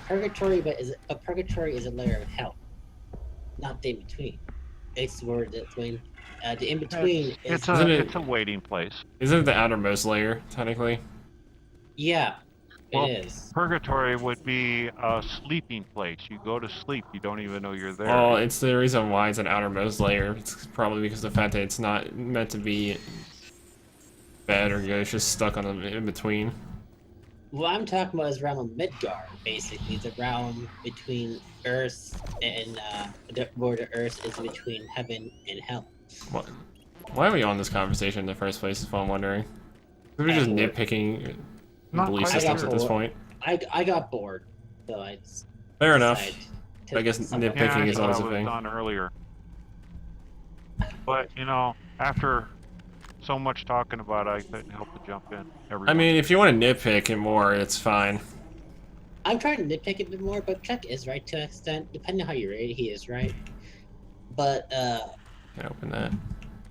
purgatory, but purgatory is a layer of hell, not the in between. It's where the in between is It's a waiting place. Isn't it the outermost layer, technically? yeah, Well, it is. purgatory would be a sleeping place. You go to sleep, you don't even know you're there. Well, it's the reason why it's an outermost layer. It's probably because of the fact that it's not meant to be bad or good. It's just stuck on the in between. What I'm talking about is realm of Midgard, basically the realm between Earth and where the Earth is between heaven and hell. What? Why are we on this conversation in the first place? Is what I'm wondering. We're just nitpicking Not belief quite systems sure. at this point. I got bored, so I just Fair enough. decided to I guess do something. nitpicking is I always a was thing. on earlier. But after so much talking about it, I couldn't help but jump in. I mean, if you want to nitpick it more, it's fine. I'm trying to nitpick it a bit more, but Chuck is right to an extent. Depending on how you rate it, he is right. But Can I open that?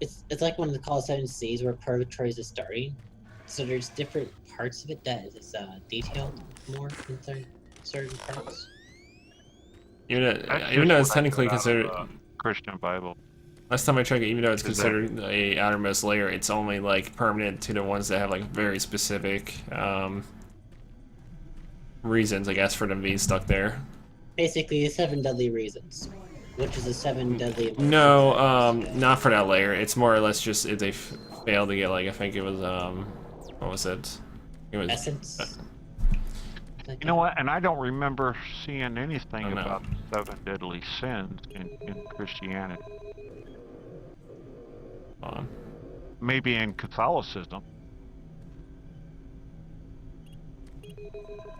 it's like one of the Call 7 Seas where Purgatory is starting. So there's different parts of it that is detailed more in certain parts. Even That's though just it's what I technically got out of considered. the Christian Bible. Last time I checked it, even though it's Is that- considered a outermost layer, it's only like permanent to the ones that have like very specific reasons, I guess, for them being stuck there. Basically, the 7 deadly reasons, which is the 7 deadly. Emotions. No, not for that layer. It's more or less just if they fail to get like, I think it was what was it? It was Essence. You know what? And I don't remember seeing anything Oh, no. about the 7 deadly sins in Christianity. Maybe in Catholicism.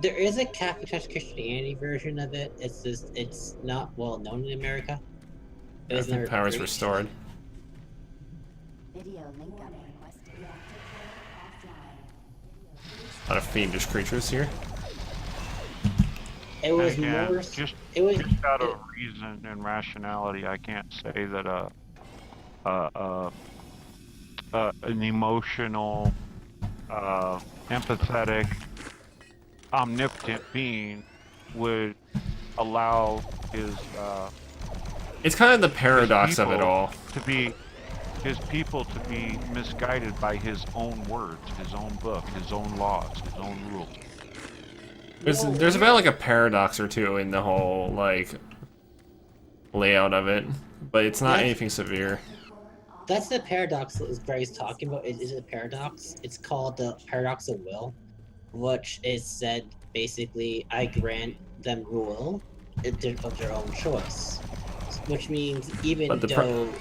There is a Catholic Church Christianity version of it. It's not well known in America. It was never powers preached. restored. Video link up requested. A lot of fiendish creatures here. It was Again, more. just out of reason and rationality, I can't say that an emotional, empathetic, omnipotent being would allow his It's kind of the paradox of it all. his people to be misguided by his own words, his own book, his own laws, his own rules. There's about like a paradox or two in the whole like layout of it, but it's not anything severe. That's the paradox that Barry's talking about. It is a paradox. It's called the paradox of will, which is said basically, I grant them rule of their own choice, which means even But the though.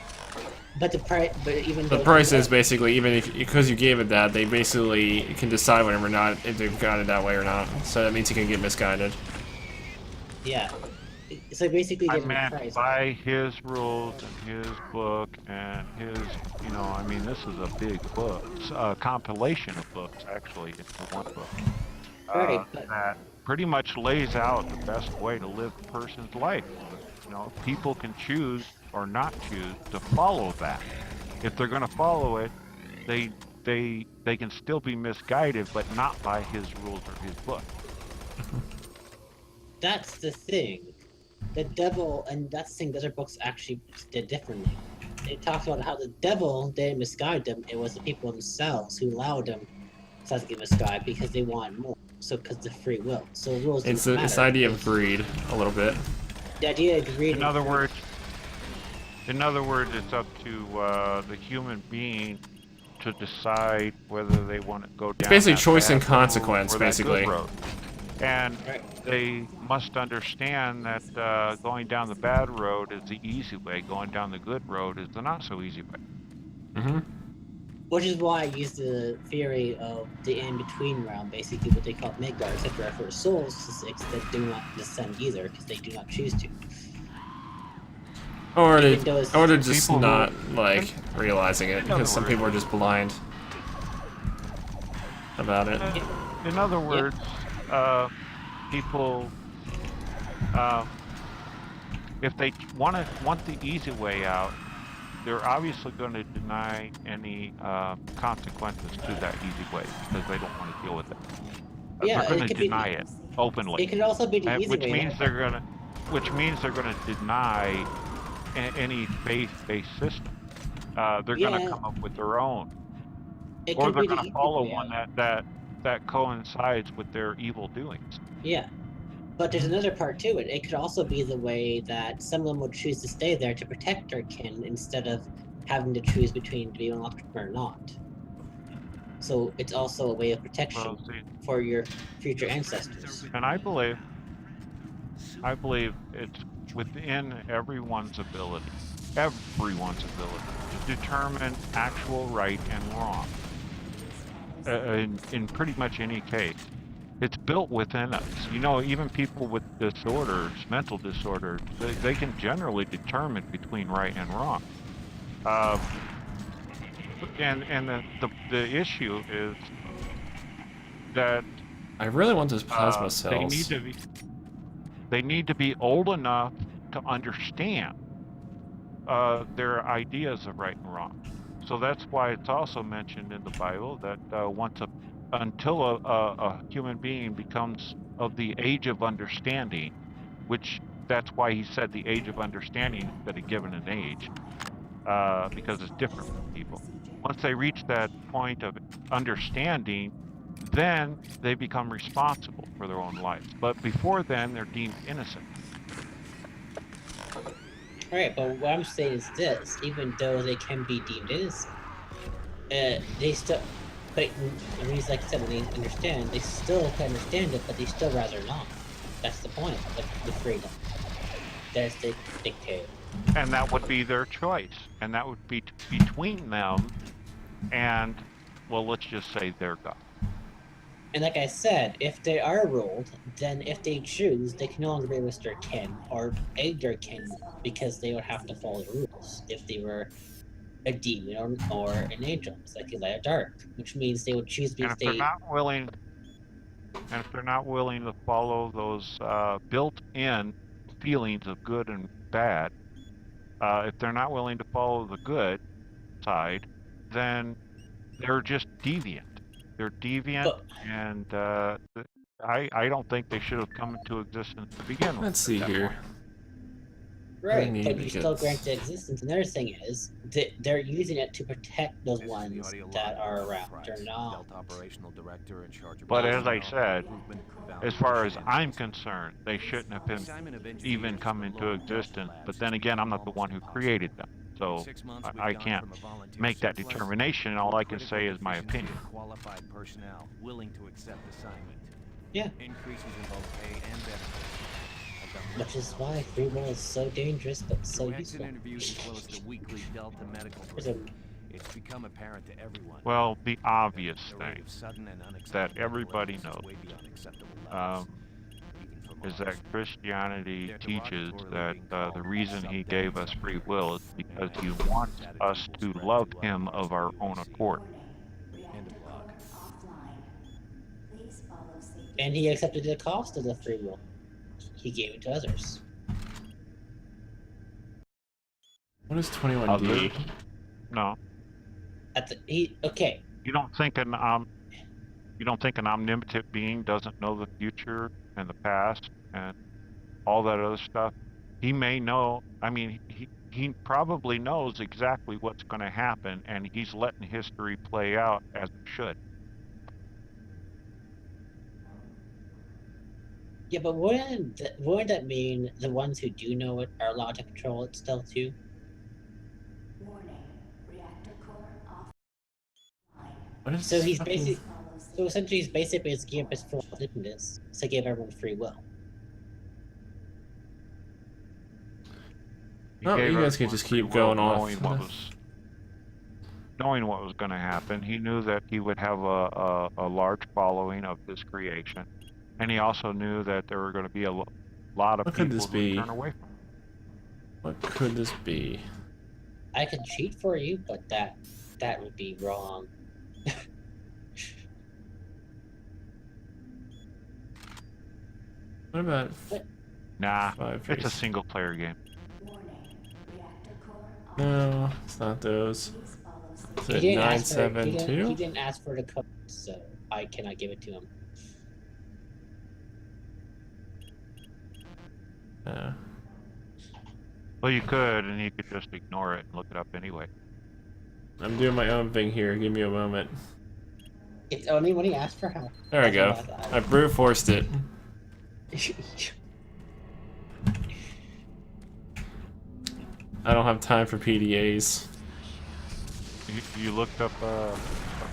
But the price is basically, even if because you gave it that, they basically can decide whether or not if they've got it that way or not. So that means you can get misguided. Yeah. So basically, I giving meant price. by his rules and his book and his, I mean, this is a big book. It's a compilation of books, actually. It's one book. Right, but That pretty much lays out the best way to live a person's life. People can choose or not choose to follow that. If they're going to follow it, they can still be misguided, but not by his rules or his book. that's the thing. The devil, and that's the thing, the other books actually did differently. It talks about how the devil didn't misguide them, it was the people themselves who allowed them to get misguided because they wanted more. So, because of free will. So, rules It's didn't this matter. idea of greed, a little bit. The idea of greed In and other greed. words, it's up to the human being to decide whether they want to go It's down basically that choice and bad road consequence, or that good basically. road. And Right. they must understand that going down the bad road is the easy way. Going down the good road is the not so easy way. Mm-hmm. Which is why I use the theory of the in-between realm, basically what they call Midgard, etc., for souls that do not descend either, because they do not choose to. Or Even though it's they're just People not, who, like, realizing it, in other because some words, people are just blind about it. in other words, people, if they want the easy way out, they're obviously going to deny any consequences to that easy way because they don't want to deal with it. yeah, They're going it to could be. deny it openly, It could also be the easy which way. means they're going to deny any faith-based system. They're going to Yeah, come up with their own, it or could they're be the going to easy follow way one out. that coincides with their evil doings. Yeah, but there's another part to it. It could also be the way that some of them would choose to stay there to protect their kin instead of having to choose between being locked or not. So it's also a way of protection Well, see, for your future ancestors. and I believe it's within everyone's ability to determine actual right and wrong in pretty much any case. It's built within us. You know, even people with disorders, mental disorders, they can generally determine between right and wrong. Uh, and the issue is that I really want those plasma they cells. need to be old enough to understand their ideas of right and wrong. So that's why it's also mentioned in the Bible that until a human being becomes of the age of understanding, which that's why he said the age of understanding instead of given an age, because it's different for people. Once they reach that point of understanding, then they become responsible for their own lives. But before then, they're deemed innocent. Alright, but what I'm saying is this: even though they can be deemed innocent, they still. But I mean, like I said, when they understand, they still can understand it, but they still rather not. That's the point of the freedom. That's the dictate. And that would be their choice. And that would be between them and, well, let's just say their God. And like I said, if they are ruled, then if they choose, they can no longer be with their kin or aid their kin because they would have to follow the rules if they were a demon or an angel. It's like Elijah Dark, which means they would choose to And if they're stay. not willing to follow those built-in feelings of good and bad, if they're not willing to follow the good side, then they're just deviant. They're deviant, But and I don't think they should have come into existence to begin with. Let's At see that here. point. I right, need but to you get still grant the existence. Another thing is that they're using it to protect those This is the ones audio log that of are Colonel around. Price, They're not. Delta Operational Director in charge of But as I personnel, said, recruitment, as far as evaluation, and I'm placement. concerned, they shouldn't have The been assignment of even engineers come to the into local Delta existence. But labs then has again, I'm become not the one almost who impossible. created them, In so 6 months, we've I gone can't from a volunteer make that surplus determination. to All a I can critical say is my deficiency opinion. of qualified personnel willing to accept assignment. Yeah, Increases in both pay and benefits have done which little is to why alleviate free the will is pressure. so dangerous but so Through exit useful. interviews as well as the weekly Delta medical There's a briefing, it's become apparent to everyone Well, the that obvious the rate thing of sudden and that unexplained medical everybody illness is knows way beyond acceptable levels, um, even for is that Mars. Christianity They're teaches derogatorily that being the called reason he gave us free sub-Terran will is suffering, and because I he suspect wants this us attitude will to spread love to other him parts of of the our own UAC. accord. End of log. and he accepted the cost of the free will. He gave it to others. What is 21D? Others? No. Okay. You don't think an omnipotent being doesn't know the future and the past and all that other stuff? He may know. I mean, he probably knows exactly what's going to happen, and he's letting history play out as it should. Yeah, but wouldn't that mean the ones who do know it are allowed to control it still too? Warning. Reactor core offline. What is So he's fucking... basically, so essentially he's basically his give us full independence to give everyone free will. He Oh, gave you guys can everyone just free keep will, going off. knowing what was going to happen. He knew that he would have a large following of his creation, and he also knew that there were going to be a lot of What could people this who would be? turn away from him. What could this be? I could cheat for you, but that would be wrong. What about Nah, five it's a face? single player game. No, it's not those. Is He it didn't ask for he 972? didn't ask for the code, so I cannot give it to him. Yeah. Well, you could, and you could just ignore it and look it up anyway. I'm doing my own thing here. Give me a moment. It's only when he asks for help. There we go. I brute forced it. I don't have time for PDAs. You looked up a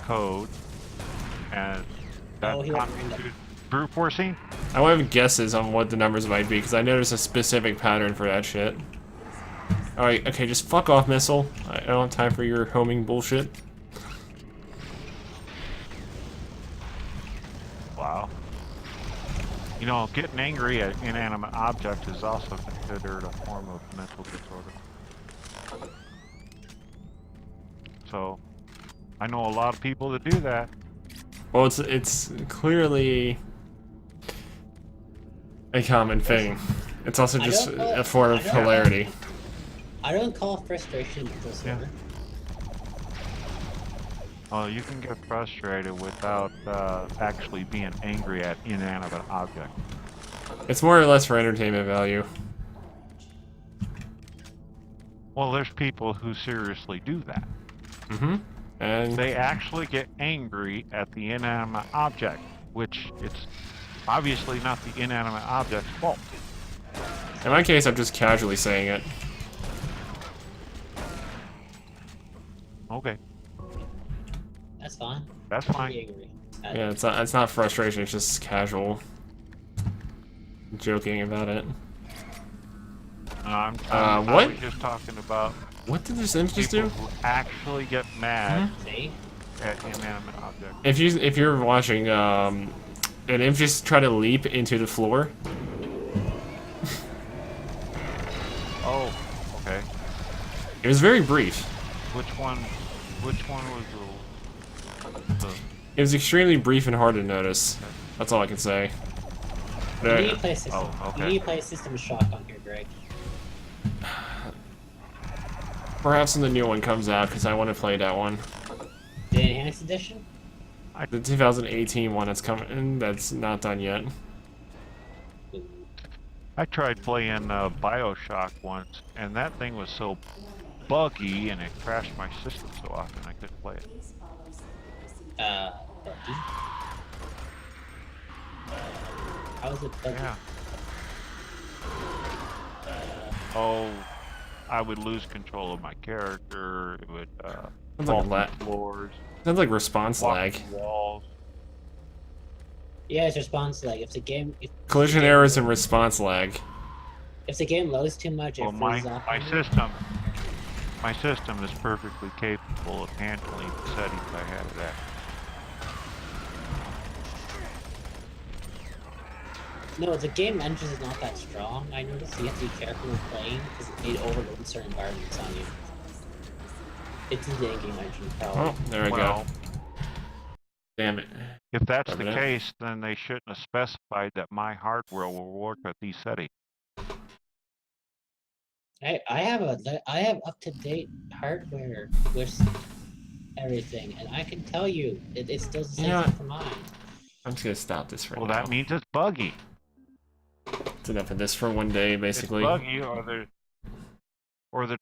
code, and that Oh, he went random. constituted brute forcing. I want to have guesses on what the numbers might be, because I noticed a specific pattern for that shit. Alright, okay, just fuck off, missile. I don't have time for your homing bullshit. Wow. You know, getting angry at inanimate objects is also considered a form of mental disorder. So, I know a lot of people that do that. Well, it's clearly a common thing. It's also just a form of hilarity. I don't call frustration mental disorder. Well, you can get frustrated without actually being angry at inanimate objects. It's more or less for entertainment value. Well, there's people who seriously do that. Mm-hmm. And They actually get angry at the inanimate object, which it's obviously not the inanimate object's fault. in my case, I'm just casually saying it. Okay, That's fine. that's Be fine. angry. Yeah, it's not frustration. It's just casual joking about it. I what? was just talking about What did this imp just people do? who actually get mad See? at inanimate objects. If you're watching, an imp just try to leap into the floor. Oh, okay. It was very brief. Which one was the It was extremely brief and hard to notice. That's all I can say. You But, need to play system. Oh, okay. You need to play System Shock on here, Greg. perhaps when the new one comes out, because I want to play that one. The Enhanced Edition? The 2018 one that's coming, that's not done yet. I tried playing BioShock once, and that thing was so buggy, and it crashed my system so often I couldn't play it. Bucky? How is it Bucky? Yeah. Oh, I would lose control of my character. It would Sounds fall like through floors, Sounds like response walk lag. through walls. Yeah, it's response lag. If the game Collision errors and response lag. if the game loads too much, it Well, freezes off. my system is perfectly capable of handling the settings I have it at. No, the game engine is not that strong. I noticed you have to be careful when playing because it overloads certain environments on you. It's the in-game engine problem. Oh, there we Well, go. Damn it. if that's Cover the that. case, then they shouldn't have specified that my hardware will work at these settings. I have up-to-date hardware with everything, and I can tell you it still the same You know thing for mine. I'm just gonna stop this right Well, now. that means it's buggy. It's enough of this for one day, basically. It's buggy, or the